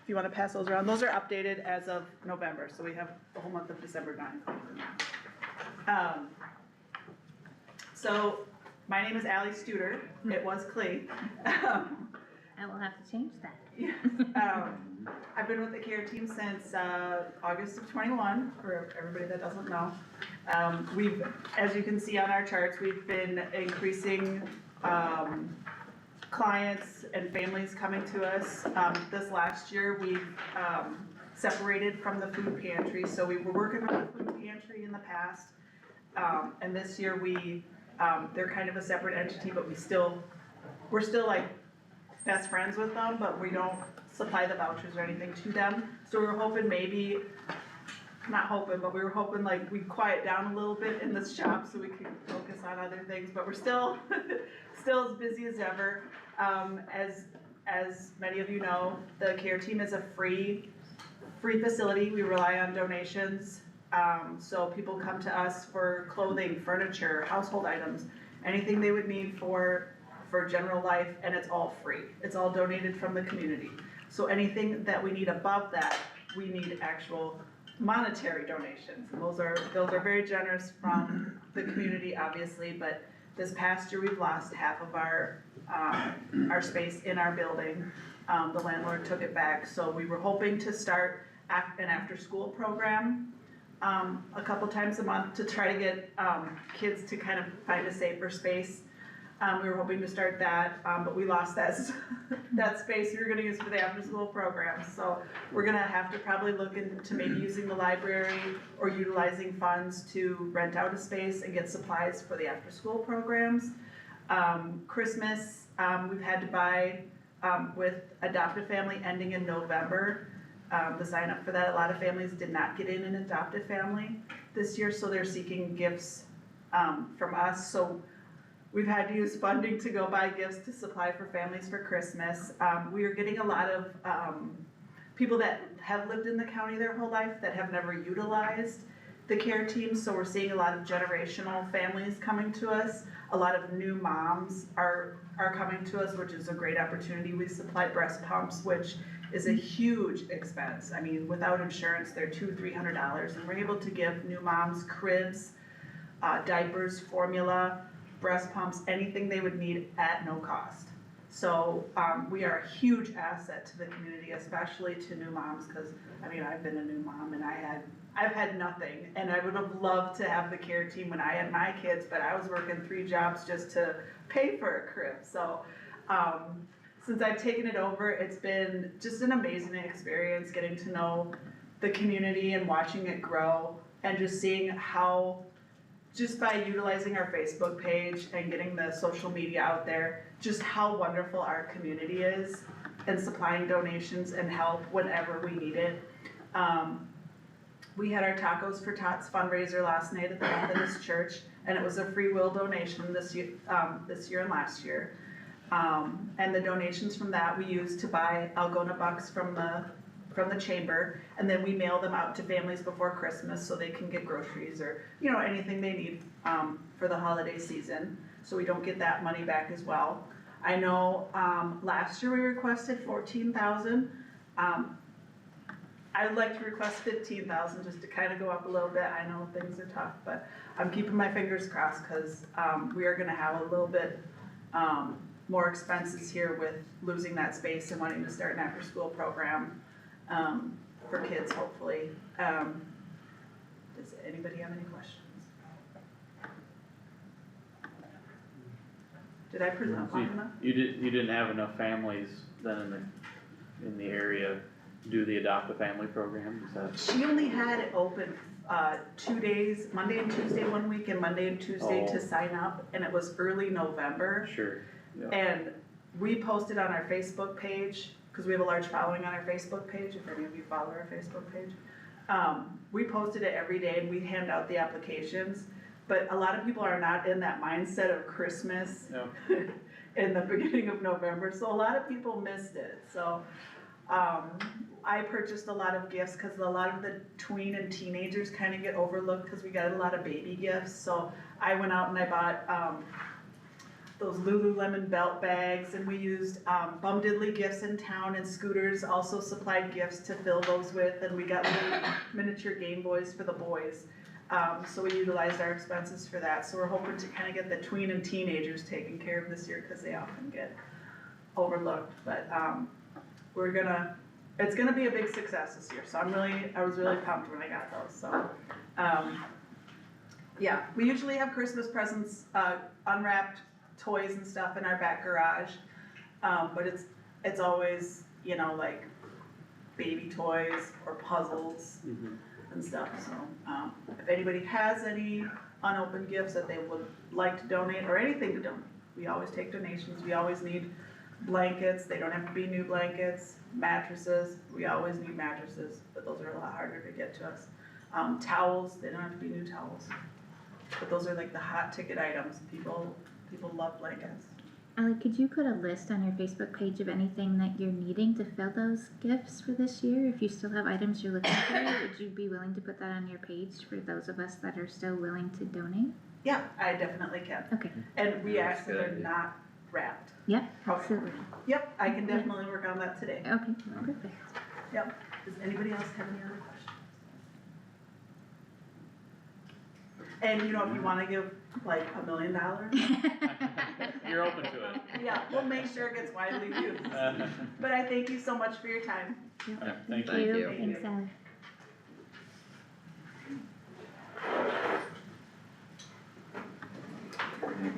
If you wanna pass those around, those are updated as of November, so we have the whole month of December 9th. So, my name is Ally Studer, it was Clee. I will have to change that. I've been with the care team since, August of 21, for everybody that doesn't know. We've, as you can see on our charts, we've been increasing, clients and families coming to us. This last year, we've, separated from the food pantry, so we were working with the food pantry in the past. And this year they're kind of a separate entity, but we're still like best friends with them, but we don't supply the vouchers or anything to them. So we were hoping we were hoping like we'd quiet down a little bit in this shop so we could focus on other things, but we're still as busy as ever. As many of you know, the care team is a free facility. We rely on donations. So people come to us for clothing, furniture, household items, anything they would need for general life, and it's all free. It's all donated from the community. So anything that we need above that, we need actual monetary donations. And those are very generous from the community, obviously, but this past year, we've lost half of our space in our building. The landlord took it back, so we were hoping to start an after-school program a couple times a month to try to get kids to kind of find a safer space. We were hoping to start that, but we lost that space we were gonna use for the after-school program. So we're gonna have to probably look into maybe using the library or utilizing funds to rent out a space and get supplies for the after-school programs. Christmas, we've had to buy, with adoptive family ending in November, the sign up for that. A lot of families did not get in an adoptive family this year, so they're seeking gifts from us. So we've had to use funding to go buy gifts to supply for families for Christmas. We are getting a lot of people that have lived in the county their whole life that have never utilized the care team, so we're seeing a lot of generational families coming to us. A lot of new moms are coming to us, which is a great opportunity. We supply breast pumps, which is a huge expense. I mean, without insurance, they're $200-300, and we're able to give new moms cribs, diapers, formula, breast pumps, anything they would need at no cost. So we are a huge asset to the community, especially to new moms, because I mean, I've been a new mom and I've had nothing, and I would have loved to have the care team when I had my kids, but I was working 3 jobs just to pay for a crib. So since I've taken it over, it's been just an amazing experience getting to know the community and watching it grow, and just seeing how, just by utilizing our Facebook page and getting the social media out there, just how wonderful our community is, and supplying donations and help whenever we need it. We had our Tacos for Tots fundraiser last night at the Methodist Church, and it was a free will donation this year and last year. And the donations from that we used to buy Algona bucks from the chamber, and then we mail them out to families before Christmas so they can get groceries or, you know, anything they need for the holiday season, so we don't get that money back as well. I know last year we requested 14,000. I would like to request 15,000 just to kind of go up a little bit. I know things are tough, but I'm keeping my fingers crossed, because we are gonna have a little bit more expenses here with losing that space and wanting to start an after-school program, for kids hopefully. Does anybody have any questions? Did I present long enough? You didn't have enough families then in the area do the adopt a family program, is that? She only had it open, 2 days, Monday and Tuesday one week and Monday and Tuesday to sign up, and it was early November. Sure, yeah. And we posted on our Facebook page, cause we have a large following on our Facebook page, if any of you follow our Facebook page. We posted it every day and we hand out the applications, but a lot of people are not in that mindset of Christmas in the beginning of November, so a lot of people missed it, so. I purchased a lot of gifts, cause a lot of the tween and teenagers kinda get overlooked, cause we got a lot of baby gifts, so I went out and I bought, those Lululemon belt bags, and we used, Bum Diddley Gifts in town, and Scooters also supplied gifts to fill those with, and we got little miniature Game Boys for the boys. So we utilized our expenses for that, so we're hoping to kinda get the tween and teenagers taken care of this year, cause they often get overlooked, but, it's gonna be a big success this year, so I was really pumped when I got those, so. Yeah, we usually have Christmas presents, unwrapped toys and stuff in our back garage, but it's always, you know, like baby toys or puzzles and stuff, so, if anybody has any unopened gifts that they would like to donate, or anything to donate, we always take donations, we always need blankets, they don't have to be new blankets, mattresses, we always need mattresses, but those are a lot harder to get to us. Towels, they don't have to be new towels, but those are like the hot ticket items, people love blankets. Ally, could you put a list on your Facebook page of anything that you're needing to fill those gifts for this year? If you still have items you're looking for, would you be willing to put that on your page for those of us that are still willing to donate? Yeah, I definitely can. Okay. And we ask that they're not wrapped. Yep, absolutely. Yep, I can definitely work on that today. Okay, perfect. Yep, does anybody else have any other questions? And you know, if you wanna give like $1 million. You're open to it. Yeah, we'll make sure it gets widely used. But I thank you so much for your time. Yeah, thank Thank you. you. Thanks, Ally.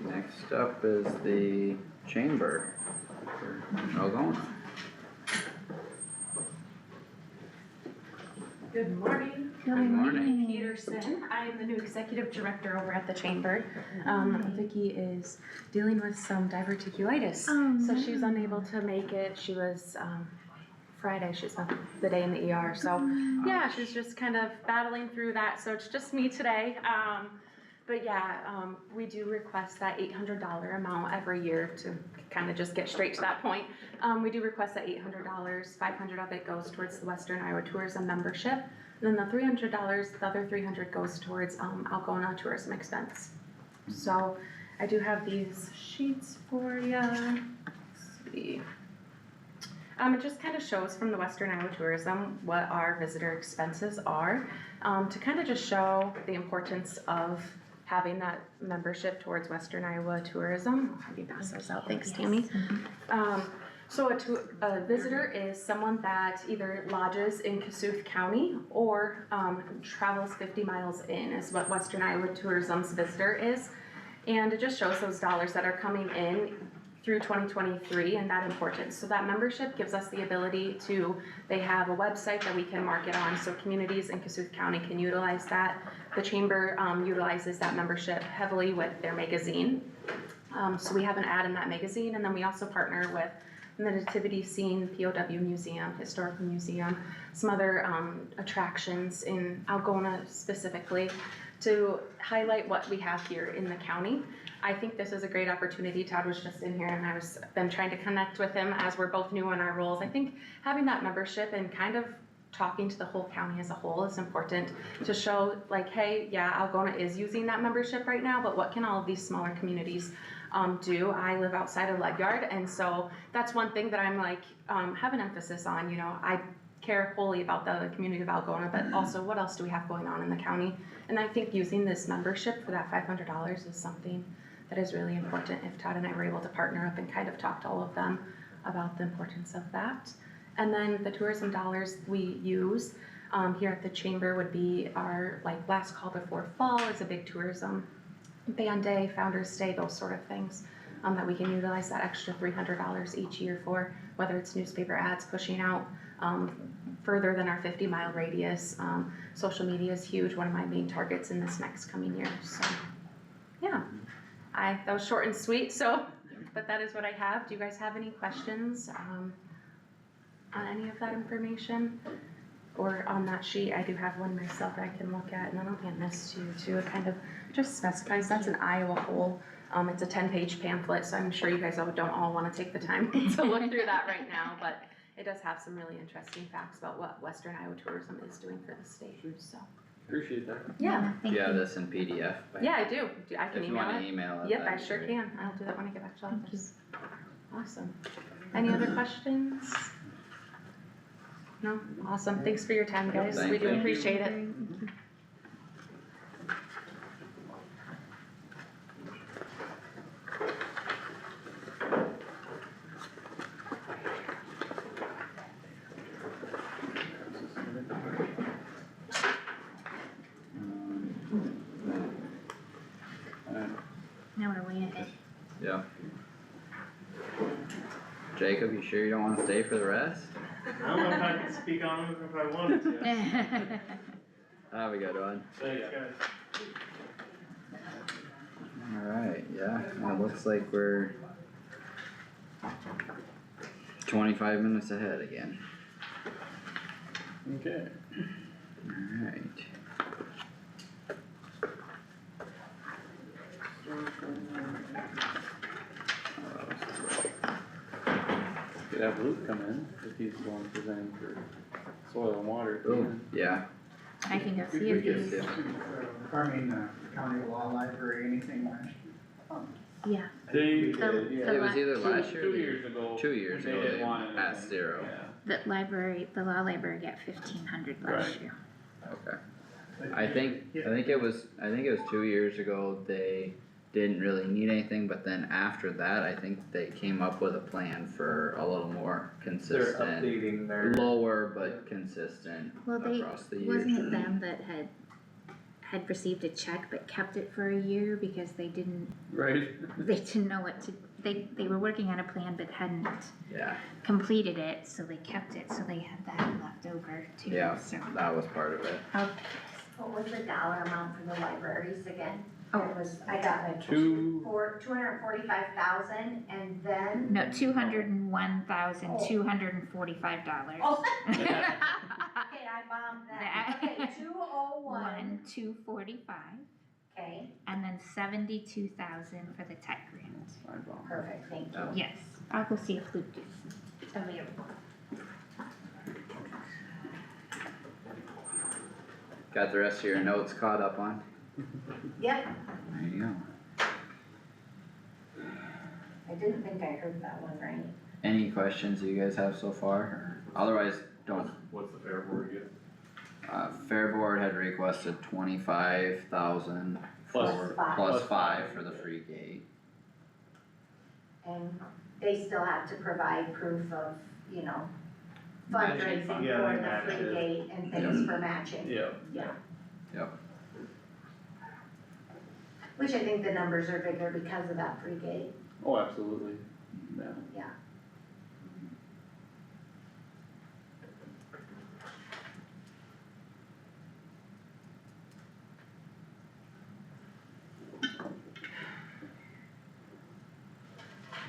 Next up is the chamber for Algona. Good morning. Good I'm morning. Vicki Peterson. I am the new executive director over at the chamber. Vicki is dealing with some diverticulitis. So she was unable to make it. She was, Friday, she spent the day in the ER. So yeah, she's just kind of battling through that. So it's just me today. But yeah, we do request that $800 amount every year to kind of just get straight to that point. We do request that $800, $500 of it goes towards the Western Iowa Tourism membership. And then the $300, the other $300 goes towards Algona tourism expense. So I do have these sheets for you. Let's see. It just kind of shows from the Western Iowa Tourism what our visitor expenses are, to kind of just show the importance of having that membership towards Western Iowa Tourism. I'll have you pass those out, thanks Tammy. So a visitor is someone that either lodges in Kossuth County or travels 50 miles in is what Western Iowa Tourism's visitor is. And it just shows those dollars that are coming in through 2023 and that importance. So that membership gives us the ability to, they have a website that we can market on, so communities in Kossuth County can utilize that. The chamber utilizes that membership heavily with their magazine. So we have an ad in that magazine, and then we also partner with the Nativity Scene, POW Museum, Historical Museum, some other attractions in Algona specifically to highlight what we have here in the county. I think this is a great opportunity. Todd was just in here and been trying to connect with him as we're both new in our roles. I think having that membership and kind of talking to the whole county as a whole is important to show like, hey, yeah, Algona is using that membership right now, but what can all of these smaller communities do? I live outside of Ledyard, and so that's one thing that I'm like, have an emphasis on, you know, I care wholly about the community of Algona, but also what else do we have going on in the county? And I think using this membership for that $500 is something that is really important. If Todd and I were able to partner up and kind of talk to all of them about the importance of that. And then the tourism dollars we use here at the chamber would be our like last call before fall is a big tourism band day, founders day, those sort of things that we can utilize that extra $300 each year for, whether it's newspaper ads pushing out further than our 50-mile radius. Social media is huge, one of my main targets in this next coming year. So yeah, that was short and sweet. So, but that is what I have. Do you guys have any questions on any of that information? Or on that sheet, I do have one myself that I can look at, and then I'll hand this to you too. It kind of just specifies, that's an Iowa whole. It's a 10-page pamphlet, so I'm sure you guys don't all want to take the time to look through that right now, but it does have some really interesting facts about what Western Iowa tourism is doing for the state, so. Appreciate that. Yeah. Do you have this in PDF? Yeah, I do. I can If you email wanna it. email it. Yep, that'd I be sure great. can. I'll do that when I get back to office. Awesome. Any other questions? No? Awesome. Thanks for your time, guys. We do appreciate it. Now we're waiting. Yeah. Jacob, you sure you don't wanna stay for the rest? I don't know if I can speak on them if I wanted to. Have a good one. Thanks, guys. Alright, yeah, it looks like we're 25 minutes ahead again. Okay. Alright. Could have Luke come in if he's the one presenting for soil and water. Ooh, yeah. I can go see We if could he's, get- County law library, anything last yeah. They, The- yeah. It was either last year or 2 the- years ago. 2 years they ago, didn't they want anything. at 0. Yeah. The law library got 1,500 last Right. year. Okay. I think it was 2 years ago, they didn't really need anything, but then after that, I think they came up with a plan for a little more They're consistent, updating their. lower but consistent Well, across the years. wasn't it them that had received a check but kept it for a year because they didn't Right. know what to, they were working on a plan but hadn't Yeah, completed it, so they kept it, so they had that left over too, yeah, so. that was part of it. Okay. What was the dollar amount for the libraries again? Oh. It was, I got it. For $245,000 and then. No, $201,245. Oh. Okay, I bombed that. Okay, 201. 245, Okay, and then 72,000 for the tech grant. perfect, thank you. Yes, I'll go see if Luke is available. Got the rest of your notes caught up on? Yep, There you go. I didn't think I heard that one right. Any questions you guys have so far, or otherwise, don't. What's the fair board again? Fair Board had requested 25,000 Plus for, five. plus 5 for the free gate. And they still have to provide proof of, you know, Matching fundraising fund. for Yeah, they the match free it. gate and things for matching. Yeah. Yeah. Yep. Which I think the numbers are bigger because of that free gate. Oh, absolutely. Yeah. Yeah.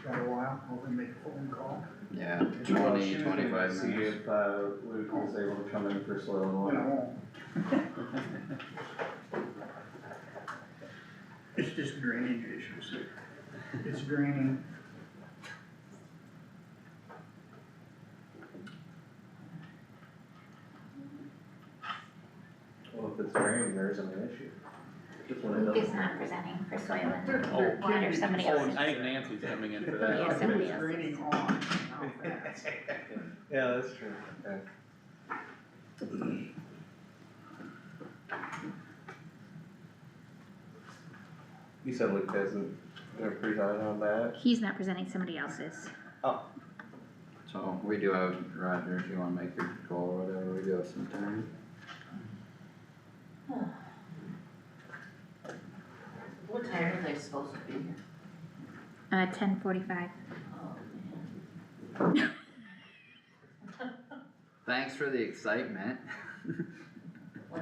Got a while, I'll make a phone call. Yeah, Well, 20, she was gonna 25 see minutes. if, Luke was able to come in for soil and But I water. won't. It's just drainage issues. It's draining. Well, if it's raining, there isn't an issue. Just one of Luke those. is not presenting for soil and Oh. water, somebody else Oh, is. I think Nancy's coming in for Yeah, that. somebody It's else draining is. on, now fast. Yeah, that's true, okay. You said Luke hasn't They're presenting on that. He's not presenting, somebody else is. So we do have, Roger, if you wanna make your call or whatever, we do have some time. What time are they supposed to be here? 10:45. Oh, man. Thanks for the excitement. What?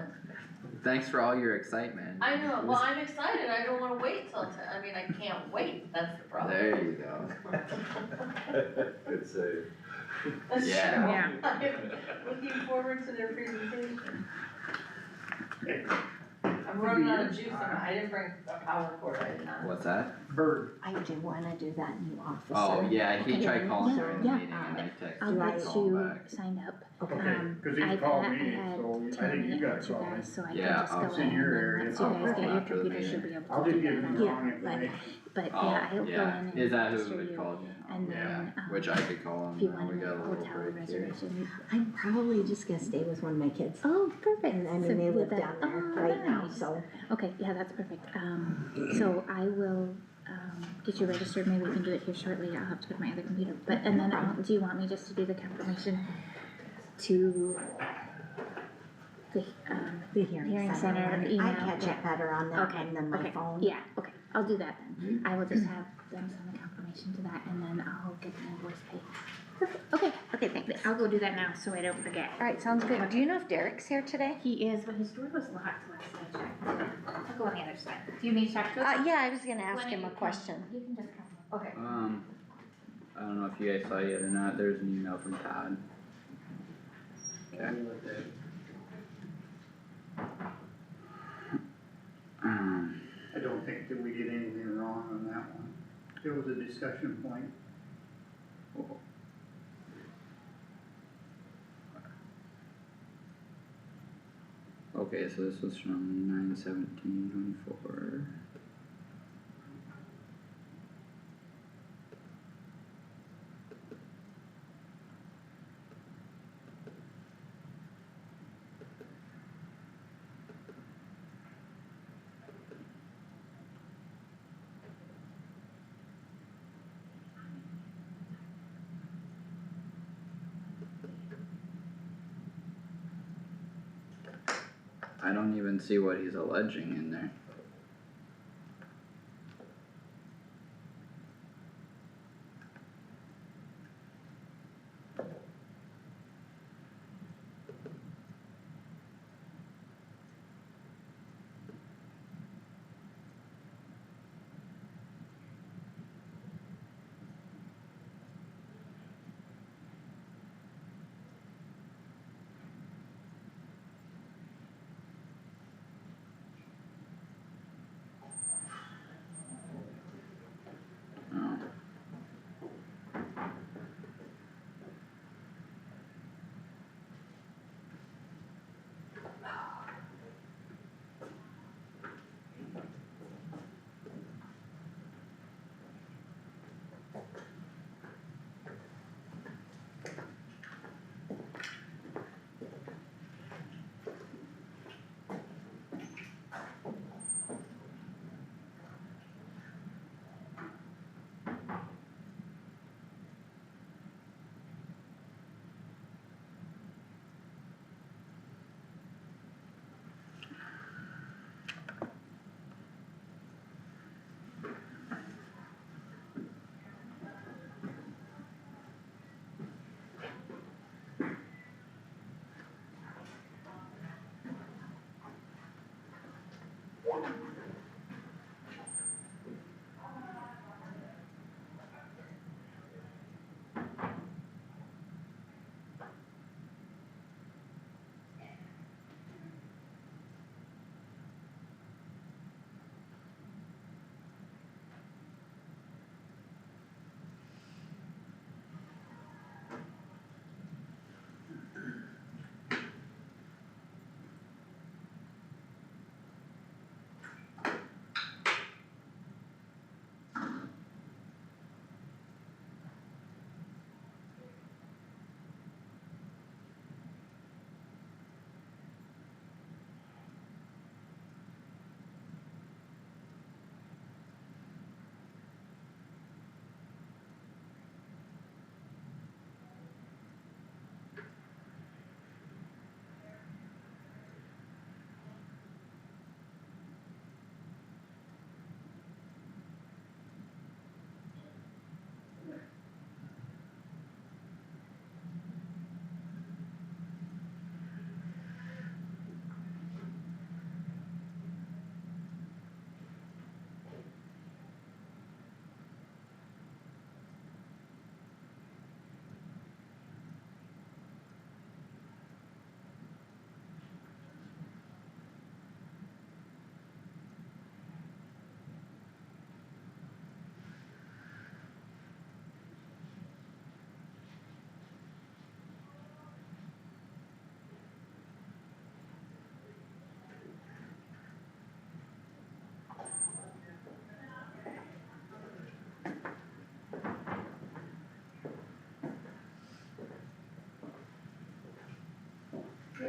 Thanks for all your excitement. I know, well, I'm excited, I don't wanna wait till I mean, I can't wait, that's the problem. There you go. Good save. That's Yeah. true. Yeah. I'm looking forward to their presentation. I'm running out of juice, I didn't bring a power cord, I did not. What's that? Bird. I do wanna do that new officer. Oh, yeah, he Okay. tried calling Yeah, during the yeah. meeting and I texted I'll him get to call you back. signed up. Okay, cause I he called had me, so I think Tammy you got add you called. guys, so I can Yeah, just go I'll- in, It's in your and area. once you I'll guys call get your after the computer, should be able I'll to just do give that. you wrong information. But Oh, yeah, I'll go in yeah, and is that register who you, called you? and Yeah, then, which I could call if you him, now want we a got a little hotel break here. reservation. I'm probably just gonna stay with one of my kids. Oh, perfect. And I So mean, they with live that- down there oh, right now, nice. so. Okay, yeah, that's perfect. So I will, get you registered, maybe we can do it here shortly, I'll have to go to my other computer, but, and then, do you want me just to do the confirmation to the, The Hearing center email? I catch it better on that Okay, one than my okay, phone. yeah, okay, I'll do that then. I will just have them send the confirmation to that, and then I'll get the invoice paid. Perfect, okay, thanks. I'll go do that now, so I don't forget. Alright, sounds good. Do you know if Derek's here today? He is, but his door was locked last I checked. I'll go on the other side. Do you need to talk to us? Yeah, I was gonna ask When him you a come. question. You can just come. Okay. I don't know if you guys saw yet or not, there's an email from Todd. Okay. I don't think that we did anything wrong on that one. There was a discussion point. Okay, so this was from 9/17/24. I don't even see what he's alleging in there.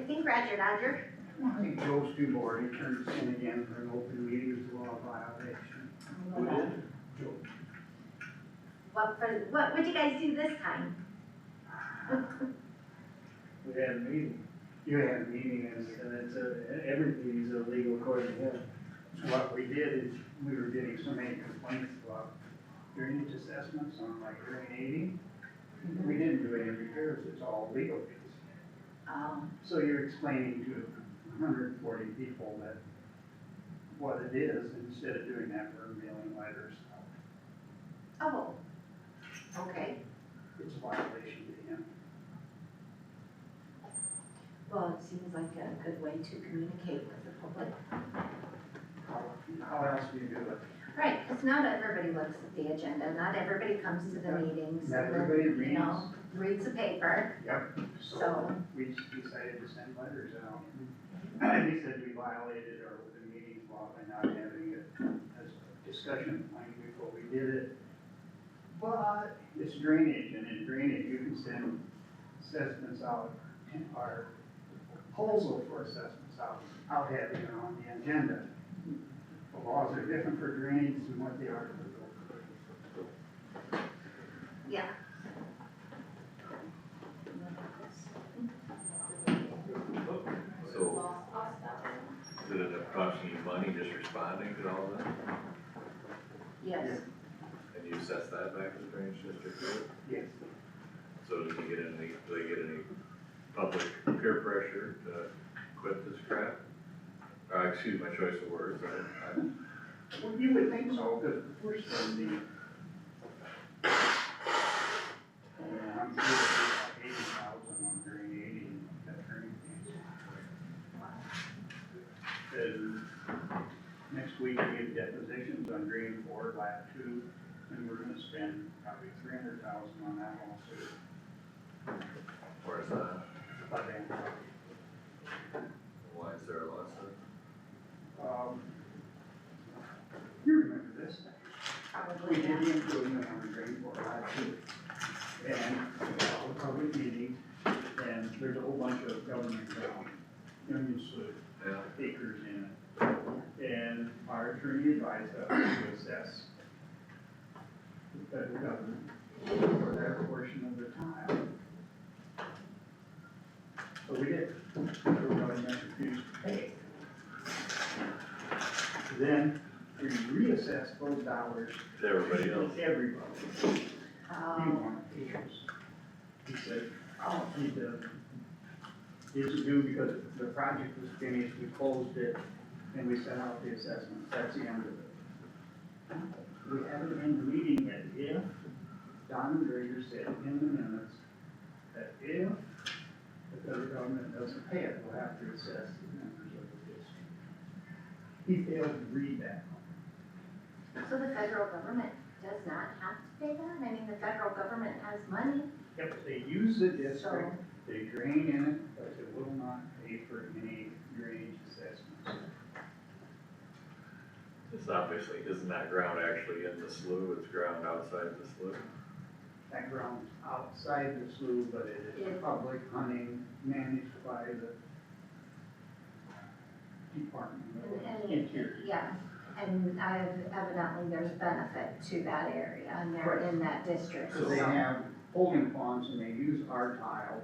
you think, Roger Dodger? I think Joe's too bored, he turned us in again for an open meetings law violation. Who did? Joe. What'd you guys do this time? We had a meeting, You had a meeting and and everything's illegal according to him. what we did is, we were getting so many complaints about drainage assessments on like drain 80. We didn't do any repairs, it's all legal fees. So you're explaining to 140 people that what it is, instead of doing that, we're mailing letters. Oh, okay. It's a violation to him. Well, it seems like a good way to communicate with the public. How else do you do it? Right, because not everybody looks at the agenda, not everybody comes to the meetings. Not and then, everybody you know, reads the paper. Yep, So- so we just decided to send letters out. He said we violated our open meetings law by not having it as a discussion point before we did it. But it's drainage, and in drainage, you can send assessments out, or proposal for assessments out, I'll have it on the agenda. The laws are different for drainage than what they are for. Yeah. So, did it end up costing you money just responding to all that? Yes. And you assess that back to the drainage district too? Yes. So do they get any public peer pressure to quit this crap? Excuse my choice of words, Well, you would think so, because we're spending, I'm sure it's about 80,000 on drain 80 and that drain thing. And next week we get depositions on drain 4, lap 2, and we're gonna spend probably 300,000 on that also. where's that? But then, Why is there a lawsuit? you remember this? Probably, We did yeah. the improvement on drain 4, lap 2. And all the public meetings, and there's a whole bunch of government ground, Union Slough, Yeah. acres in it. And our attorney advised us to assess the federal government for their portion of the tile. So we did, the federal government refused to pay. Then we reassessed those dollars. To everybody else. Everybody. He Um, wanted papers. He said, oh, he isn't due because the project was finished, we closed it, and we sent out the assessment, that's the end of it. We have it in the meeting that if, Don Drager said in the minutes, that if the federal government doesn't pay it, we'll have to assess the members of the district. He failed to read that. so the federal government does not have to pay that? I mean, the federal government has money. If they use the district, they drain in it, but they will not pay for any drainage assessments. This obviously, isn't that ground actually in the slough, it's ground outside the slough? That ground's outside the slough, but it is public hunting managed by the Department of Interior. Yeah, and evidently there's benefit to that area, and they're in that district. So they have holding ponds and they use our tile,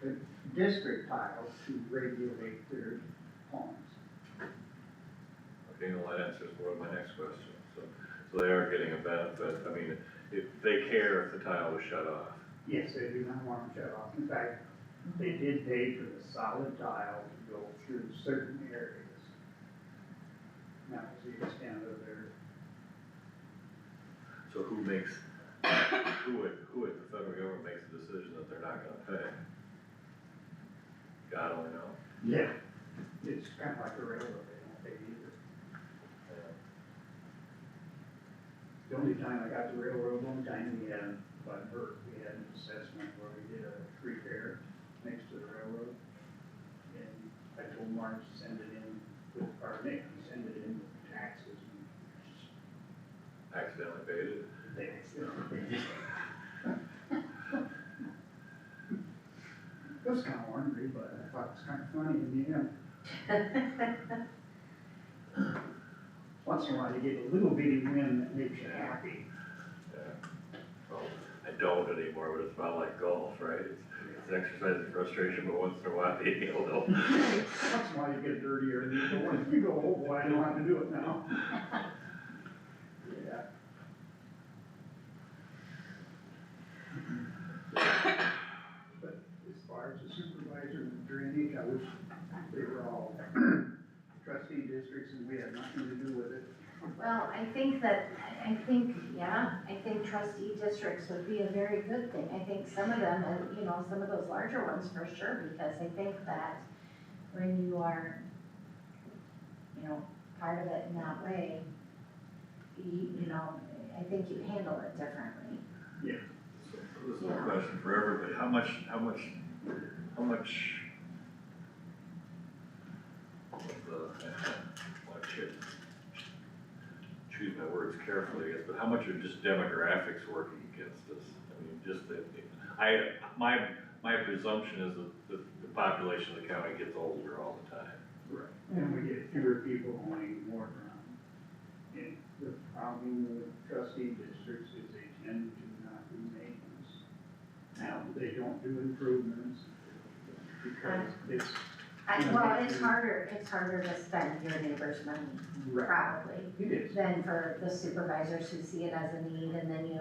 the district tile, to regulate their ponds. Okay, well, that answers one of my next questions, so they are getting a benefit, I mean, if they care if the tile was shut off. Yes, they do not want to shut off. In fact, they did pay for the solid tile to go through certain areas. And that was the extent of their, So who at the federal government makes the decision that they're not gonna pay? God only knows. yeah, it's kind of like a railroad, they don't pay either. The only time I got the railroad, one time we had, Bud Burke, we had an assessment where we did a repair next to the railroad. And I told Mark to send it in with, or Nick, to send it in with taxes. Accidentally paid it? They accidentally paid it. It was kind of ornery, but I thought it was kinda funny in the end. Once in a while, you get a little bitty win that makes you happy. Well, I don't anymore, but it's not like golf, right? It's an exercise of frustration, but once in a while, you know. Once in a while, you get dirtier, and you go, oh boy, I don't want to do it now. Yeah. But as far as the supervisor and drainage, I wish they were all trustee districts and we had nothing to do with it. Well, I think trustee districts would be a very good thing. I think some of them, and you know, some of those larger ones for sure, because I think that when you are, you know, part of it in that way, you know, I think you handle it differently. This is a question for everybody, how much, choose my words carefully, I guess, but how much are just demographics working against us? I mean, just that, my presumption is that the population of the county gets older all the time. Right. And we get fewer people owning more ground. And the problem with trustee districts is they tend to not do maintenance. Now, they don't do improvements because it's. Well, it's harder to spend your neighbor's money, Right. probably, It is. than for the supervisors who see it as a need, and then you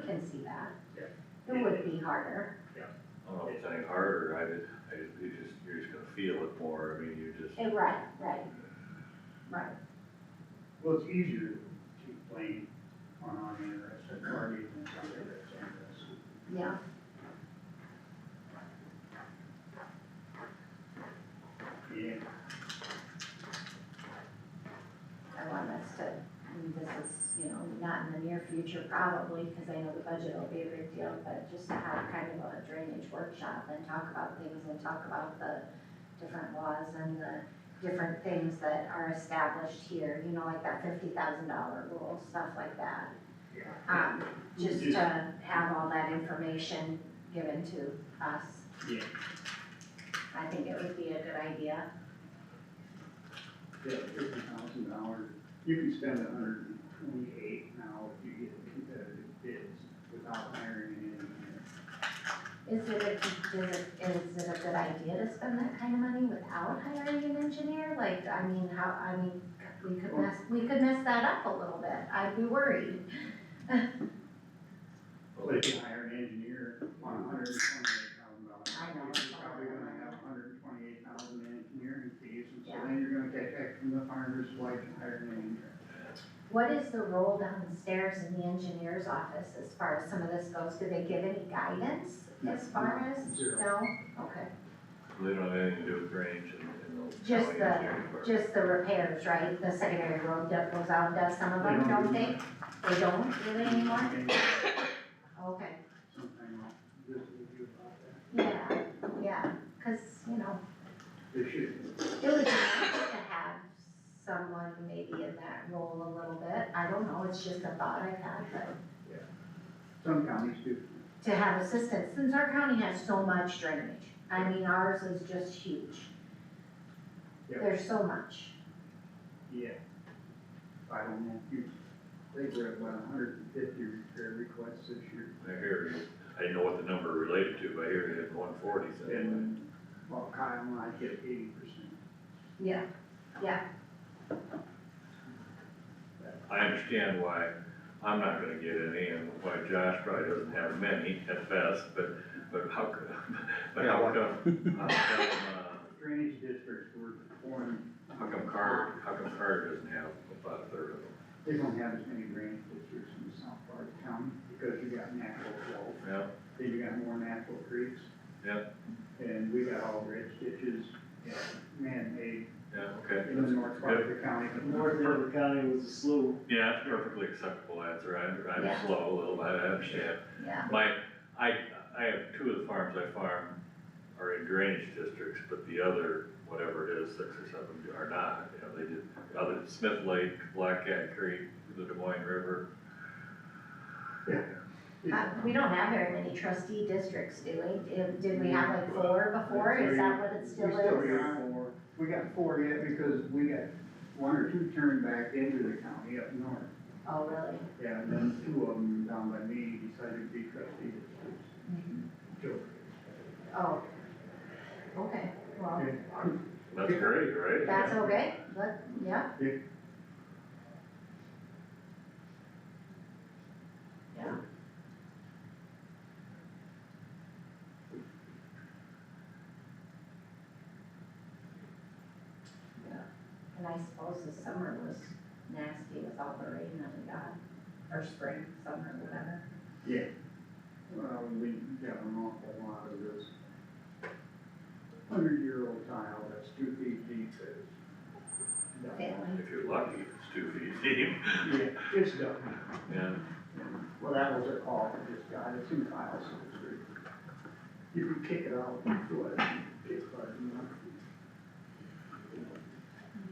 can see that. Yeah. It would be harder. I don't know if it's any harder, you're just gonna feel it more, I mean, you just. Right. Well, it's easier to keep playing on uninterested parties than somebody that's interested. Yeah. Yeah. I want us to, this is, you know, not in the near future probably, because I know the budget will be a big deal, but just to have kind of a drainage workshop and talk about things and talk about the different laws and the different things that are established here, you know, like that $50,000 rule, stuff like that. Just to have all that information given to us. Yeah. I think it would be a good idea. Yeah, $50,000, you can spend $128 now if you get competitive bids without hiring an engineer. Is it a good idea to spend that kind of money without hiring an engineer? Like, we could mess that up a little bit, I'd be worried. Well, if you hire an engineer on $128,000, I know. you're probably gonna have $128,000 in engineering fees, and so then you're gonna take that from the farmer's wife and hire an engineer. What is the role downstairs in the engineer's office as far as some of this goes? Do they give any guidance as far as? Zero. No? Okay. They don't have anything to do with drainage and those. Just the repairs, right? The secondary road that goes out and does some of them, don't they? They don't really anymore? Okay. Sometime I'll visit with you about that. Yeah, cause, you know, They should. it would be nice to have someone maybe in that role a little bit. I don't know, it's just a thought I've had, but Some counties do. to have assistance, since our county has so much drainage. I mean, ours is just huge. Yeah. There's so much. Yeah. I don't know if you, they were at about 150 repair requests this year. I hear you, I didn't know what the number related to, but I hear you had 140, so. And, well, Kyle and I get 80%. Yeah. I understand why I'm not gonna get any, and why Josh probably doesn't have many at best, but how come, Drainage districts were formed. how come Carter doesn't have about a third of them? They don't have as many drainage districts in the south part of town because you got natural flow. Yeah, Then you got more natural creeks. yeah, And we got all dredge ditches and man-made yeah, okay. in the north part of the county. North end of the county was a slough. Yeah, it's a perfectly acceptable answer, I'm Yeah. slow a little bit, I understand. Yeah. I have two of the farms I farm are in drainage districts, but the other, whatever it is, 6 or 7 are not, you know, they did, other Smith Lake, Black Cat Creek, the Des Moines River. Yeah. We don't have very many trustee districts, do we? Did we have like 4 before? Is that what it still We still is? got 4. We got 4 yet because we got 1 or 2 turned back into the county up north. Oh, really? Yeah, and then 2 of them down by me decided to be trustee districts. Sure. Oh. Okay, well, That's great, right? that's okay, but, yeah. Yeah. Yeah. And I suppose the summer was nasty with all the rain that we got, or spring, summer, whatever. Yeah. Well, we got an awful lot of this 100-year-old tile that's 2 feet deep is done. Failing. If you're lucky, it's 2 feet deep. Yeah, it's done. Yeah. Well, that was a call for this guy, it's in tile, so it's good. You can kick it out with your foot, kick hard enough.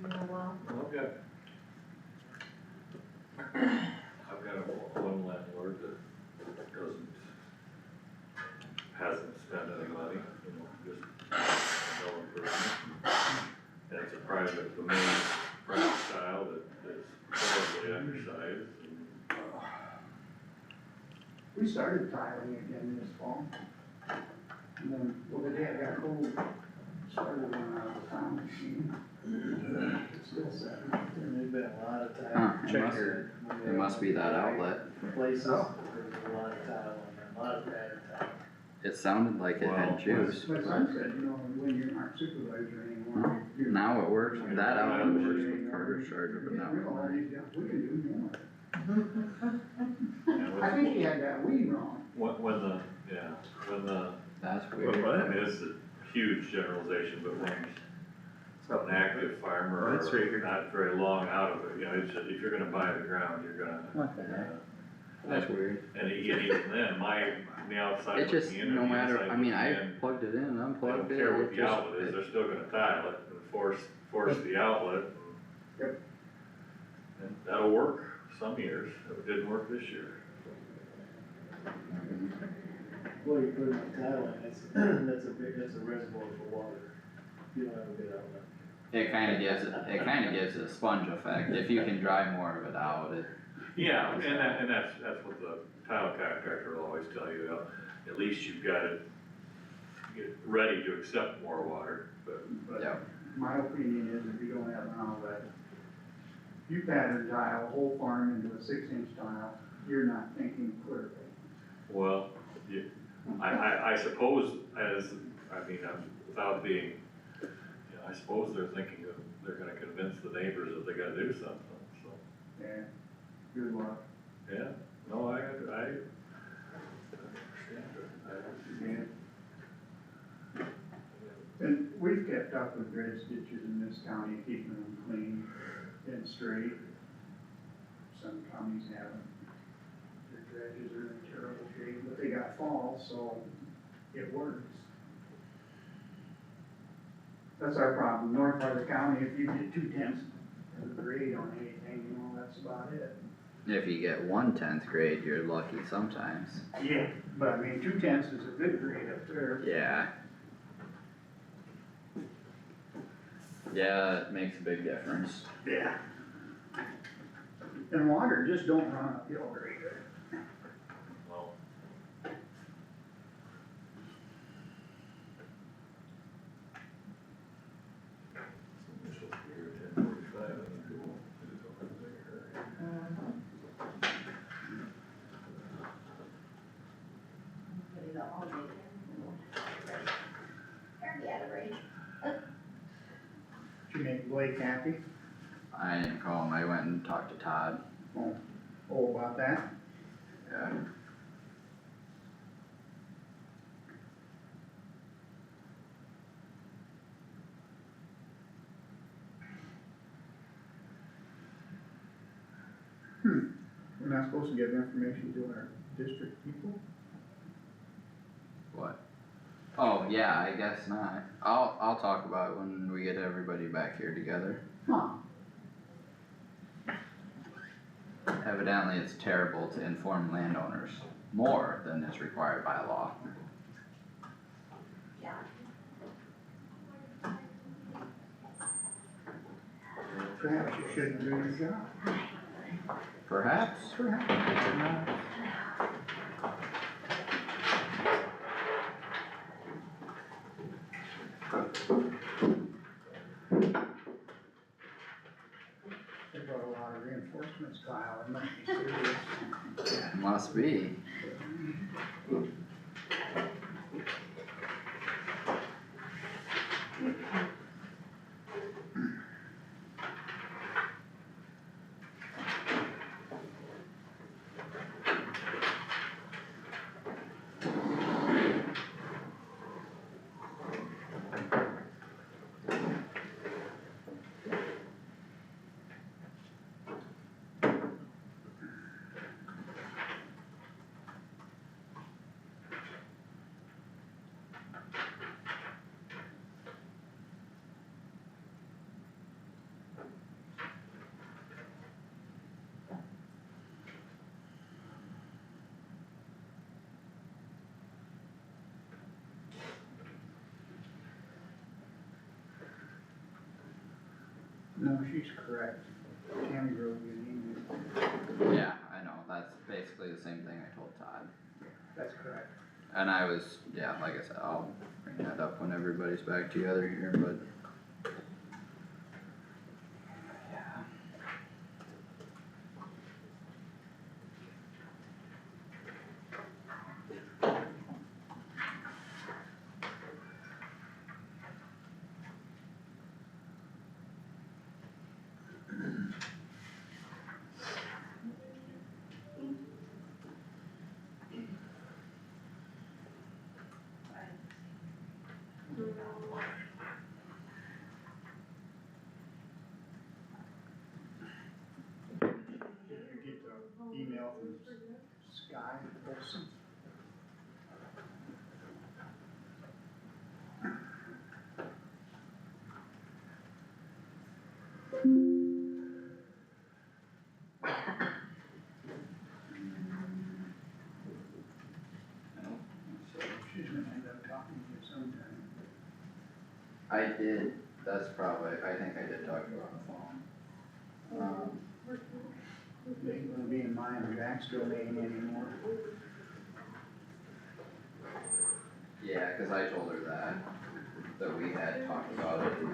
Well, I've got one landlord that hasn't spent any money, just no improvement. And it's a private domain, private style that's horribly undersized. We started tiling again this fall. And then, well, the day I got cold, started one out of the town machine. It's still setting. And there's been a lot of Huh, time. it must be that outlet. Places, there's Oh. a lot of tile on there, a lot of bad tile. It sounded like it had juice. My son said, when you're not supervisor anymore. you- Now it works, that outlet works with Carter's charger, but not with mine. We can do more. Yeah, I think he had that weed wrong. When the, That's I weird. mean, it's a huge generalization, but when an active farmer That's or weird. not very long out of it, it's just, if you're gonna buy the ground, you're gonna. What the heck? That's weird. And even then, on the outside It just, looking in, no or the matter, inside I mean, looking I in, plugged it in, they unplugged don't it, care what it the just, outlet is, they're still gonna tile it and force the outlet. Yep. And that'll work some years, it didn't work this year. Well, you put in tile in, that's a reservoir for water. You don't have a good outlet. it kinda gives it a sponge effect, if you can dry more of it out, it. Yeah, and that's what the tile contractor will always tell you, at least you've got it, get ready to accept more water, but. Yeah. My opinion is if you don't have an outlet, you pattern tile a whole farm into a 6-inch tile, you're not thinking clearly. Well, I suppose without being, I suppose they're thinking that they're gonna convince the neighbors that they gotta do something, so. Yeah, good luck. Yeah, no, I understand it, And we've kept up with dredge ditches in this county, keeping them clean and straight. Some counties haven't. Their dredges are in terrible shape, but they got fall, so it works. That's our problem, north part of the county, if you get 2/10 of the grade on anything, that's about it. If you get 1/10 grade, you're lucky sometimes. Yeah, but I mean, 2/10 is a good grade up there. Yeah. Yeah, it makes a big difference. Yeah. And water just don't run uphill very good. well. Initial figure 1045, I think we will do it over there. put it all in. Fairly out of range. Did you make Blake happy? I didn't call him, I went and talked to Todd. Oh, about that? Yeah. We're not supposed to give information to our district people? What? Oh, yeah, I guess not. I'll talk about it when we get everybody back here together. Huh. Evidently, it's terrible to inform landowners. more than is required by law. Perhaps you shouldn't do your job. Perhaps. They brought a lot of reinforcements, Kyle, it must be serious. Must be. No, she's correct. Tammy wrote you an email. Yeah, I know, that's basically the same thing I told Todd. That's correct. And I was, yeah, like I said, I'll bring that up when everybody's back together here, but. Yeah. Did you get the email from Sky Olson? She's gonna end up talking to you sometime. I did, that's probably, I think I did talk to her on the phone. They ain't gonna be in mine or Jack's domain anymore. Yeah, cause I told her that we had talked about it and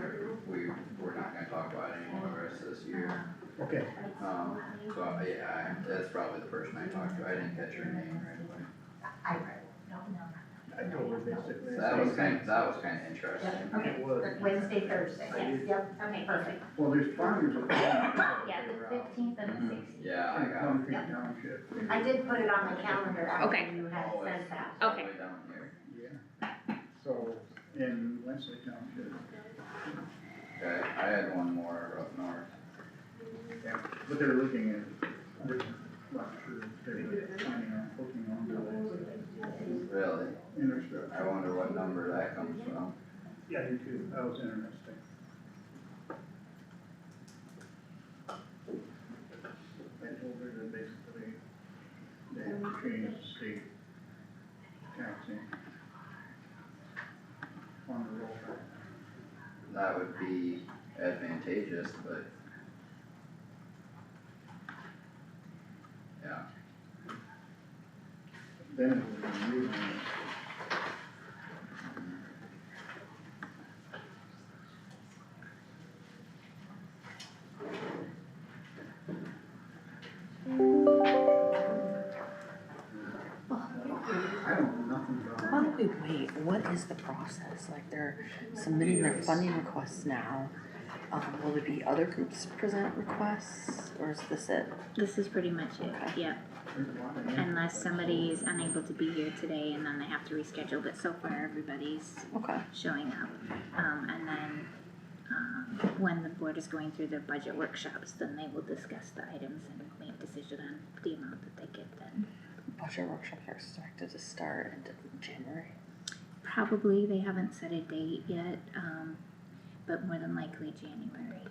we were not gonna talk about it anymore the rest of this year. Okay. So, yeah, that's probably the person I talked to, I didn't catch her name right away. I told her basically. That was kinda interesting. Okay, It was. Wednesday, Thursday, yes, yep, okay, perfect. Well, there's farmers that. Yeah, the 15th and the 16th. Yeah, I got Plum Creek Township. I did put it on the calendar after Okay. you had sent that. all the way down here. Yeah. So, in Wesley Township. Okay, I had one more up north. Yeah, but they're looking at, not sure, they're planning on hooking on to Really? the infrastructure. I wonder what number that comes from. Yeah, I do too, that was interesting. I told her that basically, they have to change the state taxing on the roll. That would be advantageous, but. Yeah. Then it would be moving. I don't know nothing about. Why don't we wait, what is the process, like they're submitting their funding requests now, will there be other groups present requests, or is this it? This is pretty much it, yep. Unless somebody is unable to be here today and then they have to reschedule, but so far everybody's Okay. showing up. And then, when the board is going through their budget workshops, then they will discuss the items and make a decision on the amount that they get then. Budget workshops are expected to start in January. Probably, they haven't set a date yet, but more than likely January.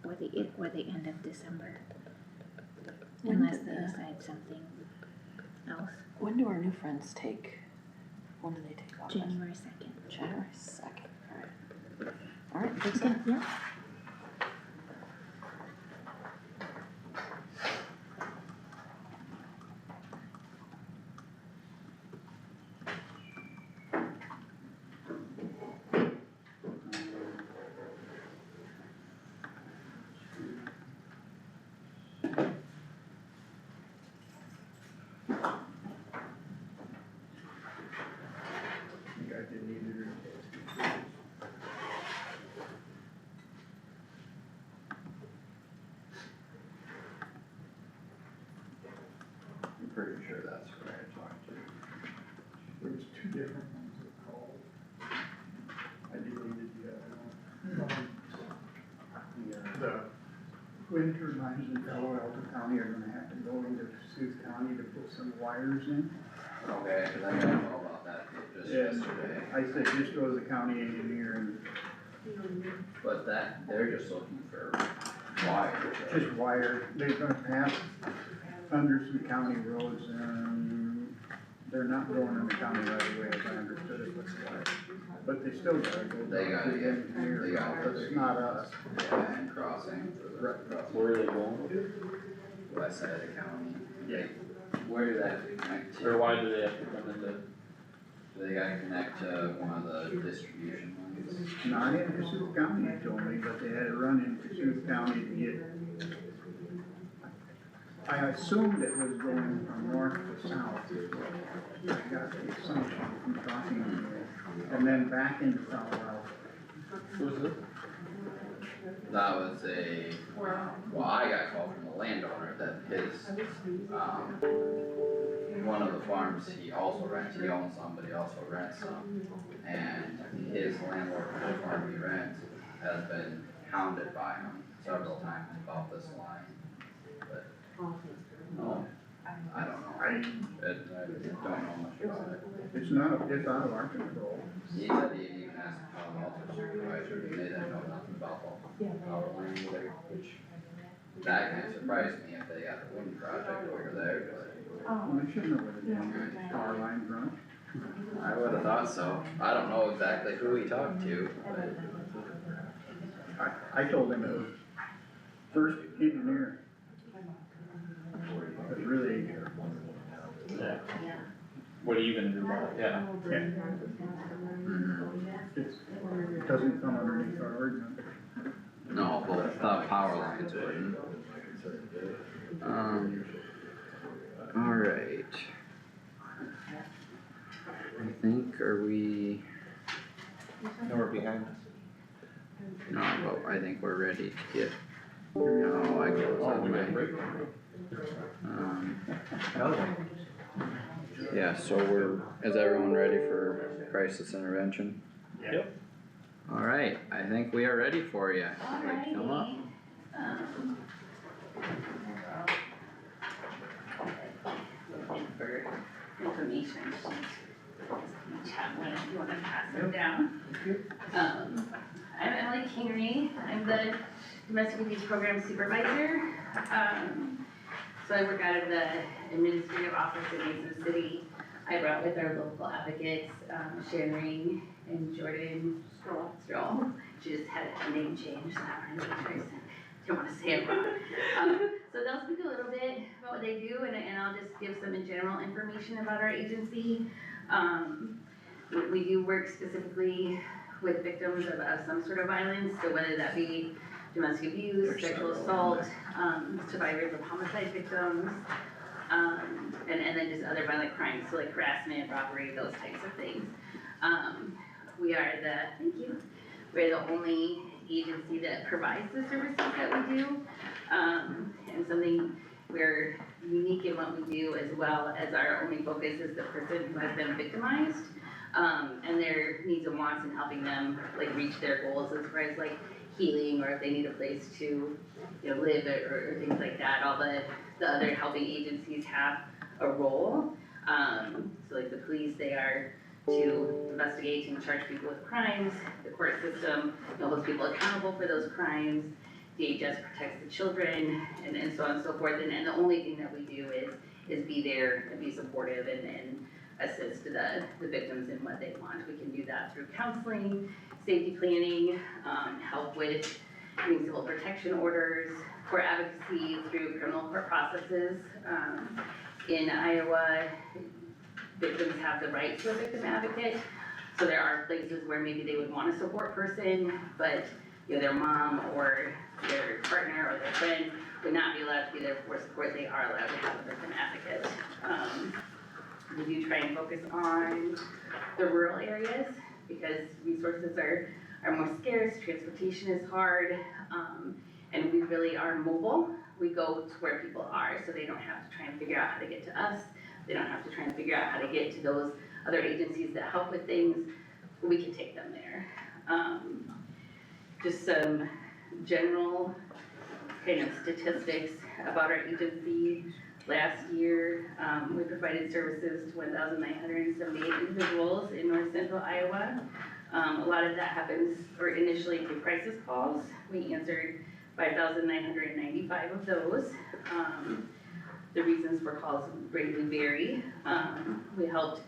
Or the end of December. When Unless did they the- decide something hospitals, When do our new friends when do they take off? January 2nd. January 2nd, alright. Alright, thanks again. Yep. You guys didn't need it. I'm pretty sure that's where I talked to. There was two different ones that called. I deleted the other one. The wind turbines in Palo Alto County are gonna have to go into Kossuth County to put some wires in. Okay, cause I got all about that just yesterday, I said, just go to the county engineer and but they're just looking for wires. just wire, they're gonna pass under some county roads and they're not going in the county right away, as I understood it, but they still gotta go They to gotta the get- engineer, they gotta but it's not us. Yeah, and crossing for the Where are they going? west side of the county. Yeah. Where do they have to connect Or to? why do they have to come into? Do they gotta connect to one of the distribution lines? Not in Kossuth County, he told me, but they had to run in Kossuth County to get. I assumed it was going from north to south, is what I got the assumption from talking to them. And then back into Palo Alto. Who's it? That was well, I got called from the landowner that his, one of the farms he also rents, he owns some, but he also rents some. And his landlord for the farm he rents has been hounded by him several times about this line. But, no, I don't know, I don't know much about it. It's not, it's out of our control. He said he even asked the Palo Alto supervisor, and they didn't know nothing about the power line either, which, that kind of surprised me if they got a wind project over there, Well, they should know where the damn power lines run. but I would've thought so. I don't know exactly who he talked to, but I told him it was first engineer. It was really, Yeah. What are you gonna do about it? Yeah. it doesn't come underneath our ordinance. no, both the power lines wouldn't. Alright. I think, are we? No, we're behind. No, but I think we're ready to get, no, I closed on my. Yeah, so is everyone ready for crisis intervention? Yep. Alright, I think we are ready for you. Come up. Information. Chat one if you wanna pass them down. I'm Emily Kingery, I'm the domestic abuse program supervisor. So I work out of the administrative office in Mason City. I brought with our local advocates, Sharon and Jordan Stroll. She just had a name change, so that one didn't wanna say it wrong. So they'll speak a little bit about what they do, and I'll just give some in general information about our agency. We do work specifically with victims of some sort of violence, so whether that be domestic abuse, sexual assault, survivors of homicide victims, and then just other violent crimes, so like harassment, robbery, those types of things. We're the only agency that provides the services that we do. And something we're unique in what we do, as well as our only focus is the person who has been victimized, and their needs and wants, and helping them like reach their goals as far as like healing, or if they need a place to, live or things like that. All the other helping agencies have a role. So like the police, they are to investigate and charge people with crimes. The court system holds people accountable for those crimes. DHS protects the children, and so on and so forth. And the only thing that we do is is be there and be supportive and assist the victims in what they want. We can do that through counseling, safety planning, help with getting civil protection orders, court advocacy through criminal court processes. In Iowa, victims have the right to a victim advocate, so there are places where maybe they would want a support person, but their mom or their partner or their friend would not be allowed to be there for support. They are allowed to have a victim advocate. We do try and focus on the rural areas because resources are more scarce, transportation is hard, and we really are mobile. We go to where people are, so they don't have to try and figure out how to get to us. They don't have to try and figure out how to get to those other agencies that help with things. We can take them there. Just some general kind of statistics about our agency. Last year, we provided services to 1,978 individuals in north central Iowa. A lot of that happens, or initially through crisis calls. We answered 5,995 of those. The reasons for calls greatly vary. We helped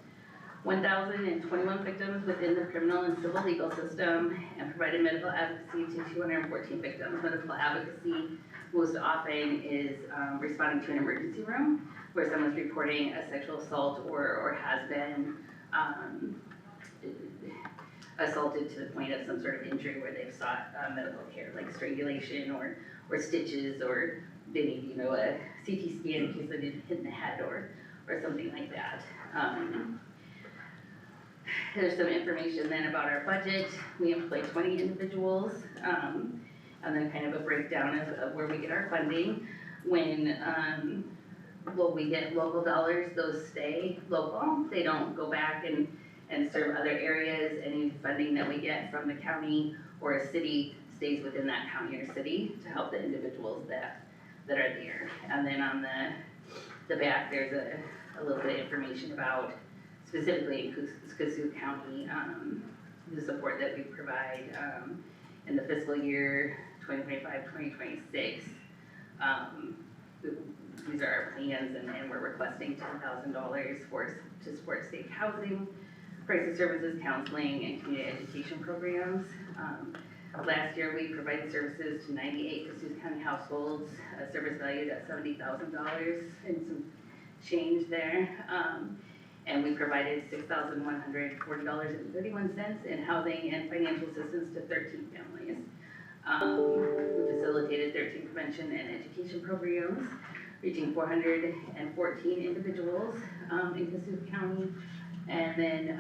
1,021 victims within the criminal and civil legal system and provided medical advocacy to 214 victims. Medical advocacy most often is responding to an emergency room where someone's reporting a sexual assault or has been assaulted to the point of some sort of injury where they've sought medical care, like strangulation or stitches, or they need, a CT scan in case they didn't hit in the head or something like that. There's some information then about our budget. We employ 20 individuals, and then kind of a breakdown of where we get our funding. When we get local dollars, those stay local. They don't go back and serve other areas. Any funding that we get from the county or a city stays within that county or city to help the individuals that are there. And then on the back, there's a little bit of information about specifically in Kossuth County, the support that we provide in the fiscal year 2025-2026. These are our plans, and we're requesting $10,000 to support safe housing, crisis services, counseling, and community education programs. Last year, we provided services to 98 Kossuth County households, a service valued at $70,000 and some change there. And we provided $6,140.31 in housing and financial assistance to 13 families. We facilitated 13 prevention and education programs, reaching 414 individuals in Kossuth County. And then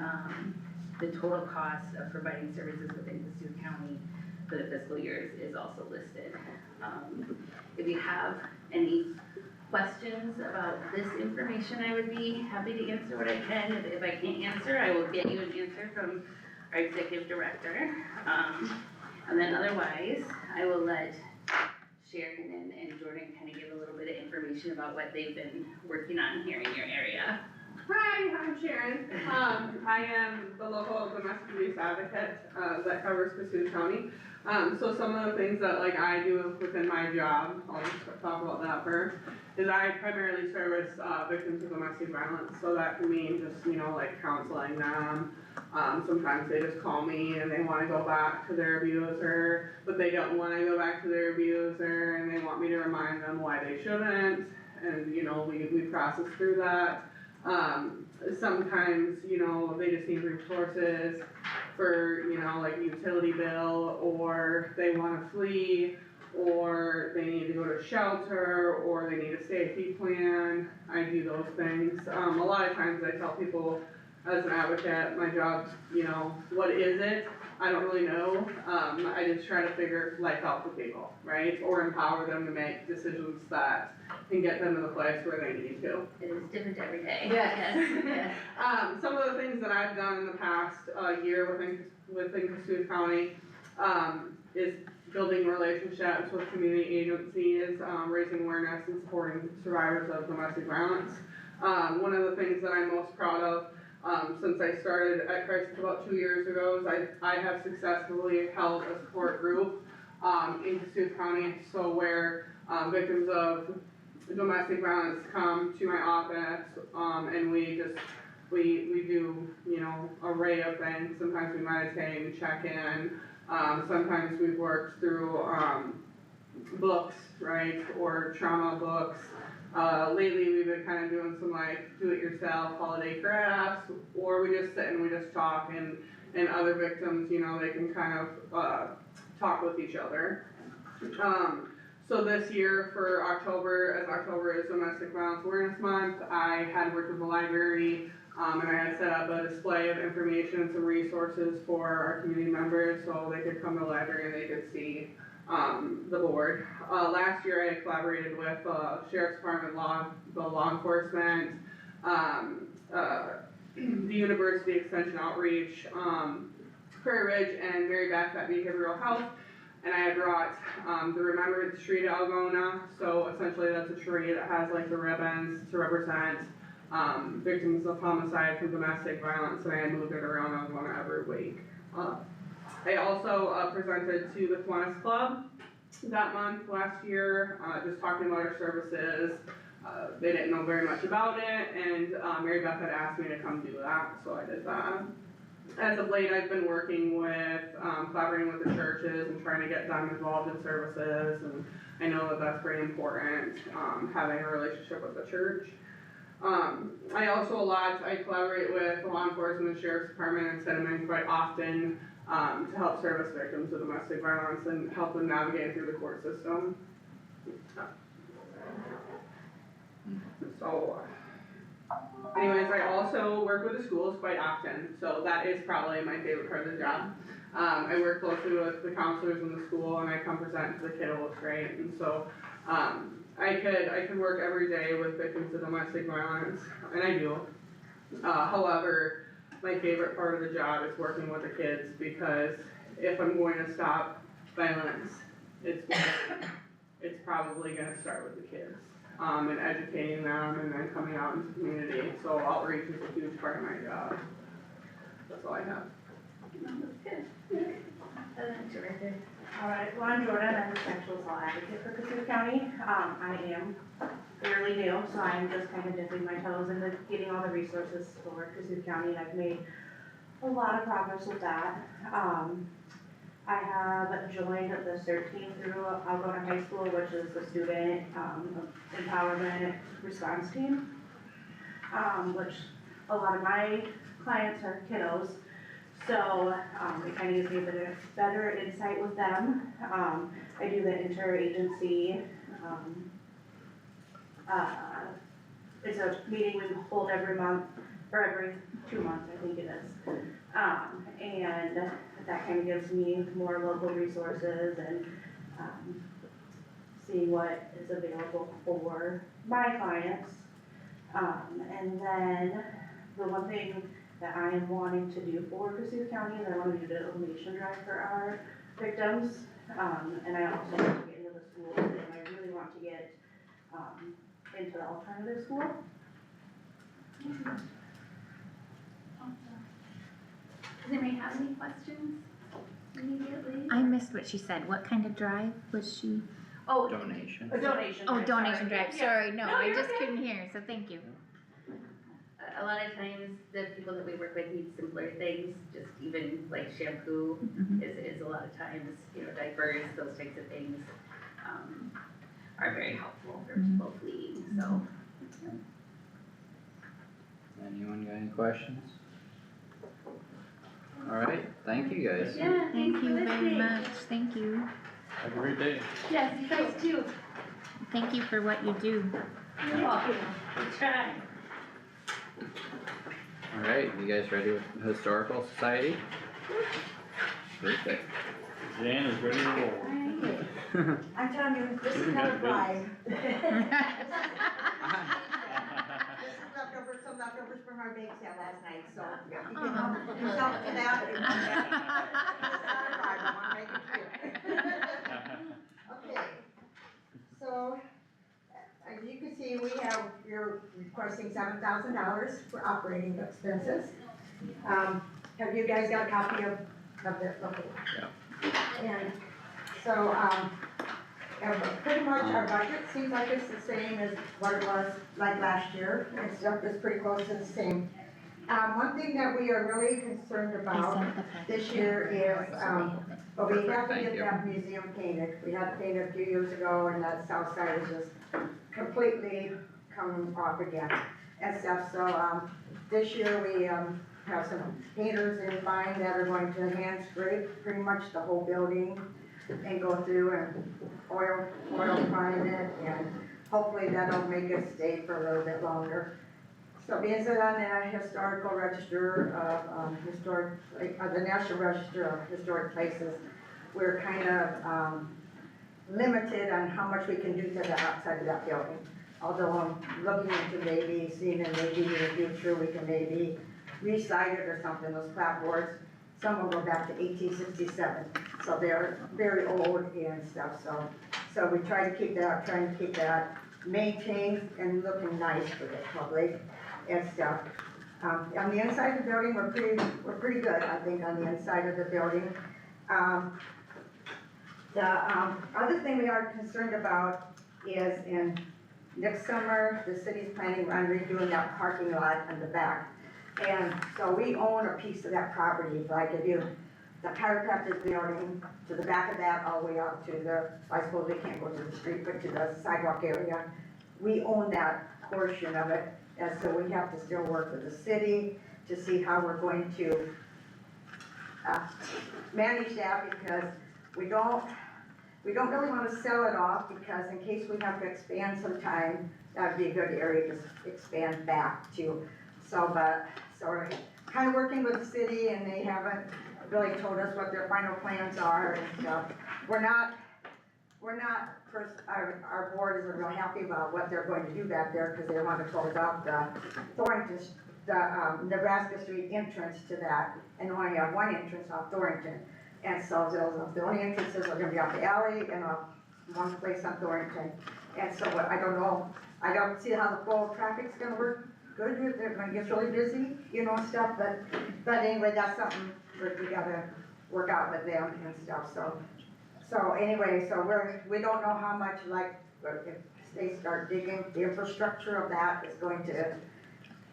the total cost of providing services within Kossuth County for the fiscal year is also listed. If you have any questions about this information, I would be happy to answer what I can. If I can't answer, I will get you an answer from our executive director. And then otherwise, I will let Sharon and Jordan kind of give a little bit of information about what they've been working on here in your area. Hi, I'm Sharon. I am the local domestic abuse advocate that covers Kossuth County. So some of the things that I do within my job, I'll just talk about that first, is I primarily service victims of domestic violence. So that can mean just, counseling them. Sometimes they just call me and they want to go back to their abuser, but they don't want to go back to their abuser, and they want me to remind them why they shouldn't. And, we process through that. Sometimes, they just need resources for, like a utility bill, or they wanna flee, or they need to go to shelter, or they need a safety plan. I do those things. A lot of times I tell people, as an advocate, my job, what is it? I don't really know. I just try to figure life out for people, right? Or empower them to make decisions that can get them to the place where they need to. It is different every day. Yes. Some of the things that I've done in the past year within Kossuth County is building relationships with community agencies, raising awareness and supporting survivors of domestic violence. One of the things that I'm most proud of since I started at Crisis about 2 years ago is I have successfully held a support group in Kossuth County, so where victims of domestic violence come to my office, and we do, you know, array of things. Sometimes we meditate, we check in, sometimes we've worked through, books, right, or trauma books. Lately, we've been kind of doing some like do-it-yourself holiday crafts, or we just sit and we just talk, and other victims, you know, they can kind of, talk with each other. So this year for October, as October is Domestic Violence Awareness Month, I had worked with the library, and I had set up a display of information and some resources for our community members, so they could come to the library and they could see the board. Last year I collaborated with Sheriff's Department, the law enforcement, the University Extension Outreach, Prairie Ridge, and Mary Beth at Behavioral Health. And I had brought the Remembrance Tree to Algona, so essentially that's a tree that has like the ribbons to represent victims of homicide from domestic violence, and I had moved it around Algona every week. I also presented to the Kiwanis Club that month last year, just talking about our services. They didn't know very much about it, and Mary Beth had asked me to come do that, so I did that. As of late, I've been working with, collaborating with the churches and trying to get them involved in services, and I know that that's pretty important, having a relationship with the church. I also I collaborate with the law enforcement and sheriff's department and send them in quite often to help service victims of domestic violence and help them navigate through the court system. So, anyways, I also work with the schools quite often, so that is probably my favorite part of the job. I work closely with the counselors in the school, and I come present to the kiddos, right? And so, I could work every day with victims of domestic violence, and I do. However, my favorite part of the job is working with the kids, because if I'm going to stop violence, it's probably gonna start with the kids. And educating them and then coming out into the community, so outreach is a huge part of my job. That's all I have. Alright, well, I'm Jordan, I'm a sexual assault advocate for Kossuth County. I am fairly new, so I'm just kind of dipping my toes into getting all the resources for Kossuth County, and I've made a lot of progress with that. I have joined the CERT team through Algona High School, which is the student empowerment response team, which a lot of my clients are kiddos. So it kind of gives me a better insight with them. I do the interagency. It's a meeting we hold every month, or every 2 months, I think it is. And that kind of gives me more local resources and seeing what is available for my clients. And then the one thing that I am wanting to do for Kossuth County is I want to do the donation drive for our victims. And I also want to get into the schools, and I really want to get into the alternative school. Does anybody have any questions immediately? I missed what she said. What kind of drive was she? Oh, Donation. A donation Oh, drive, donation sorry. drive. Yeah. Sorry, no, I you're just okay. couldn't hear, so thank you. a lot of times the people that we work with need simpler things, just even like shampoo is a lot of times, you know, diapers, those types of things, are very helpful for people fleeing, so. Anyone got any questions? Alright, thank you guys. Yeah, Thank thanks for you very listening. much, thank you. Have a great day. Yes, you guys too. Thank you for what you do. You're welcome. We try. Alright, you guys ready with Historical Society? Perfect. Jan is ready to roll. I'm telling you, this is not a bribe. This is some leftovers from our bake sale last night, so you can help yourself to that. It's not a bribe, I wanna make it clear. Okay, so, as you can see, you're requesting $7,000 for operating expenses. Have you guys got a copy of this? Okay. Yeah. And so, And pretty much our budget seems like it's the same as what it was like last year, and stuff is pretty close to the same. One thing that we are really concerned about this year is, well, we have to get that museum painted. We had it painted a few years ago, and that south side is just completely coming off again and stuff, so, this year we, have some painters in mind that are going to hand scrape pretty much the whole building and go through and oil prime it, and hopefully that'll make it stay for a little bit longer. So being set on the historical register of, the National Register of Historic Places, we're kind of, limited on how much we can do to the outside of that building. Although I'm looking into maybe, seeing if maybe in the future we can maybe recite it or something, those clapboards. Some of them go back to 1867, so they're very old and stuff, so we trying to keep that maintained and looking nice for the public and stuff. On the inside of the building, we're pretty good, I think, on the inside of the building. The other thing we are concerned about is in next summer, the city's planning on redoing that parking lot in the back. And so we own a piece of that property, like if you, the chiropractic building, to the back of that, all the way out to the, I suppose we can't go to the street, but to the sidewalk area. We own that portion of it, and so we have to still work with the city to see how we're going to manage that, because we don't really want to sell it off, because in case we have to expand sometime, that'd be a good area to expand back to. So, but, so we're kind of working with the city, and they haven't really told us what their final plans are and stuff. Our board isn't real happy about what they're going to do back there, because they want to close off the Thornton, the Nebraska Street entrance to that, and only have one entrance off Thornton. And so the only entrances are gonna be off the alley and off one place on Thornton. And so I don't know, I don't see how the flow of traffic's gonna work good with it, when it gets really busy, you know, stuff, but anyway, that's something we gotta work out with them and stuff, so anyway, so we don't know how much, like, if they start digging, the infrastructure of that is going to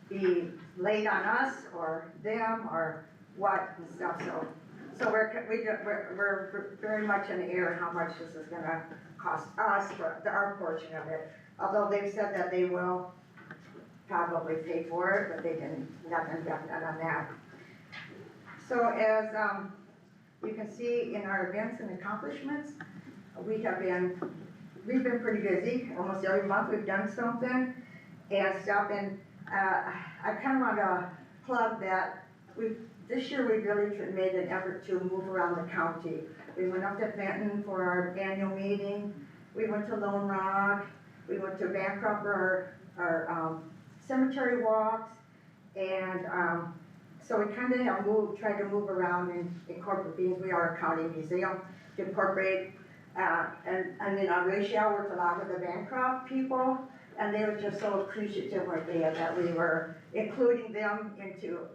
be laid on us or them or what and stuff, so we're very much in the air how much this is gonna cost us for our portion of it. Although they've said that they will probably pay for it, but they didn't, nothing definite on that. So as you can see in our events and accomplishments, we've been pretty busy. Almost every month we've done something and stuff. And I kind of want to plug that this year we really made an effort to move around the county. We went up to Benton for our annual meeting. We went to Lone Rock. We went to Bancroft for our cemetery walks. And so we kind of have tried to move around and incorporate, because we are a county museum, to incorporate. And then Rachel worked a lot with the Bancroft people, and they were just so appreciative of it that we were including them into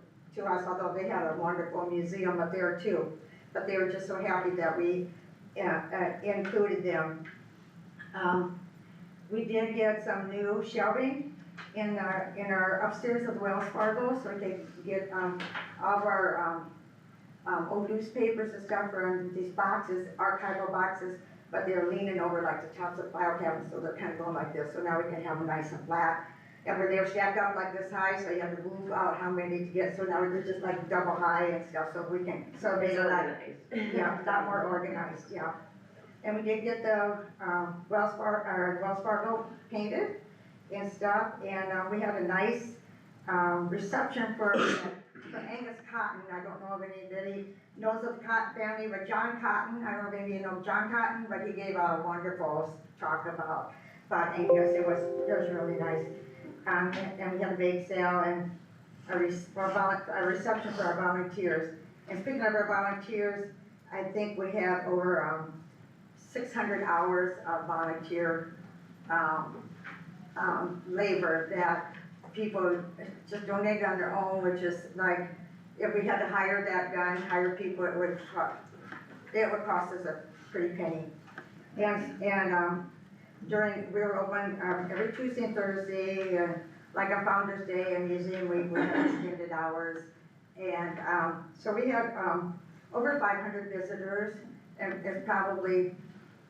us, although they had a wonderful museum up there too. But they were just so happy that we included them. We did get some new shelving in our upstairs of the Wells Fargo, so we could get all of our old newspapers and stuff are in these boxes, archival boxes, but they're leaning over like the tops of file cabinets, so they're kind of going like this, so now we can have them nice and flat. And where they're stacked up like this high, so you have to move out how many to get, so now they're just like double high and stuff, so we can, so they're like, yeah, a lot more organized, yeah. And we did get the Wells Fargo painted and stuff, and we had a nice reception for Angus Cotton. I don't know if anybody knows of the Cotton family, but John Cotton, I don't know if any of you know John Cotton, but he gave a wonderful talk about Angus. It was really nice. And we had a bake sale and a reception for our volunteers. And speaking of our volunteers, I think we have over 600 hours of volunteer labor that people just donate on their own, which is like, if we had to hire that guy and hire people, it would cost us a pretty penny. we were open, every Tuesday and Thursday, and like on Founder's Day and Museum Week, we had extended hours. And, so we had, over 500 visitors, and probably,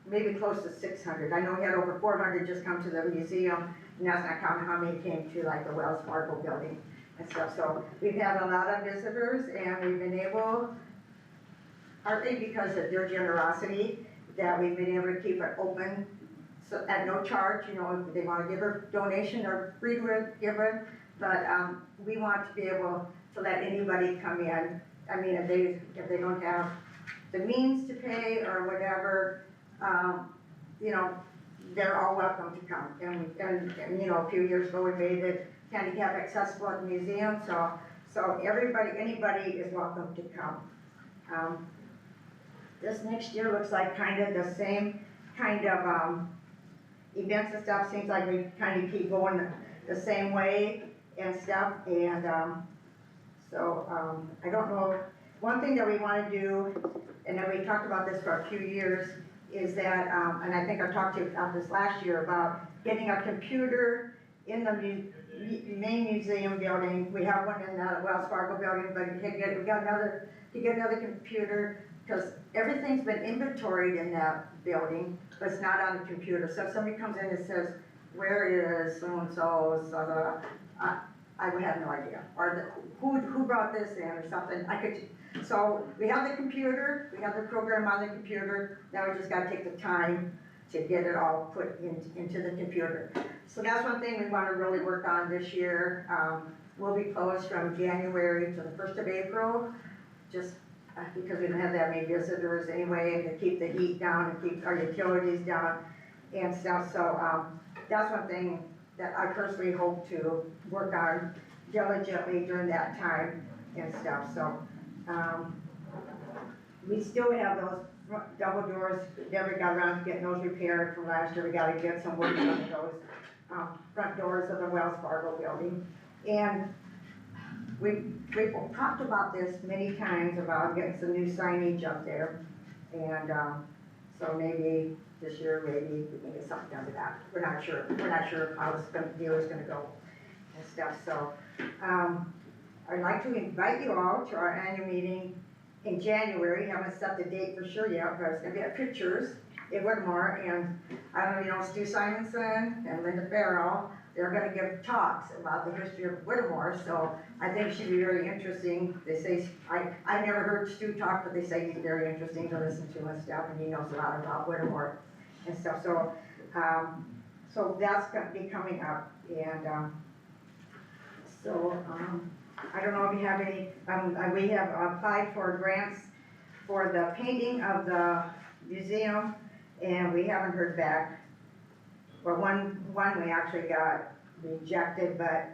maybe close to 600. I know we had over 400 just come to the museum, and that's not counting how many came to like the Wells Fargo building and stuff. So we've had a lot of visitors, and we've been able, partly because of their generosity, that we've been able to keep it open, so at no charge. You know, if they wanna give a donation, they're free to give it, but, we want to be able to let anybody come in. I mean, if they don't have the means to pay or whatever, you know, they're all welcome to come. And you know, a few years ago, we made it handicap accessible at the museum, so anybody is welcome to come. This next year looks like kind of the same kind of, events and stuff. Seems like we kind of keep going the same way and stuff, and, I don't know, one thing that we wanna do, and then we talked about this for a few years, is that, and I think I talked to you about this last year, about getting a computer in the main museum building. We have one in the Wells Fargo building, but we get another computer, because everything's been inventoried in that building, but it's not on the computer. So if somebody comes in and says, where is so-and-so, I would have no idea, or who brought this in or something. So we have the computer, we have the program on the computer, now we just gotta take the time to get it all put into the computer. So that's one thing we wanna really work on this year. We'll be closed from January to the 1st of April, just because we don't have that many visitors anyway, to keep the heat down and keep our utilities down and stuff. So that's one thing that I personally hope to work on diligently during that time and stuff. So we still have those double doors, never got around to getting those repaired from last year. We gotta get some work on those front doors of the Wells Fargo building. And we've talked about this many times, about getting some new signage up there. And so maybe this year, maybe we can get something done with that. We're not sure how this deal is gonna go and stuff. So I'd like to invite you all to our annual meeting in January. Haven't set the date for sure yet, but it's gonna be at Pictures in Whittemore, and I don't know, Stu Simonson and Linda Farrell, they're gonna give talks about the history of Whittemore, so I think it should be very interesting. They say, I've never heard Stu talk, but they say he's very interesting to listen to and stuff, and he knows a lot about Whittemore and stuff. So, so that's gonna be coming up, and, I don't know if you have any, we have applied for grants for the painting of the museum, and we haven't heard back. Well, one we actually got rejected, but,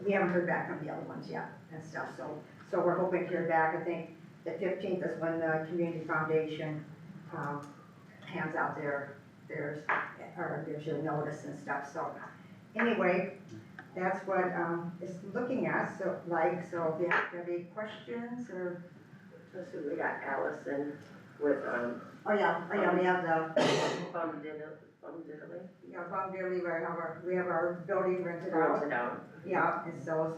we haven't heard back from the other ones yet and stuff, so we're hoping to hear back. I think the 15th is when the Community Foundation, hands out theirs, or gives you a notice and stuff. So anyway, that's what, it's looking at, so if you have any questions, or. Let's see, we got Allison with, Oh yeah, we have the. Bum Diddley. Yeah, Bum Diddley, we have our building rented out. Yeah, and so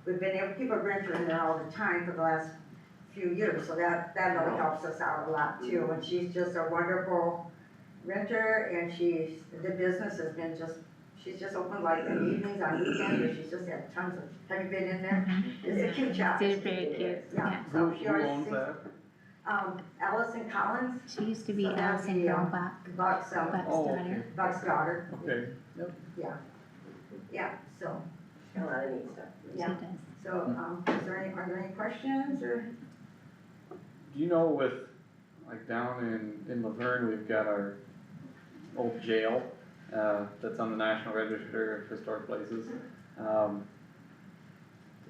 we've been able to keep a renter in there all the time for the last few years, so that really helps us out a lot too. And she's just a wonderful renter, and the business has been she's just opened like in the evenings, on weekends, and she's just had tons of, have you been in there? It's a cute shop. It's very cute, yeah. So Who owns that? Allison Collins. She used to be So that's Allison the, Rollback, Buck's daughter. Buck's daughter. Okay, yep. Yeah, so, A lot of neat stuff. yeah. She does. So, are there any questions, or? Do you know with, like down in Laverne, we've got our old jail, that's on the National Register of Historic Places.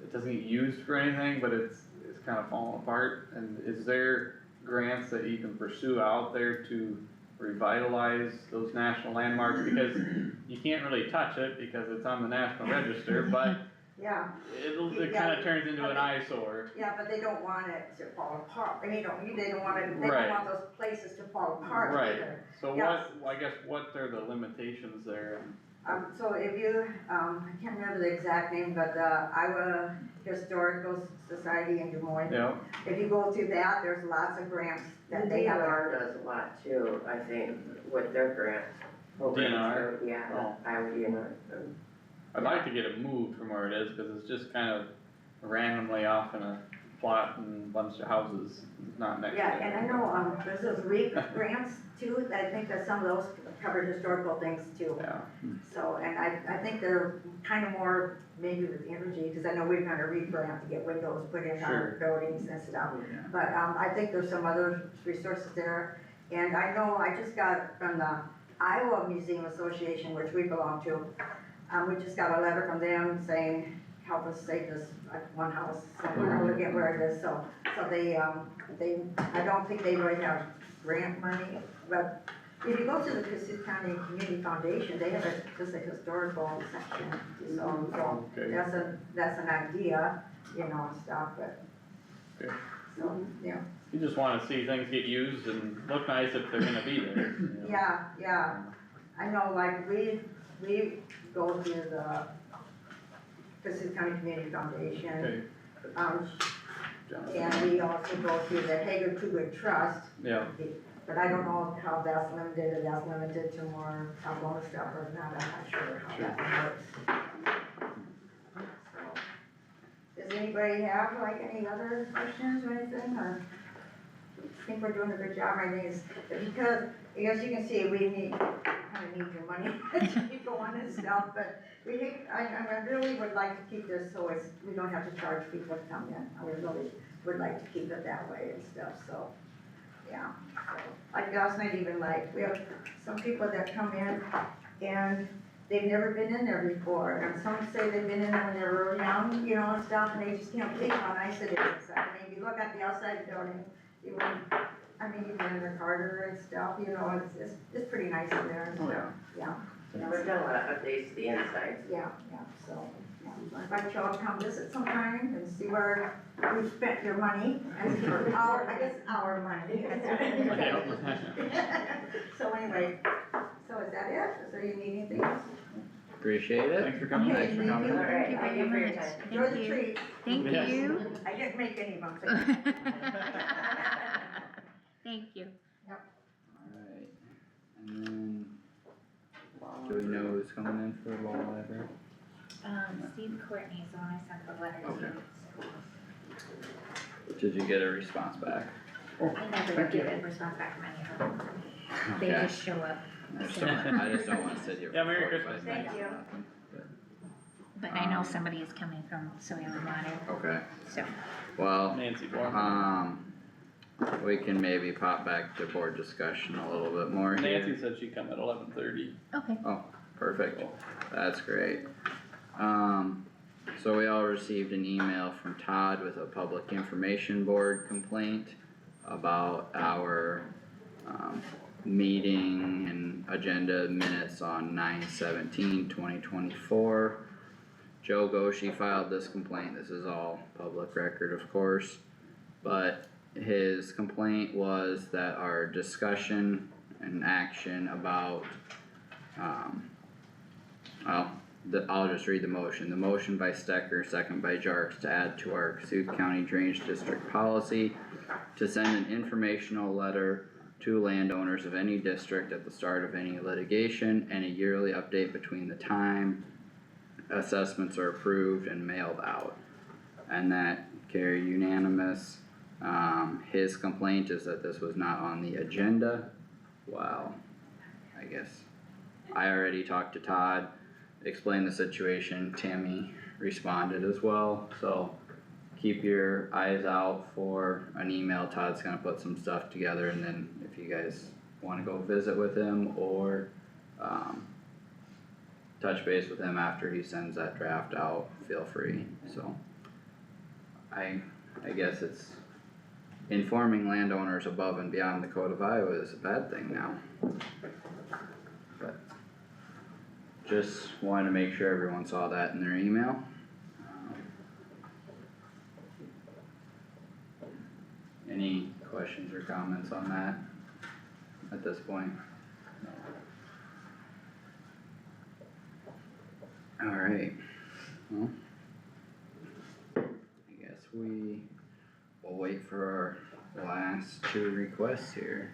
It doesn't get used for anything, but it's kind of falling apart. And is there grants that you can pursue out there to revitalize those national landmarks? Because you can't really touch it because it's on the National Register, but Yeah, it kinda turns into an eyesore. yeah, but they don't want it to fall apart, I mean, they don't want it, they Right. don't want those places to fall apart Right, either. so Yes. I guess what are the limitations there? So if you, I can't remember the exact name, but the Iowa Historical Society in Des Moines. Yeah. If you go to that, there's lots of grants that they have. DNR does a lot too, I think, with their grants. DNR? Yeah, Oh. Iowa DNR. I'd like to get it moved from where it is, cause it's just kind of randomly off in a plot and a bunch of houses, not next to it. Yeah, and I know, there's those REAP grants too, I think that some of those cover historical things too. Yeah. So, and I think they're kind of more maybe with energy, cause I know we've got a REAP grant to get windows put in our buildings and stuff. Yeah. But, I think there's some other resources there, and I know I just got from the Iowa Museum Association, which we belong to, we just got a letter from them saying, help us save this, one house, somewhere, I forget where it is, so they, I don't think they really have grant money, but if you go to the Kossuth County Community Foundation, they have just a historical section, so Okay. that's an idea, you know, and stuff, but. Okay. So, yeah. You just wanna see things get used and look nice if they're gonna be there, you know? Yeah, I know, like, we go to the Kossuth County Community Foundation. Okay. And we also go through the Hager Too Good Trust, Yeah, but I don't know how that's limited, if that's limited to more Algona stuff or not, I'm not sure how that works. So, does anybody have like any other questions or anything, or? I think we're doing a good job, I think it's, because, as you can see, we kinda need your money to keep going and stuff, but I really would like to keep this so we don't have to charge people to come in. I really would like to keep it that way and stuff, so, yeah. So, like last night even, like, we have some people that come in and they've never been in there before, and some say they've been in there when they were young, you know, and stuff, and they just can't believe how nice it is. I mean, you look at the outside of the building, even in the Carter and stuff, you know, it's pretty nice in there and stuff, yeah. We've done a lot of updates to the insides. Yeah, so, I'd like y'all to come visit sometime and see where we've spent your money, and our money. So anyway, so is that it? So you need anything else? Appreciate it. Thanks for coming. Okay, thank you. All right, thank you for your time. Enjoy the treat. Thank Yes. you. I didn't make any of them, so. Thank you. Alright, and then, do we know who's coming in for the law library? Steve Courtney's the one I sent the letter to. Did you get a response back? I never get a response back from any of them. They Okay. just show up. I just don't wanna sit here for Yeah, Merry 45 Christmas. minutes. Thank you. But I know somebody is coming from Soil and Water, Okay, so. well, Nancy Moore. we can maybe pop back to board discussion a little bit more here. Nancy said she'd come at 11:30. Okay. Oh, perfect, that's great. So we all received an email from Todd with a public information board complaint about our, meeting and agenda minutes on 9/17/2024. Joe Goshi filed this complaint, this is all public record of course, but his complaint was that our discussion and action about, I'll just read the motion. The motion by Stecker, second by Jarks, to add to our Kossuth County Drainage District policy to send an informational letter to landowners of any district at the start of any litigation and a yearly update between the time assessments are approved and mailed out. And that carried unanimous. His complaint is that this was not on the agenda. Well, I guess I already talked to Todd, explained the situation, Tammy responded as well, so keep your eyes out for an email. Todd's gonna put some stuff together, and then if you guys wanna go visit with him or, touch base with him after he sends that draft out, feel free, so. I guess it's informing landowners above and beyond the code of Iowa is a bad thing now. But just wanted to make sure everyone saw that in their email. questions or comments on that at this point? Alright, well, I guess we will wait for our last two requests here.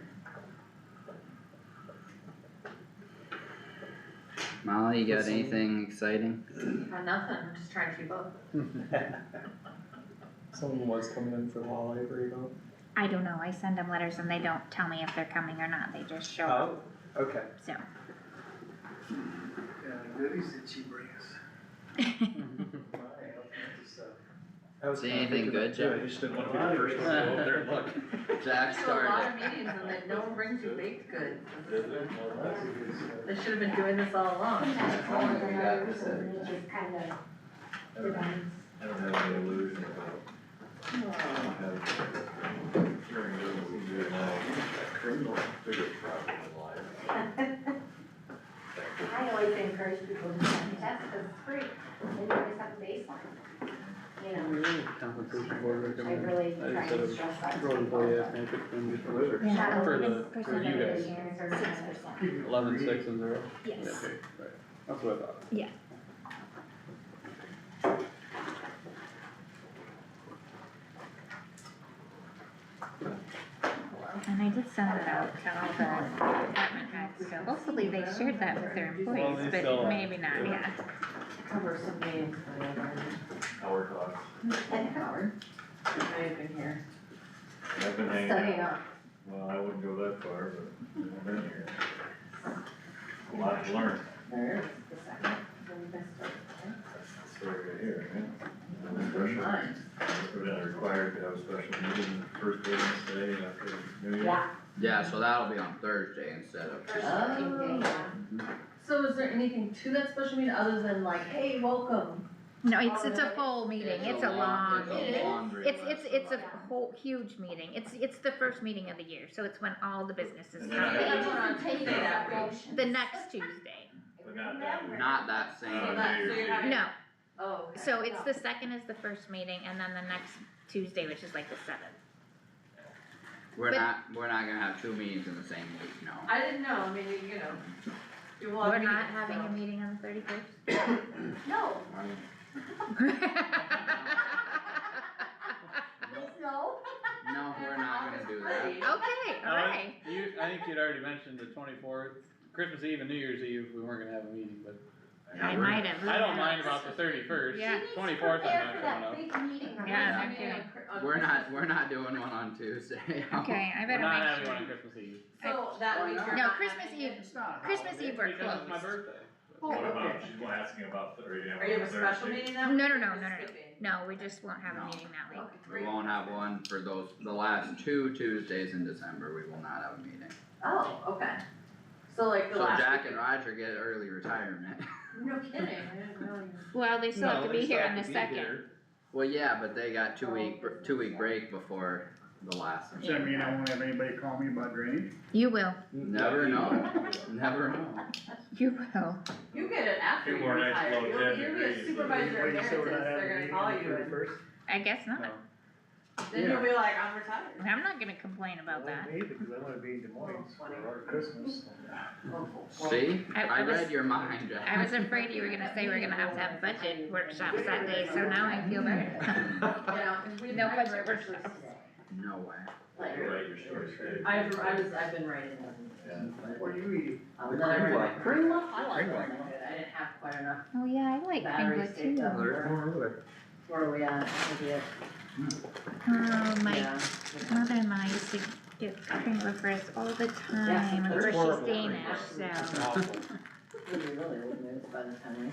Molly, you got anything exciting? Nothing, I'm just trying to keep up. Someone was coming in for law library though. I don't know, I send them letters and they don't tell me if they're coming or not, they just show up, Okay. so. Yeah, goodies that you bring us. See anything good, Jack? I just didn't want to be the first one to go over there and look. Jack I do a lot of started. meetings and that no one brings you baked goods. They should have been doing this all along. Just kind of depends. I don't have any illusion about. Hearing it doesn't seem good now. Biggest problem in life. I always encourage people to test because it's free, and you always have a baseline. You know, Compensation board I really try and stress that. For the, for you guys. 6%. 11, 6 and 0? Yes. Okay, right, that's what I thought. Yeah. And I did send it out to all the department heads, so hopefully they shared that with their employees, they but still- maybe not, yeah. Cover some meetings for Hour class. Howard. I've been here. I've been hanging Studying out. up. Well, I wouldn't go that far, but I've been here. A lot to learn. There is the second, then you guys start. Start right here, right? Special, we're then required to have a special meeting first business day after New Year. Yeah. Yeah, so that'll be on Thursday instead of. So is there anything to that special meeting other than like, hey, welcome? No, it's a full meeting, it's a long It's a meeting. laundry It's list. a whole, huge meeting, it's the first meeting of the year, so it's when all the businesses And come then in. That's what I'm taking that week. The next Tuesday, But not that week. Not that same. So that- so you're having- no, Oh, okay. so it's the second is the first meeting, and then the next Tuesday, which is like the 7th. We're But- not gonna have two meetings in the same week, no. I didn't know, I mean, you know. Do a lot of We're not meetings, having so. a meeting on the 31st? No, no. No, we're not gonna do that. Okay, alright. I think you'd already mentioned the 24th, Christmas Eve and New Year's Eve, we weren't gonna have a meeting, but I might have. I don't mind about the 31st. Yeah. 24th, I'm not Prepare for coming that up. big meeting. Yeah, I no mean, kidding. We're not doing one on Tuesday. Okay, I We're better not make having one sure. on Christmas Eve. So that week you're No, not Christmas having Eve, it? It's not a Christmas holiday. Eve we're Because it's my closed. birthday. What about, she's asking about, are you Are you have a special meeting that week? No, or no, you're no, just no. skipping? No, we just won't have a No. meeting that week. Okay, We great. won't have one for the last two Tuesdays in December, we will not have a meeting. Oh, okay. So like the So last. Jack week- and Roger get early retirement. No kidding, I didn't know you. Well, they still have to be here on the 2nd. Well, yeah, but they got two week break before the last Does that meeting. mean I won't have anybody call me about drainage? You will, Never know, never know. you will. You get it after Few you more nights retire, below you'll 10 be a degrees, so- supervisor Wait, so we're not emeritus, having a they're meeting gonna call on the you and 31st? I guess not. then you'll be like, I'm retired. I'm not gonna complain about that. Me, because I'm gonna be in Des Moines for our Christmas. See, I I was- read your mind, Jack. I was afraid you were gonna say we're gonna have to have budget workshops that day, so now I feel better. You know, 'cause we No had budget rehearsals workshops. today. No way. Like, You're right, your story's good. I've been writing them. What do you eat? I was not every night. Kringla? I like that. I didn't have quite enough Oh, yeah, I like batteries Kringla saved too. up. Where are we at? Maybe My yeah. mother-in-law used to get Kringla for us all the time, of course she's Danish, so. We'll be really old news by the time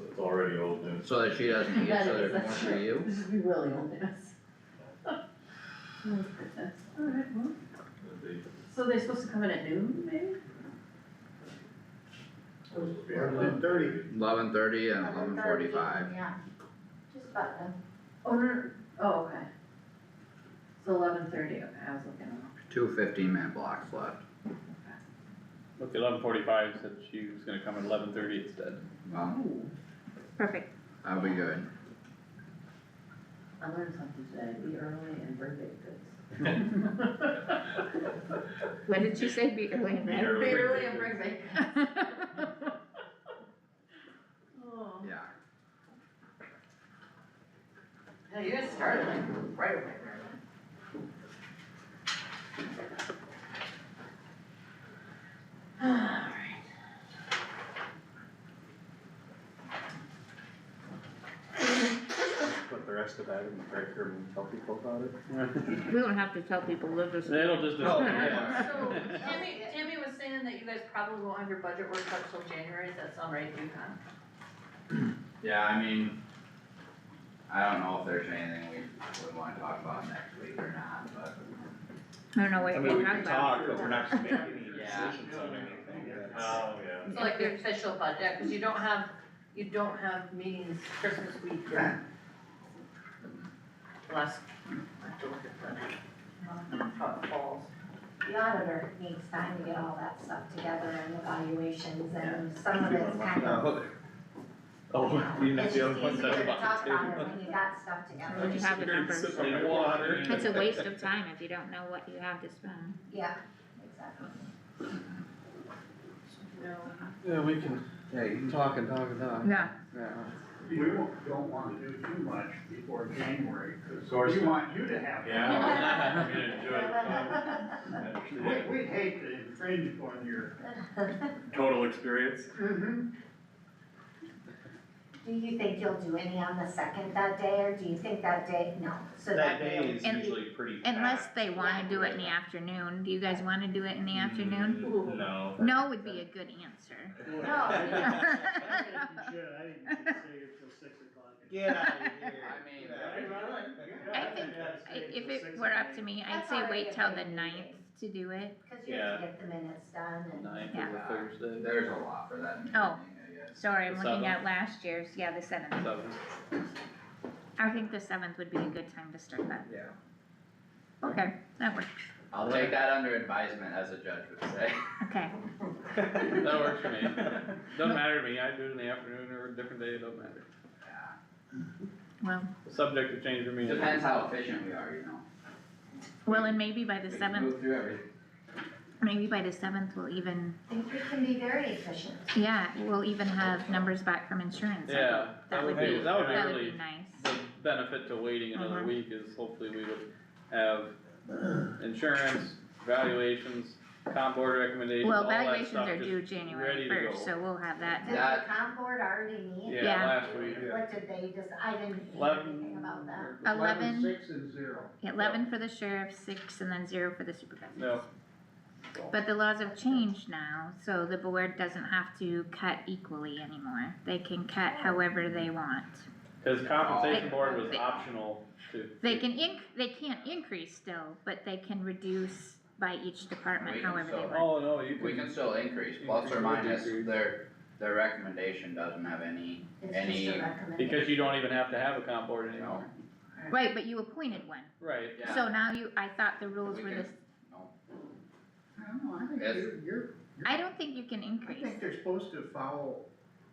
It's already old news. So that she doesn't eat, so there's more for you? This would be really old news. Oh goodness, alright, well, so they're supposed to come in at noon, maybe? 11:30. 11:30 and 11:45. Yeah, just about done. Oh, no, oh, okay. So 11:30, okay, I was looking at. Two 15-minute blocks left. Look, 11:45 said she was gonna come at 11:30 instead. Well, Perfect. that'll be good. I learned something today, be early and bring baked goods. What did you say, be early and Be ready? early. Barely and bring bacon. Oh. Yeah. Yeah, you guys started like right away. Alright. Put the rest of that in the breaker and tell people about it. We don't have to tell people, they'll just. It'll just. Oh, yeah. So Tammy was saying that you guys probably won't have your budget workshop till January, does that sound right to you, Con? Yeah, I mean, I don't know if there's anything we would wanna talk about next week or not, but. I don't know what I we'll mean, we talk can about. talk, but we're not gonna make any Yeah. decisions on anything. That's- Oh, yeah. So like the official budget, cause you don't have meetings Christmas week yet. Unless, I have to look at how it falls. The auditor needs time to get all that stuff together and evaluations and some of it's kind of. Oh, you It's the just other one easier said to about talk it about it too. when you got stuff together. When you have the numbers. Sipping water. It's a waste of time if you don't know what you have to spend. Yeah, exactly. No. Yeah, we can, yeah, you can talk and talk and talk. Yeah. Yeah. We don't wanna do too much before January, Of course cause we not. want you to have. fun. Yeah, I'm gonna enjoy it. We'd hate to infringe upon your. Total experience. Do you think you'll do any on the second that day, or do you think that day, no, so That day is And- usually pretty Unless packed. they wanna do it in the afternoon, do you guys wanna do it in the afternoon? No. No would be a good answer. No. I think you should say it till 6 o'clock. Get out of here. I mean, I think, if it were up to me, I'd That's say already wait a till big the meeting. 9th to do it. Cause you have to get the minutes done and. Ninth Yeah. is a Thursday. there's a lot for that meeting, Oh. I guess. Sorry, I'm The looking 7th? at last year's, yeah, the 7th. 7th. I think the 7th would be a good time to start that. Yeah. Okay, that works. I'll take that under advisement, as a judge would say. Okay, That works for me. Doesn't matter to me, I do it in the afternoon or a different day, it doesn't matter. Yeah. well, Subject to change for me. Depends how efficient we are, you know. well, and maybe by the We can 7th, move through everything. maybe by the 7th we'll even, I think we can be very efficient. yeah, we'll even have numbers back from insurance. I think Yeah, that would be That would really be nice. the benefit to waiting another Mhm. week is hopefully we would have insurance, valuations, comp board recommendations, Well, all that valuations stuff are just due ready January to 1st, go. so we'll have that. Did That- the comp board already meet? Yeah, Yeah. last week. What did they just, I didn't hear 11 anything about that. 11, 6 and 0. 11 for the sheriff, 6, and then 0 for the supervisors. No, But the laws have changed now, so the board doesn't have to cut equally anymore. They can cut however they want. cause compensation They- board was they- optional to. They can't increase still, but they can reduce by each department We can however they still- want. Oh, no, you We can, can still increase, plus or Increase or minus, decrease. their recommendation doesn't have any, It's just a recommendation. because you don't even have to have a comp board anymore. Right, but you appointed one. Right. yeah. So now I thought the rules We were can- this, I don't know, I think Yes. you're, I don't think you can I increase. think they're supposed to follow,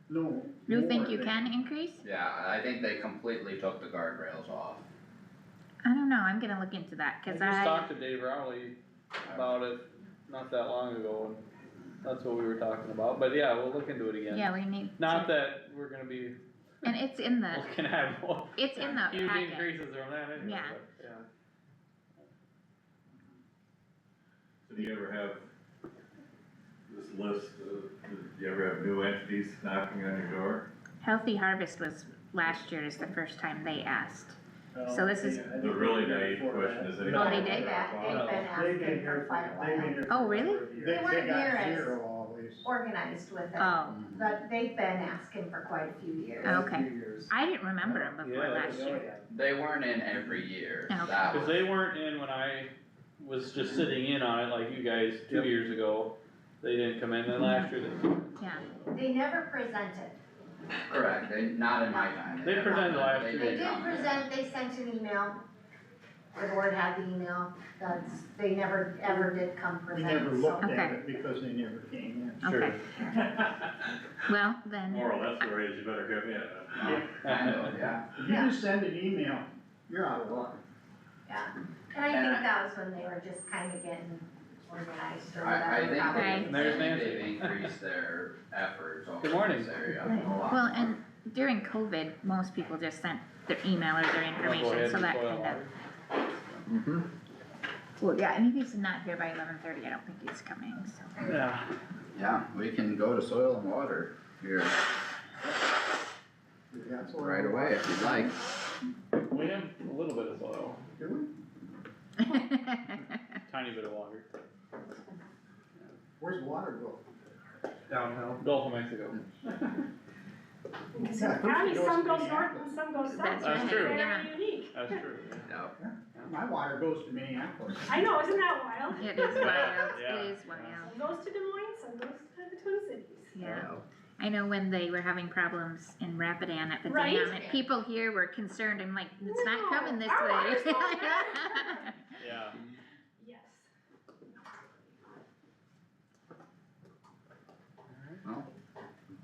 no. You think more you than- can increase? Yeah, I think they completely took the guardrails off. I don't know, I'm gonna look into that, I cause just talked to Dave Rowley about it not that long ago, and that's what we were talking about, but yeah, we'll look into it again. yeah, we need Not to, that we're gonna be and it's in the, looking at more it's in the huge packet. increases from that anyway, Yeah. but, yeah. So do you ever have this list, do you ever have new entities knocking on your door? Healthy Harvest was last year is the first time they asked. So this is- The really naive question is Oh, they did? They've been asking for quite a while. Oh, really? They weren't got near as 0 always. organized with it, Oh, but they've been asking for quite a few years. okay. I didn't remember them before Yeah, last year. They weren't in every year, Okay. that Cause was, they weren't in when I was just sitting in on it like you guys 2 years ago, they didn't come in, then last year they. Yeah, They never presented. correct, not in my time. They never- presented last they year. They did did come. present, they sent an email. The board had the email, they never ever did come We present, never so. looked at Okay. it because they never came in. Sure. okay. Well, then, Moral, that's the way you better come in. Kind of, yeah. If you just send an email, you're out of luck. Yeah, and I think that was when they were just kinda getting organized or whatever. I think probably. There's Nancy. they've increased their efforts over Good morning. this area a lot Well, more. and during COVID, most people just sent their email or their information, so that kind of. Mm-hmm. Well, yeah, and if he's not here by 11:30, I don't think he's coming, so. Yeah. Yeah, we can go to soil and water here right away if you'd like. We have a little bit of soil, Do tiny bit of water. we? Where's the water go? Downhill. Gulf of Mexico. County, some goes north and some goes That's That's right, true. yeah. unique. That's true. Yep. My water goes to Minneapolis. I know, isn't that wild? It is wild, Yeah. it is wild, Some goes to Des Moines, some goes to the Twin Cities. yeah. I know when they were having problems in Rapidan at the Right? dam, and people here were concerned, I'm like, it's not No, coming this our way. water's going Yeah. Yes. Well,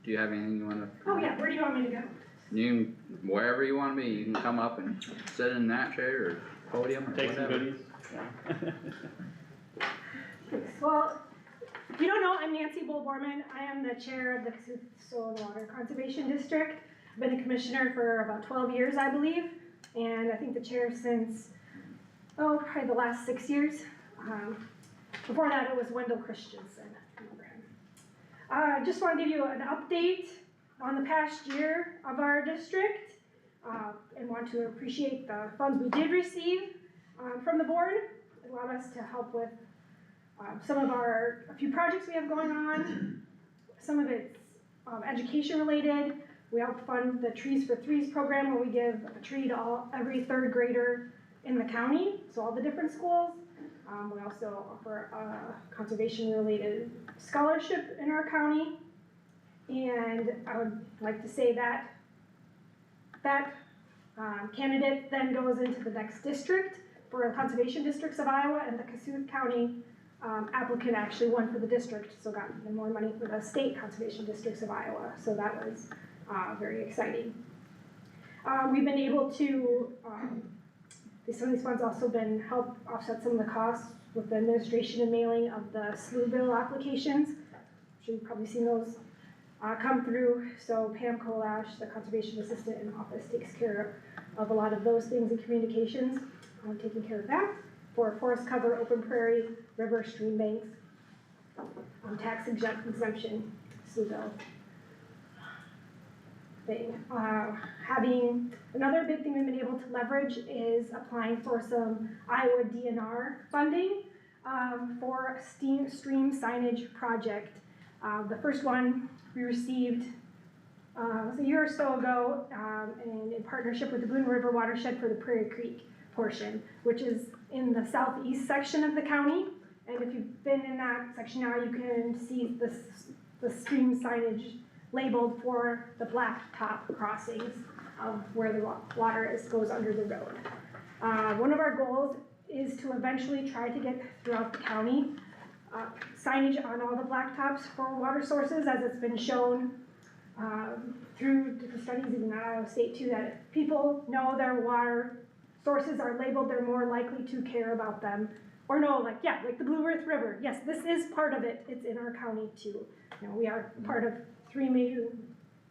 do you have anything you wanna? Oh, yeah, where do you want me to go? You, wherever you wanna be, you can come up and sit in that chair or podium or Take some whatever. goodies. Yeah. Well, if you don't know, I'm Nancy Bull-Borman. I am the chair of the Kossuth Soil and Water Conservation District. I've been a commissioner for about 12 years, I believe, and I think the chair since, probably the last 6 years. Before that, it was Wendell Christensen. I just want to give you an update on the past year of our district, and want to appreciate the funds we did receive from the board. It allowed us to help with a few projects we have going on. Some of it's education related. We help fund the Trees for Threes program, where we give a tree to every third grader in the county, so all the different schools. We also offer a conservation related scholarship in our county. And I would like to say that candidate then goes into the next district for the conservation districts of Iowa, and the Kossuth County applicant actually won for the district, so got even more money for the state conservation districts of Iowa, so that was very exciting. We've been able to, some of these funds also been help offset some of the costs with the administration and mailing of the SLU bill applications. I'm sure you've probably seen those come through, so Pam Kolash, the conservation assistant in office, takes care of a lot of those things in communications. I'm taking care of that for forest cover, open prairie, river, stream banks, tax exemption, SLU bill thing. Having another big thing we've been able to leverage is applying for some Iowa DNR funding for a stream signage project. The first one we received was a year or so ago, and in partnership with the Boone River Watershed for the Prairie Creek portion, which is in the southeast section of the county. And if you've been in that section now, you can see the stream signage labeled for the blacktop crossings of where the water goes under the road. One of our goals is to eventually try to get throughout the county signage on all the blacktops for water sources, as it's been shown through different studies, even at Iowa State too, that if people know their water sources are labeled, they're more likely to care about them. Or know, like the Blue Earth River, yes, this is part of it, it's in our county too. You know, we are part of 3 major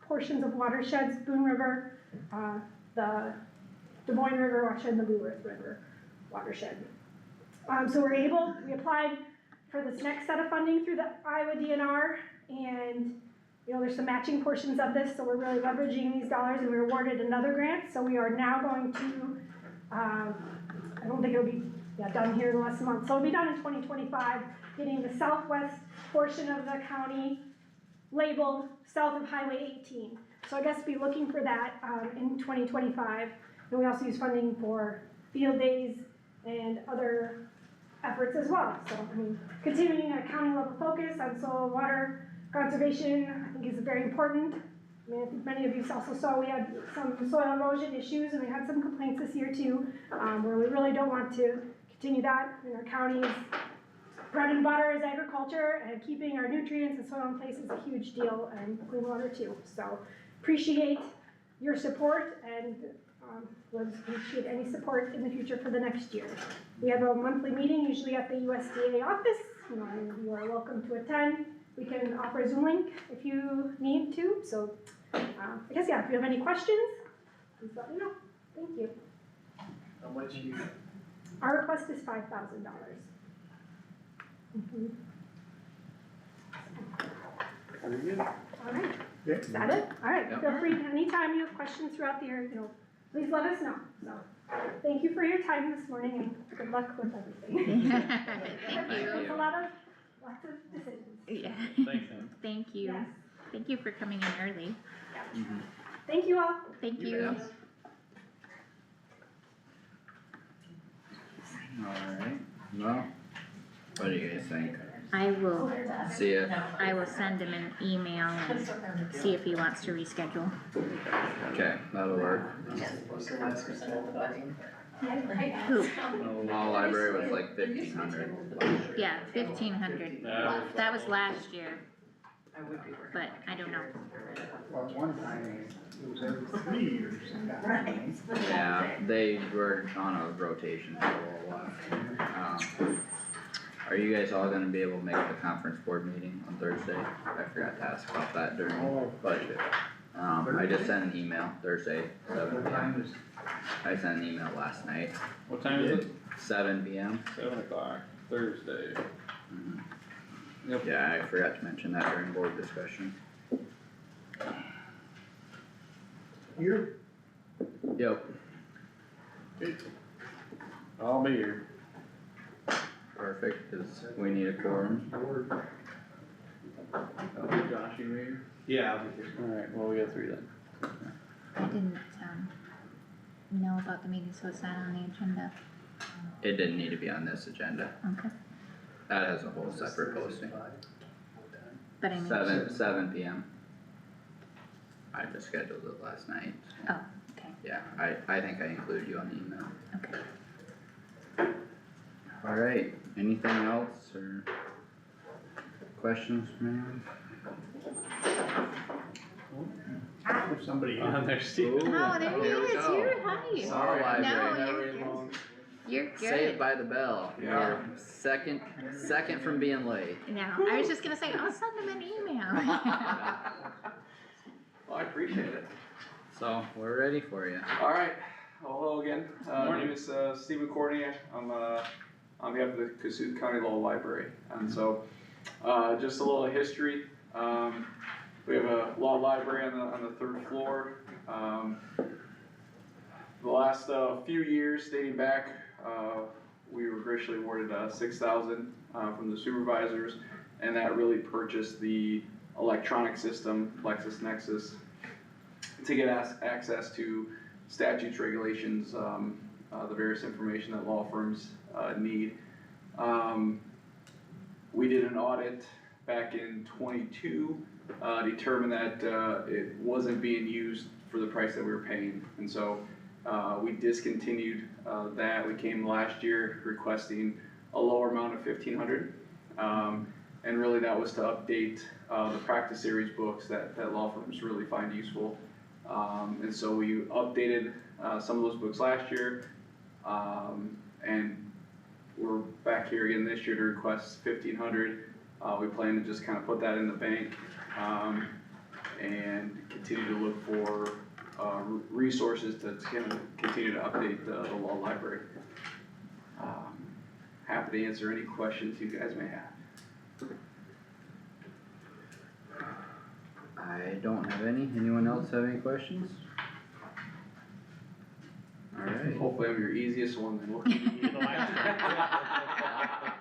portions of watersheds: Boone River, the Des Moines River watershed, and the Blue Earth River watershed. So we applied for this next set of funding through the Iowa DNR, and there's some matching portions of this, so we're really leveraging these dollars, and we were awarded another grant, so we are now going to, I don't think it'll be done here in less than a month, so it'll be done in 2025, getting the southwest portion of the county labeled south of Highway 18. So I guess be looking for that in 2025. And we also use funding for field days and other efforts as well. So continuing a county level focus on soil and water conservation, I think is very important. I think many of you also saw we had some soil erosion issues, and we had some complaints this year too, where we really don't want to continue that in our counties. Bread and butter is agriculture, and keeping our nutrients and soil in place is a huge deal, and clean water too. So appreciate your support, and would appreciate any support in the future for the next year. We have a monthly meeting, usually at the USDA office, and you are welcome to attend. We can offer a Zoom link if you need to, so I guess, yeah, if you have any questions, please let me know. Thank you. How much you? Our request is $5,000. Very good. All right, Yeah. is that it? All right, Yep. feel free, anytime you have questions throughout the year, please let us know. So, thank you for your time this morning and good luck with everything. Thank you. It's lots of decisions. Yeah. Thanks, Em. Thank you. Yes. Thank you for coming in early. Thank you all. Thank You you. bet. Alright, well, what do you guys think? I will, See ya. I will send him an email and see if he wants to reschedule. Okay, that'll work. What's the last percent of the budget? Who? Law library was like 1,500. Yeah, 1,500. That was last year, but I don't know. Well, at one time, it was every 3 years. Right. Yeah, they were on a rotation for a little while. Are you guys all gonna be able to make the conference board meeting on Thursday? I forgot to ask about that during budget. I just sent an email Thursday, 7 p.m. I sent an email last night. What time is it? 7 p.m. 7 o'clock, Thursday. Mhm. Yep. Yeah, I forgot to mention that during board discussion. Here, Yep. I'll be here. Perfect, cause we need a quorum. Josh, you here? Yeah, I'll be here. Alright, well, we got 3 then. I didn't, know about the meeting, so it's not on the agenda. It didn't need to be on this agenda. Okay. That has a whole separate posting. But I mean. 7 p.m. I just scheduled it last night. Oh, okay, Yeah, I think I included you on the email. okay. Alright, anything else or questions from anyone? if somebody. On there, Steve. Oh, there he Here we is, go. you're, hi. Sorry, No, library. you're good. Saved by the bell. Yeah. Second from being late. No, I was just gonna say, I'll send him an email. Well, I appreciate it. So, we're ready for you. Alright, hello again. My Morning. name is Stephen Courtney. I'm on behalf of the Kossuth County Law Library. And so, just a little history. We have a law library on the 3rd floor. The last few years, dating back, we were graciously awarded $6,000 from the supervisors, and that really purchased the electronic system, LexisNexis, to get access to statutes, regulations, the various information that law firms need. We did an audit back in '22, determined that it wasn't being used for the price that we were paying, and so we discontinued that. We came last year requesting a lower amount of $1,500, and really that was to update the practice series books that law firms really find useful. And so we updated some of those books last year, and we're back here again this year to request $1,500. We plan to just kind of put that in the bank and continue to look for resources to kind of continue to update the law library. Happy to answer any questions you guys may have. I don't have any. Anyone else have any questions? Alright. Hopefully I'm your easiest one then. You're the last one.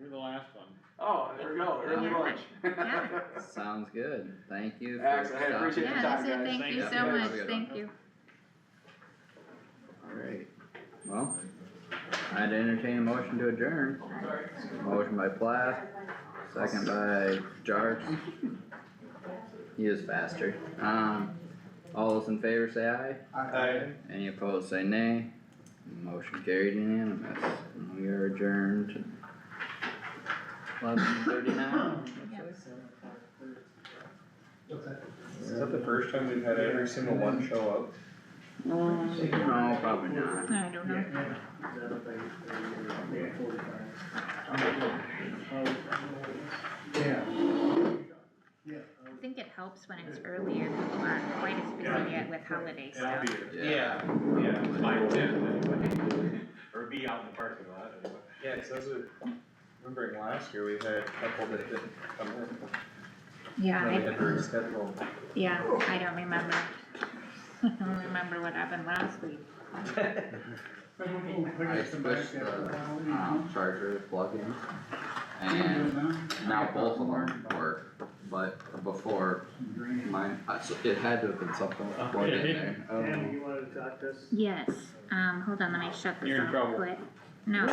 You're the last one. Oh, there we go, early lunch. Sounds good. Thank you for Excellent, hey, stopping. appreciate Yeah, your that's time, it, guys. thank you Yep. so Yeah, much, have a good thank one. you. Alright. Well, I'd entertain a motion to adjourn. Motion by Plath, second by Jarks. He is faster. All those in favor say aye. Aye. Any opposed say nay. Motion carried unanimous. We are adjourned. 11:39. Is that the first time we've had every single one show up? No, probably not. I don't know. I think it helps when it's earlier, people aren't quite as busy yet with holiday And I'll stuff. be here. Yeah, it's my intent anyway, or be out in the parking lot anyway. Yeah, cause those are, remembering last year, we had a couple that didn't come in. Yeah, Then we had to reschedule. yeah, I don't remember. I don't remember what happened last week. I switched the, charger plug-in, and now both of them work, but before mine, it had to have been something plugged in there. I don't know. Tammy, you wanted to talk to us? Yes, hold on, let me shut this You're in off trouble. quick. No.